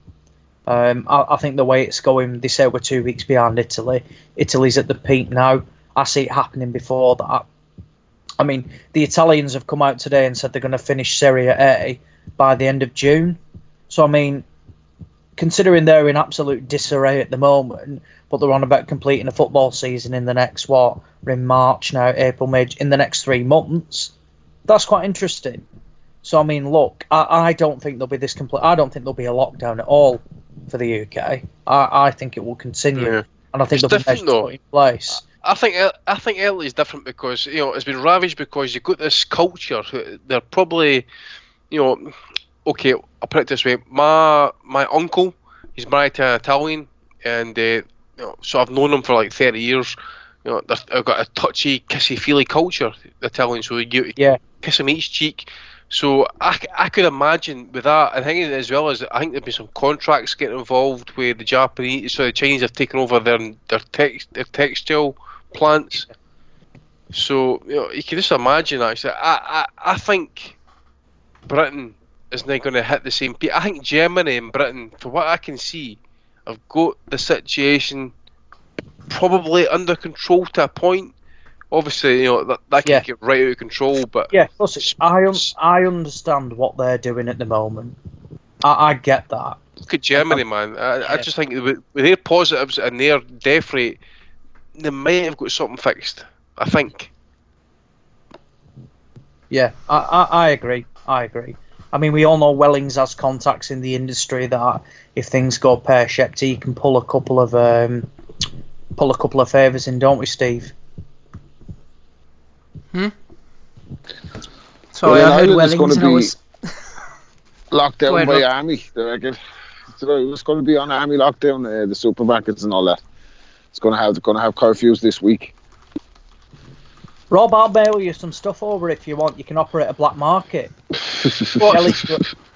I think the way it's going, they say we're 2 weeks behind Italy. Italy's at the peak now. I see it happening before that. I mean, the Italians have come out today and said they're going to finish Serie A by the end of June. So, I mean, considering they're in absolute disarray at the moment, but they're on about completing a football season in the next, we're in March now, April, May, in the next 3 months, that's quite interesting. So, I mean, look, I don't think there'll be this complete. I don't think there'll be a lockdown at all for the UK. I think it will continue, and I think there'll be measures put in place. I think Italy's different because it's been ravaged because you've got this culture. They're probably, okay, I'll put it this way. My uncle, he's married to an Italian, and so I've known him for like 30 years. I've got a touchy, kissy-feely culture, the Italian. So you kiss him each cheek. So I could imagine with that, and thinking as well as I think there'd be some contracts getting involved where the Chinese have taken over their textile plants. So you can just imagine actually. I think Britain is now going to hit the same peak. I think Germany and Britain, for what I can see, have got the situation probably under control to a point. Obviously, that can get right out of control, but plus I understand what they're doing at the moment. I get that. Look at Germany, man. I just think with their positives and their death rate, they might have got something fixed. I think. Yeah, I agree. I mean, we all know Wellings has contacts in the industry that if things go pear-shaped, he can pull a couple of favours in, don't we, Steve? Sorry, I heard Wellings and I was locked down by army. They reckon it's going to be on army lockdown. The supermarkets and all that. It's going to have curfews this week. Rob, I'll mail you some stuff over if you want. You can operate a black market.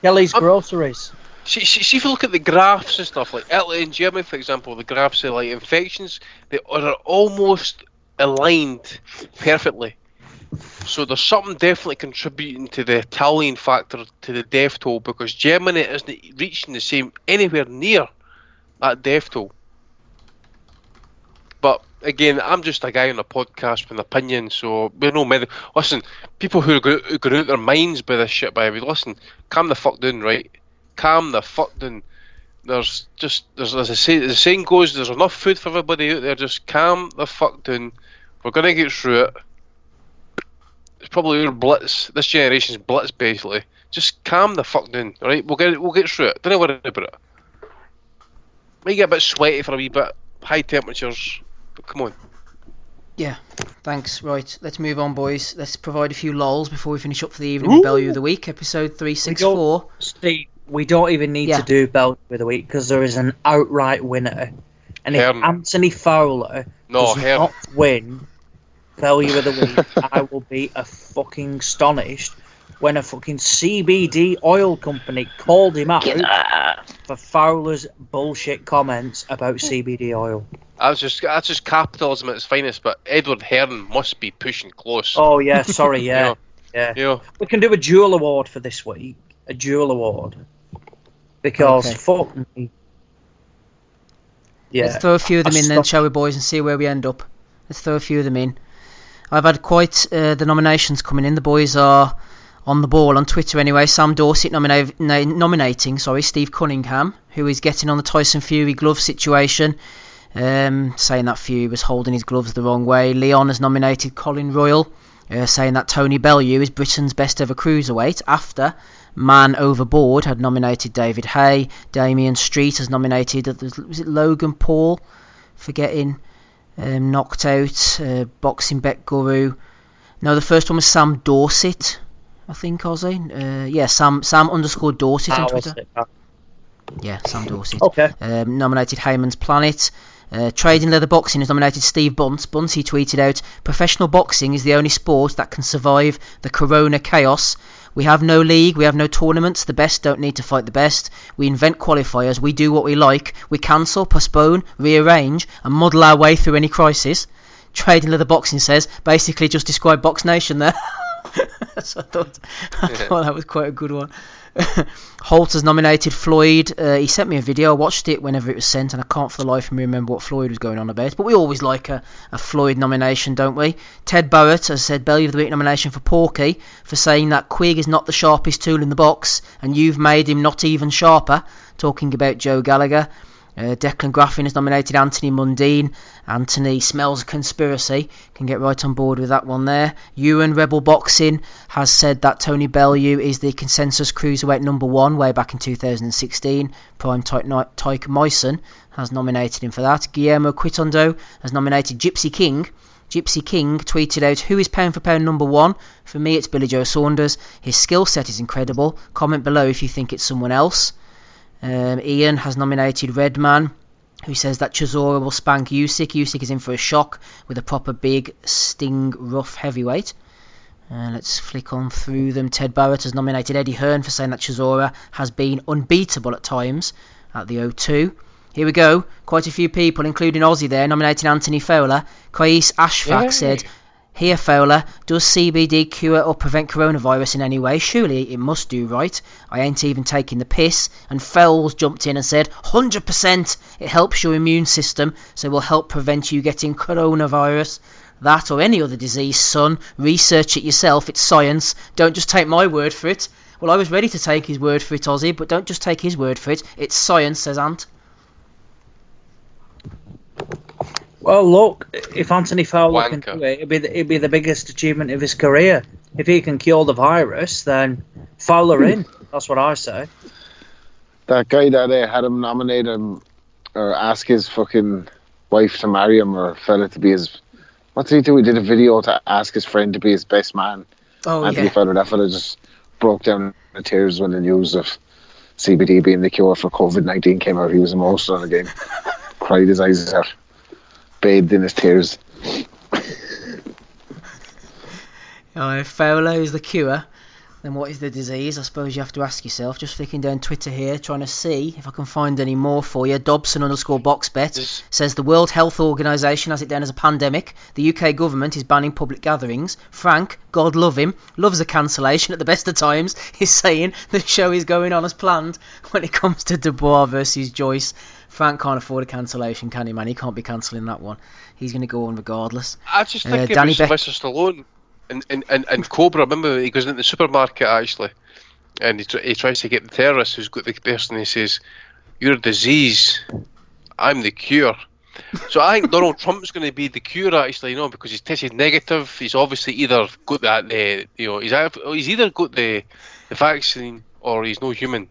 Kelly's Groceries. See if you look at the graphs and stuff, like Italy and Germany, for example, the graphs say like infections, they are almost aligned perfectly. So there's something definitely contributing to the Italian factor to the death toll, because Germany isn't reaching the same anywhere near that death toll. But again, I'm just a guy on a podcast with an opinion, so we're no medical. Listen, people who are going out their minds by this shit, by the way, listen, calm the fuck down, right? Calm the fuck down. There's as the saying goes, there's enough food for everybody out there. Just calm the fuck down. We're gonna get through it. It's probably our blitz, this generation's blitz, basically. Just calm the fuck down, alright? We'll get through it. Don't worry about it. Might get a bit sweaty for a wee bit, high temperatures. But come on. Yeah, thanks. Right, let's move on, boys. Let's provide a few lols before we finish up for the evening with Bellew of the Week, episode 364. Steve, we don't even need to do Bellew of the Week because there is an outright winner. And if Anthony Fowler does not win Bellew of the Week, I will be fucking astonished when a fucking CBD oil company called him out for Fowler's bullshit comments about CBD oil. That's just capitalism at its finest, but Edward Hearn must be pushing close. Oh, yeah, sorry, yeah. Yeah. We can do a dual award for this week. A dual award. Because, fuck me. Yeah. Let's throw a few of them in then, shall we, boys, and see where we end up. Let's throw a few of them in. I've had quite the nominations coming in. The boys are on the ball on Twitter anyway. Sam Dorset nominating Steve Cunningham, who is getting on the Tyson Fury glove situation, saying that Fury was holding his gloves the wrong way. Leon has nominated Colin Royal, saying that Tony Bellew is Britain's best ever cruiserweight, after Man Overboard had nominated David Hay. Damien Street has nominated, was it Logan Paul, forgetting, knocked out, boxing bet guru. No, the first one was Sam Dorset, I think, Ozzy. Yeah, Sam _ Dorset on Twitter. Yeah, Sam Dorset. Okay. Nominated Heyman's Planet. Trading Leather Boxing has nominated Steve Bunce. Bunce, he tweeted out, "Professional boxing is the only sport that can survive the corona chaos. We have no league, we have no tournaments, the best don't need to fight the best. We invent qualifiers, we do what we like, we cancel, postpone, rearrange, and muddle our way through any crisis." Trading Leather Boxing says, basically just describe Box Nation there. So I thought that was quite a good one. Holt has nominated Floyd. He sent me a video. I watched it whenever it was sent, and I can't for the life of me remember what Floyd was going on about. But we always like a Floyd nomination, don't we? Ted Barrett has said Bellew of the Week nomination for Porky for saying that Quigg is not the sharpest tool in the box, and you've made him not even sharper. Talking about Joe Gallagher. Declan Graffin has nominated Anthony Mundine. Anthony smells a conspiracy. Can get right on board with that one there. Ewan Rebel Boxing has said that Tony Bellew is the consensus cruiserweight number 1 way back in 2016. Prime Tyke Myson has nominated him for that. Guillermo Quitondo has nominated Gypsy King. Gypsy King tweeted out, "Who is pound for pound number 1? For me, it's Billy Joe Saunders. His skill set is incredible. Comment below if you think it's someone else." Ian has nominated Redman, who says that Chisora will spank Usyk. Usyk is in for a shock with a proper big, sting, rough heavyweight. Let's flick on through them. Ted Barrett has nominated Eddie Hearn for saying that Chisora has been unbeatable at times at the O2. Here we go. Quite a few people, including Ozzy there, nominating Anthony Fowler. Qais Ashfaq said, "Here, Fowler, does CBD cure or prevent coronavirus in any way? Surely it must do, right? I ain't even taking the piss." And Fowles jumped in and said, 100%, it helps your immune system, so it will help prevent you getting coronavirus. That or any other disease, son. Research it yourself, it's science. Don't just take my word for it. Well, I was ready to take his word for it, Ozzy, but don't just take his word for it. It's science, says Ant. Well, look, if Anthony Fowler can do it, it'd be the biggest achievement of his career. If he can cure the virus, then Fowler in. That's what I say. That guy that had him nominate him or ask his fucking wife to marry him, or fella to be his... What did he do? He did a video to ask his friend to be his best man. Oh, Anthony Fowler, that fella just broke down in tears when the news of CBD being the cure for COVID-19 came out. He was emotional again. Cried his eyes out. Bathed in his tears. If Fowler is the cure, then what is the disease? I suppose you have to ask yourself. Just flicking down Twitter here, trying to see if I can find any more for you. Dobson_boxbet says the World Health Organisation has it down as a pandemic. The UK government is banning public gatherings. Frank, God love him, loves a cancellation at the best of times. He's saying the show is going on as planned when it comes to Dubois versus Joyce. Frank can't afford a cancellation, can he, man? He can't be cancelling that one. He's going to go on regardless. I just think it was Mr. Stallone and Cobra. Remember, he goes into the supermarket actually, and he tries to get the terrorist who's got the person. He says, "You're a disease, I'm the cure." So I think Donald Trump's going to be the cure actually, because he's tested negative. He's obviously either got that, he's either got the vaccine or he's no human.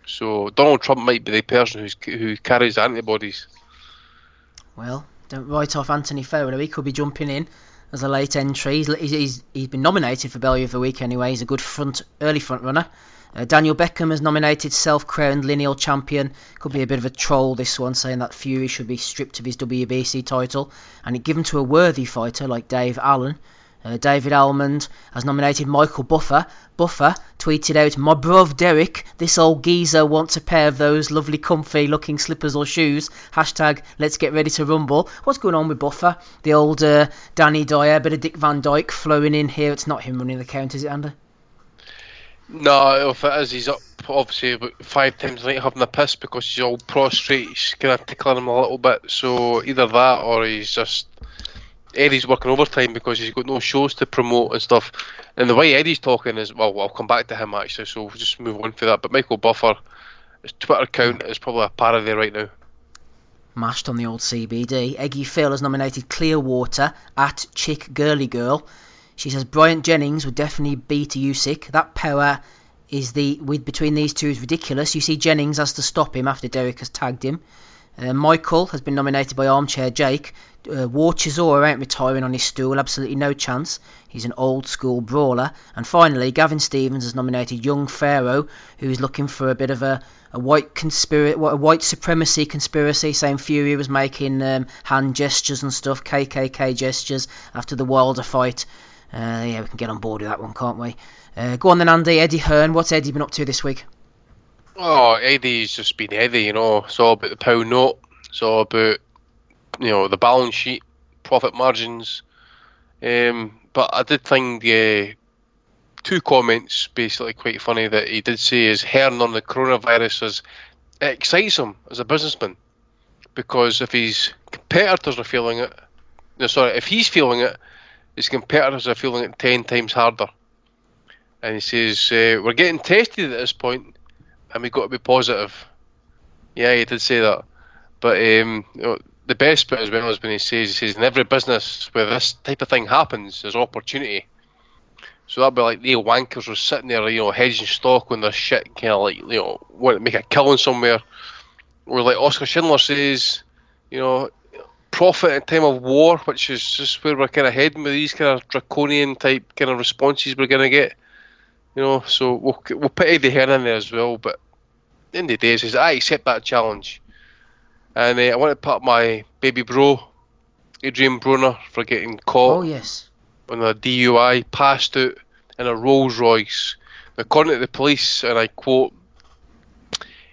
So Donald Trump might be the person who carries antibodies. Well, don't write off Anthony Fowler. He could be jumping in as a late entry. He's been nominated for Bellew of the Week anyway. He's a good early front runner. Daniel Beckham has nominated self-crowned lineal champion. Could be a bit of a troll, this one, saying that Fury should be stripped of his WBC title and it given to a worthy fighter like Dave Allen. David Almond has nominated Michael Buffer. Buffer tweeted out, "My bruv Derek, this old geezer wants a pair of those lovely comfy looking slippers or shoes. Hashtag let's get ready to rumble." What's going on with Buffer? The old Danny Dyer, bit of Dick Van Dyke flowing in here. It's not him running the count, is it, Andy? No, if it is, he's up obviously about 5 times a night having a piss because he's all prostrate. He's kind of tickling him a little bit. So either that or he's just... Eddie's working overtime because he's got no shows to promote and stuff. And the way Eddie's talking is, well, I'll come back to him actually, so we'll just move on for that. But Michael Buffer, his Twitter account is probably a parody right now. Mashed on the old CBD. Eggy Phil has nominated Clearwater at Chick Girly Girl. She says Bryant Jennings would definitely beat Usyk. That power is between these two is ridiculous. You see Jennings has to stop him after Derek has tagged him. Michael has been nominated by Armchair Jake. War Chisora ain't retiring on his stool, absolutely no chance. He's an old school brawler. And finally, Gavin Stevens has nominated Young Pharaoh, who's looking for a bit of a white supremacy conspiracy, saying Fury was making hand gestures and stuff, KKK gestures after the Wilder fight. Yeah, we can get on board with that one, can't we? Go on then, Andy. Eddie Hearn, what's Eddie been up to this week? Oh, Eddie's just been Eddie, It's all about the pound note. It's all about, the balance sheet, profit margins. But I did find 2 comments basically quite funny that he did say is Hearn on the coronavirus it excites him as a businessman. Because if his competitors are feeling it, if he's feeling it, his competitors are feeling it 10 times harder. And he says, we're getting tested at this point, and we've got to be positive. Yeah, he did say that. But the best bit as well is when he says, in every business where this type of thing happens, there's opportunity. So that'd be like the wankers were sitting there, hedging stock when their shit kind of want to make a killing somewhere. Or like Oscar Schindler says, profit in time of war, which is just where we're kind of heading with these kind of draconian type kind of responses we're going to get. So we'll put Eddie Hearn in there as well, but at the end of the day, he says, I accept that challenge. And I want to put up my baby bro, Adrien Broner, for getting caught on a DUI, passed out in a Rolls Royce. According to the police, and I quote,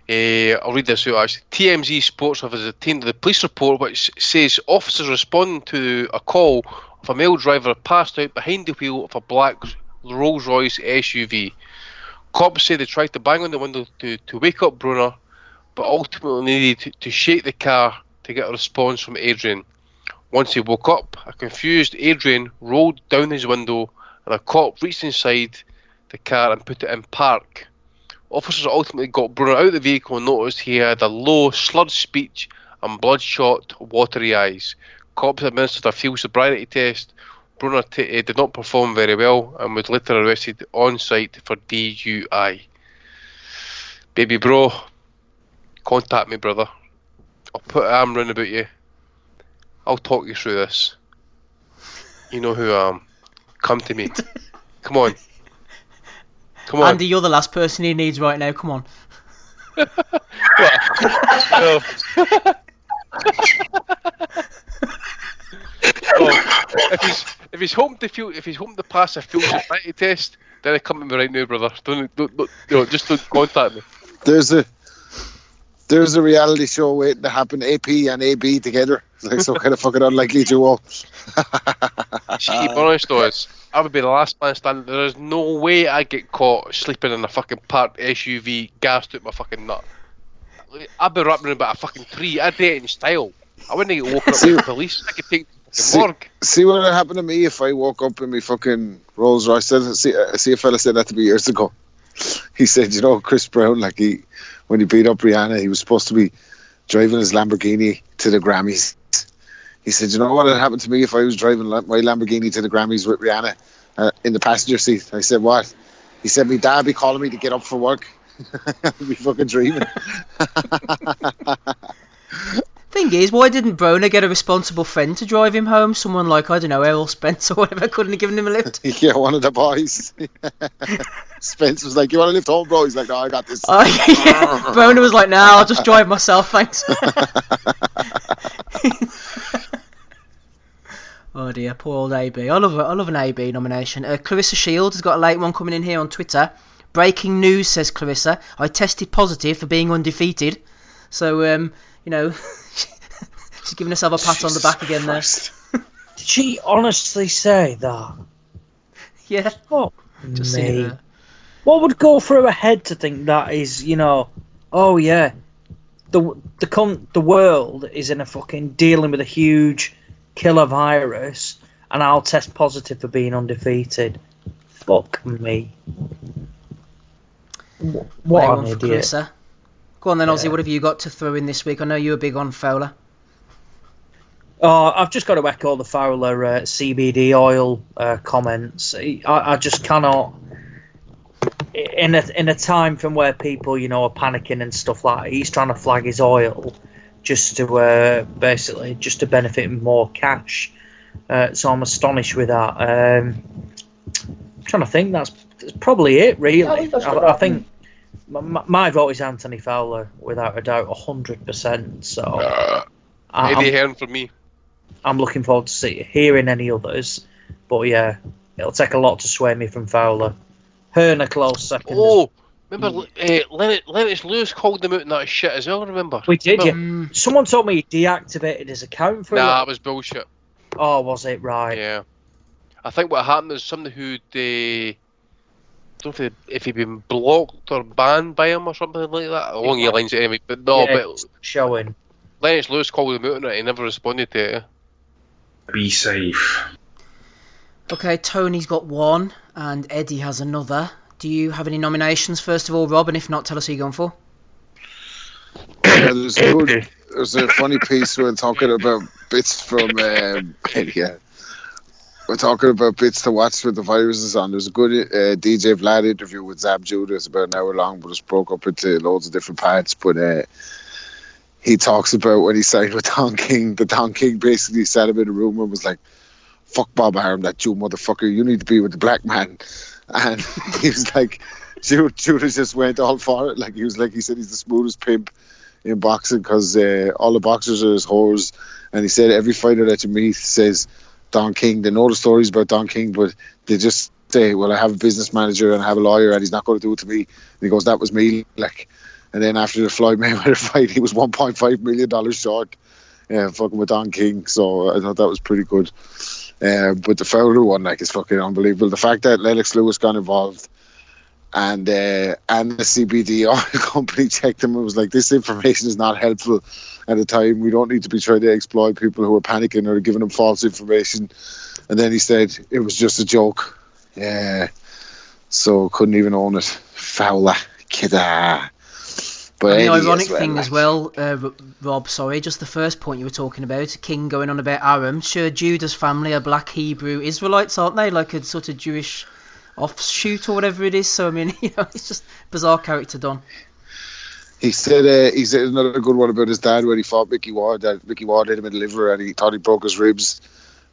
I'll read this out actually, TMZ Sports have obtained the police report which says officers responding to a call of a male driver passed out behind the wheel of a black Rolls Royce SUV. Cops say they tried to bang on the window to wake up Brunner, but ultimately needed to shake the car to get a response from Adrien. Once he woke up, a confused Adrien rolled down his window and a cop reached inside the car and put it in park. Officers ultimately got Brunner out of the vehicle and noticed he had a low, slurred speech and bloodshot, watery eyes. Cops administered a field sobriety test. Brunner did not perform very well and was later arrested on site for DUI. Baby bro, contact me, brother. I'll put an arm round about you. I'll talk you through this. You know who I am. Come to me. Come on. Come on. Andy, you're the last person he needs right now. Come on. if he's hoping to pass a field sobriety test, then I come to me right now, brother. Don't just don't contact me. There's a reality show waiting to happen. AP and AB together. It's like some kind of fucking unlikely duo. See, to be honest though, I would be the last man standing. There is no way I get caught sleeping in a fucking parked SUV, gassed out my fucking nut. I'd be wrapping about a fucking tree. I'd do it in style. I wouldn't get woken up by the police. I could take the morgue. See what would happen to me if I woke up in my fucking Rolls Royce? I see a fella said that to me years ago. He said, you know, Chris Brown, like when he beat up Rihanna, he was supposed to be driving his Lamborghini to the Grammys. He said, you know what would happen to me if I was driving my Lamborghini to the Grammys with Rihanna in the passenger seat? I said, what? He said, my dad be calling me to get up for work. I'd be fucking dreaming. Thing is, why didn't Broner get a responsible friend to drive him home? Someone like, I don't know, Errol Spence or whatever, couldn't have given him a lift? Yeah, one of the boys. Spence was like, you want to lift home, bro? He's like, no, I got this. Yeah. Broner was like, nah, I'll just drive myself, thanks. Oh dear, poor old AB. I love an AB nomination. Clarissa Shields has got a late one coming in here on Twitter. Breaking news, says Clarissa. I tested positive for being undefeated. So, you know, she's giving herself a pat on the back again there. Did she honestly say that? Yeah. Fuck Just me. What would go through her head to think that is, you know, oh yeah, the world is in a fucking dealing with a huge killer virus, and I'll test positive for being undefeated. Fuck me. What an idiot. Clarissa. Go on then, Ozzy, what have you got to throw in this week? I know you were big on Fowler. Oh, I've just got to echo the Fowler CBD oil comments. I just cannot. In a time from where people, you know, are panicking and stuff like that, he's trying to flag his oil just to basically just to benefit more cash. So I'm astonished with that. I'm trying to think. That's probably it, really. I think my vote is Anthony Fowler without a doubt, 100%. So Eddie Hearn for me. I'm looking forward to hearing any others, but yeah, it'll take a lot to sway me from Fowler. Hearn a close second. Oh, remember Lennox Lewis called them out in that shit as well. Remember? We did. Yeah. Someone told me he deactivated his account for it. Nah, it was bullshit. Oh, was it? Right. Yeah. I think what happened is somebody who don't know if he'd been blocked or banned by him or something like that. Along your lines anyway. But no, yeah, but showing. Lennox Lewis called him out on it. He never responded to it. Be safe. Okay, Tony's got one and Eddie has another. Do you have any nominations first of all, Rob? And if not, tell us who you're going for. Yeah, there's a funny piece where talking about bits from we're talking about bits to watch with the viruses on. There's a good DJ Vlad interview with Zab Judah. It's about an hour long, but it's broke up into loads of different parts. But he talks about when he signed with Don King. The Don King basically sat him in a room and was like, fuck Bob Arum, that Jew motherfucker, you need to be with the black man. And he was like, Judah just went all for it. Like he said he's the smoothest pimp in boxing because all the boxers are his whores. And he said every fighter that you meet says Don King, they know the stories about Don King, but they just say, well, I have a business manager and I have a lawyer and he's not going to do it to me. And he goes, that was me. Like, and then after the Floyd Mayweather fight, he was $1.5 million short fucking with Don King. So I thought that was pretty good. But the Fowler one, like, is fucking unbelievable. The fact that Lennox Lewis got involved and the CBD oil company checked him and was like, this information is not helpful at the time. We don't need to be trying to exploit people who are panicking or giving them false information. And then he said it was just a joke. Yeah. So couldn't even own it. Fowler. Kidda. But the ironic thing as well, Rob, sorry, just the first point you were talking about, King going on about Aram. Sure, Judah's family are black Hebrew Israelites, aren't they? Like a sort of Jewish offshoot or whatever it is. So, I mean, you know, it's just bizarre character done. He said another good one about his dad where he fought Mickey Ward. That Mickey Ward hit him in the liver and he thought he broke his ribs.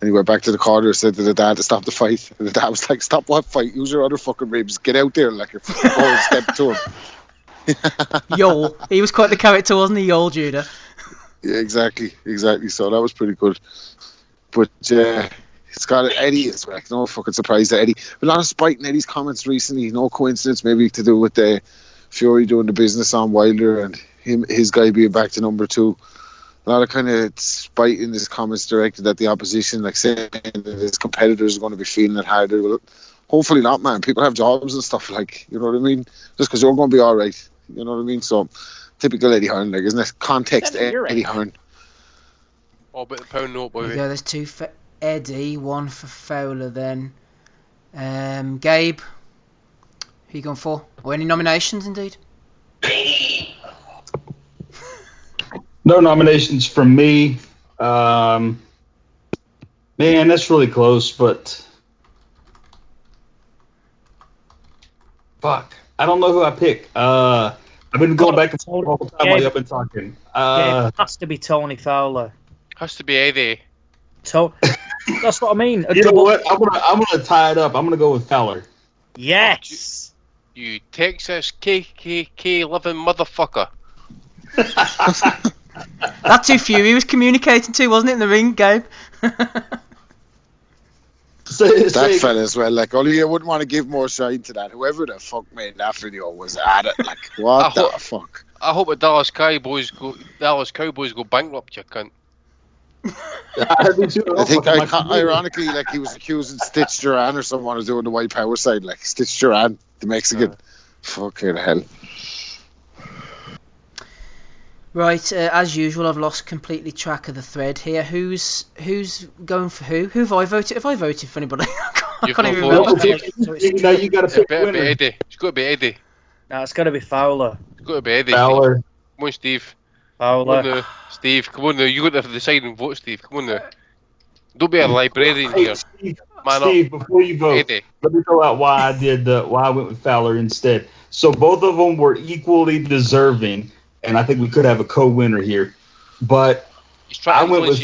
And he went back to the corner and said to the dad to stop the fight. And the dad was like, stop what fight? Use your other fucking ribs. Get out there like you're fucking step to him. Yol. He was quite the character, wasn't he, Yol Judah? Yeah, exactly. So that was pretty good. But It's got Eddie as well. No fucking surprise that Eddie. A lot of spite in Eddie's comments recently. No coincidence, maybe to do with the Fury doing the business on Wilder and his guy being back to number 2. A lot of kind of spite in his comments directed at the opposition, like saying that his competitors are going to be feeling it harder. Well, hopefully not, man. People have jobs and stuff, like, you know what I mean? Just because you're going to be all right, you know what I mean? So, typical Eddie Hearn, like, isn't it? Context Eddie Hearn. Oh, about the pound note, boy. Yeah, there's 2 for Eddie, 1 for Fowler then. Gabe, who you going for? Or any nominations, indeed? No nominations from me. Man, that's really close, but fuck, I don't know who I pick. I've been going back and forth all the time while you've been talking. It has to be Tony Fowler. Has to be Eddie. That's what I mean. You know what? I'm gonna tie it up. I'm gonna go with Fowler. Yes. You Texas KKK living motherfucker. That's who Fury was communicating to, wasn't it, in the ring, Gabe? That fella as well, like, only you wouldn't want to give more shine to that. Whoever the fuck made that video was at it, like, what the fuck? I hope the Dallas Cowboys go bankrupt, you cunt. I think, ironically, like, he was accusing Stitch Duran or someone of doing the white power side, like, Stitch Duran, the Mexican. Fucking hell. Right, as usual, I've lost completely track of the thread here. Who's going for who? Who have I voted? Have I voted for anybody? I can't even remember. You got to pick a winner. Eddie. It's got to be Eddie. No, it's got to be Fowler. It's got to be Eddie. Fowler. Come on, Steve. Fowler. Come on now. Steve, come on now. You got to decide and vote, Steve. Come on now. Don't be a librarian here. Steve, before you vote, Eddie. Let me throw out why I went with Fowler instead. So both of them were equally deserving. And I think we could have a co-winner here, but I went with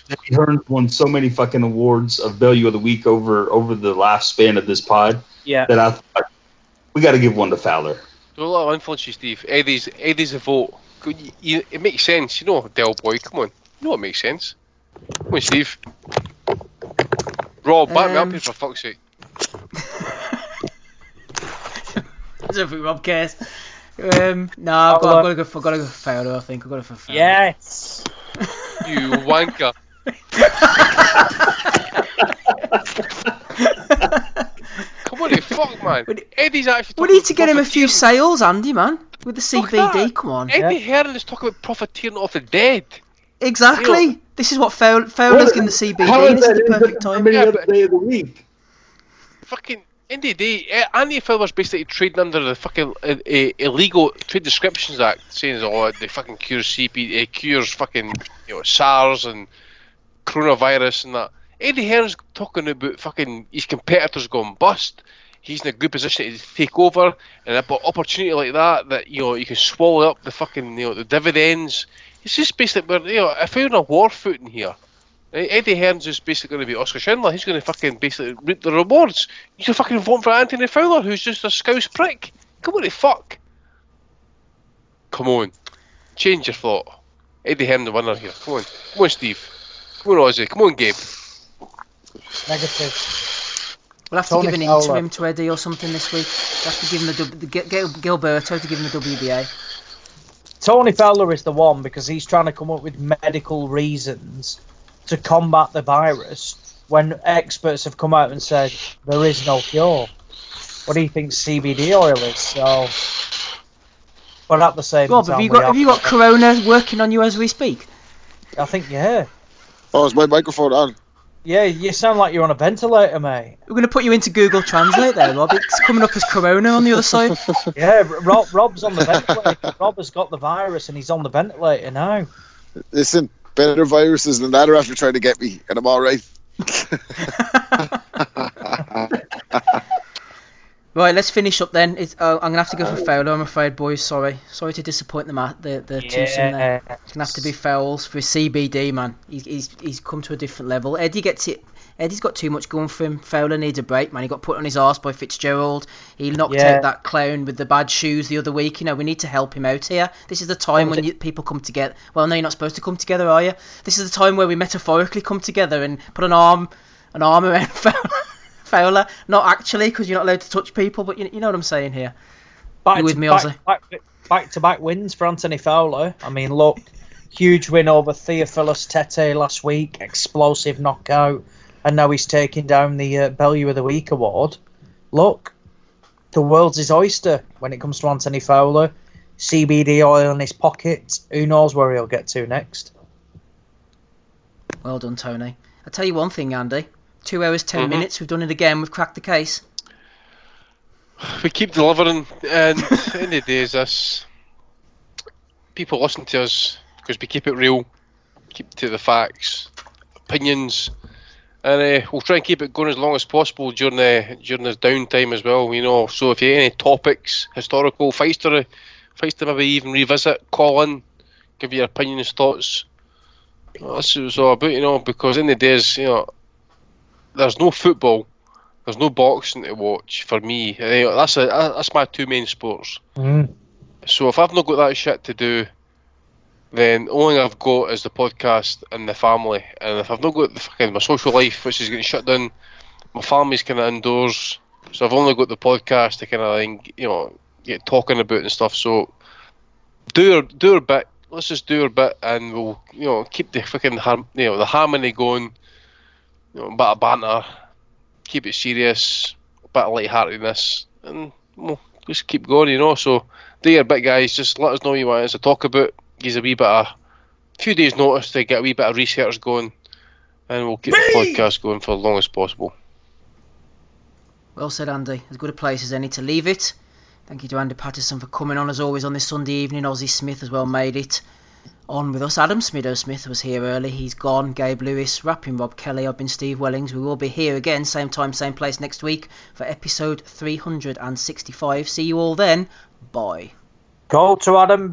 Eddie Hearn. Won so many fucking awards of Value of the Week over the last span of this pod. Yeah. That I thought we got to give one to Fowler. There's a lot of influence, you, Steve. Eddie's a vote. It makes sense, you know, Del Boy. Come on, you know what makes sense. Come on, Steve. Rob, back me up here for fuck's sake. I don't think Rob cares. No, I've got to go for Fowler. I think I've got to go for Fowler. Yes. You wanker. Come on, fuck, man. Eddie's actually. We need to get him a few sales, Andy, man, with the CBD. Come on. Eddie Hearn is talking about profiteering off the dead. Exactly. You know, this is what Fowler's getting the CBD. This is the perfect time. Day of the week. Fucking. In the day, Andy Fowler's basically trading under the fucking illegal Trade Descriptions Act, saying, "Oh, they fucking cures fucking SARS and coronavirus and that." Eddie Hearn's talking about fucking his competitors going bust. He's in a good position to take over, and an opportunity like that you can swallow up the fucking the dividends. It's just basically if we're on a war footing here. Eddie Hearn's just basically going to be Oscar Schindler. He's going to fucking basically reap the rewards. You can fucking vote for Anthony Fowler, who's just a scouse prick. Come on, the fuck. Come on. Change your thought. Eddie Hearn the winner here. Come on, Steve. Come on, Ozzy. Come on, Gabe. Negative. We'll have to give an interim to Eddie or something this week. We'll have to give him Gilberto to give him the WBA. Tony Fowler is the one because he's trying to come up with medical reasons to combat the virus when experts have come out and said there is no cure. What do you think CBD oil is? So, but at the same Rob, time, have you got Corona working on you as we speak? I think yeah. Oh, is my microphone on? Yeah, you sound like you're on a ventilator, mate. We're going to put you into Google Translate there, Rob. It's coming up as Corona on the other side. Yeah, Rob's on the ventilator. Rob has got the virus and he's on the ventilator now. Listen, better viruses than that are after trying to get me, and I'm alright. Right, let's finish up then. I'm going to have to go for Fowler, I'm afraid, boys. Sorry to disappoint the twosome there. It's going to have to be Fowles for CBD, man. He's come to a different level. Eddie gets it. Eddie's got too much going for him. Fowler needs a break, man. He got put on his arse by Fitzgerald. He knocked out that clown with the bad shoes the other week. We need to help him out here. This is the time when people come together. Well, no, you're not supposed to come together, are you? This is the time where we metaphorically come together and put an arm an arm around Fowler. Not actually, because you're not allowed to touch people, but you know what I'm saying here. You with me, Ozzy? Back-to-back wins for Anthony Fowler. I mean, look, huge win over Theophilus Tete last week, explosive knockout, and now he's taking down the Bellew of the Week award. Look, the world's his oyster when it comes to Anthony Fowler. CBD oil in his pocket. Who knows where he'll get to next? Well done, Tony. I'll tell you one thing, Andy. 2 hours, 10 minutes. We've done it again. We've cracked the case. We keep delivering, and in the days, this people listen to us because we keep it real, keep to the facts, opinions, and we'll try and keep it going as long as possible during this downtime as well. You know, so if you have any topics, historical fights to maybe even revisit, call in, give your opinions, thoughts. That's what it's all about, you know, because in the days, you know, there's no football. There's no boxing to watch for me. That's my two main sports. So if I've not got that shit to do, then the only thing I've got is the podcast and the family. And if I've not got my social life, which is getting shut down, my family's kind of indoors. So I've only got the podcast to kind of, you know, get talking about and stuff. So do our bit. Let's just do our bit, and we'll, you know, keep the the harmony going. You know, a bit of banter. Keep it serious, a bit of lightheartedness, and we'll just keep going, you know. So do your bit, guys. Just let us know what you want us to talk about. Give us a few days' notice to get a wee bit of research going, and we'll keep the podcast going for as long as possible. Well said, Andy. As good a place as any to leave it. Thank you to Andy Patterson for coming on as always on this Sunday evening. Ozzy Smith as well made it on with us. Adam Smith was here early. He's gone. Gabe Lewis, rapping Rob Kelly. I've been Steve Wellings. We will be here again, same time, same place next week for episode 365. See you all then. Bye. Go to Adam.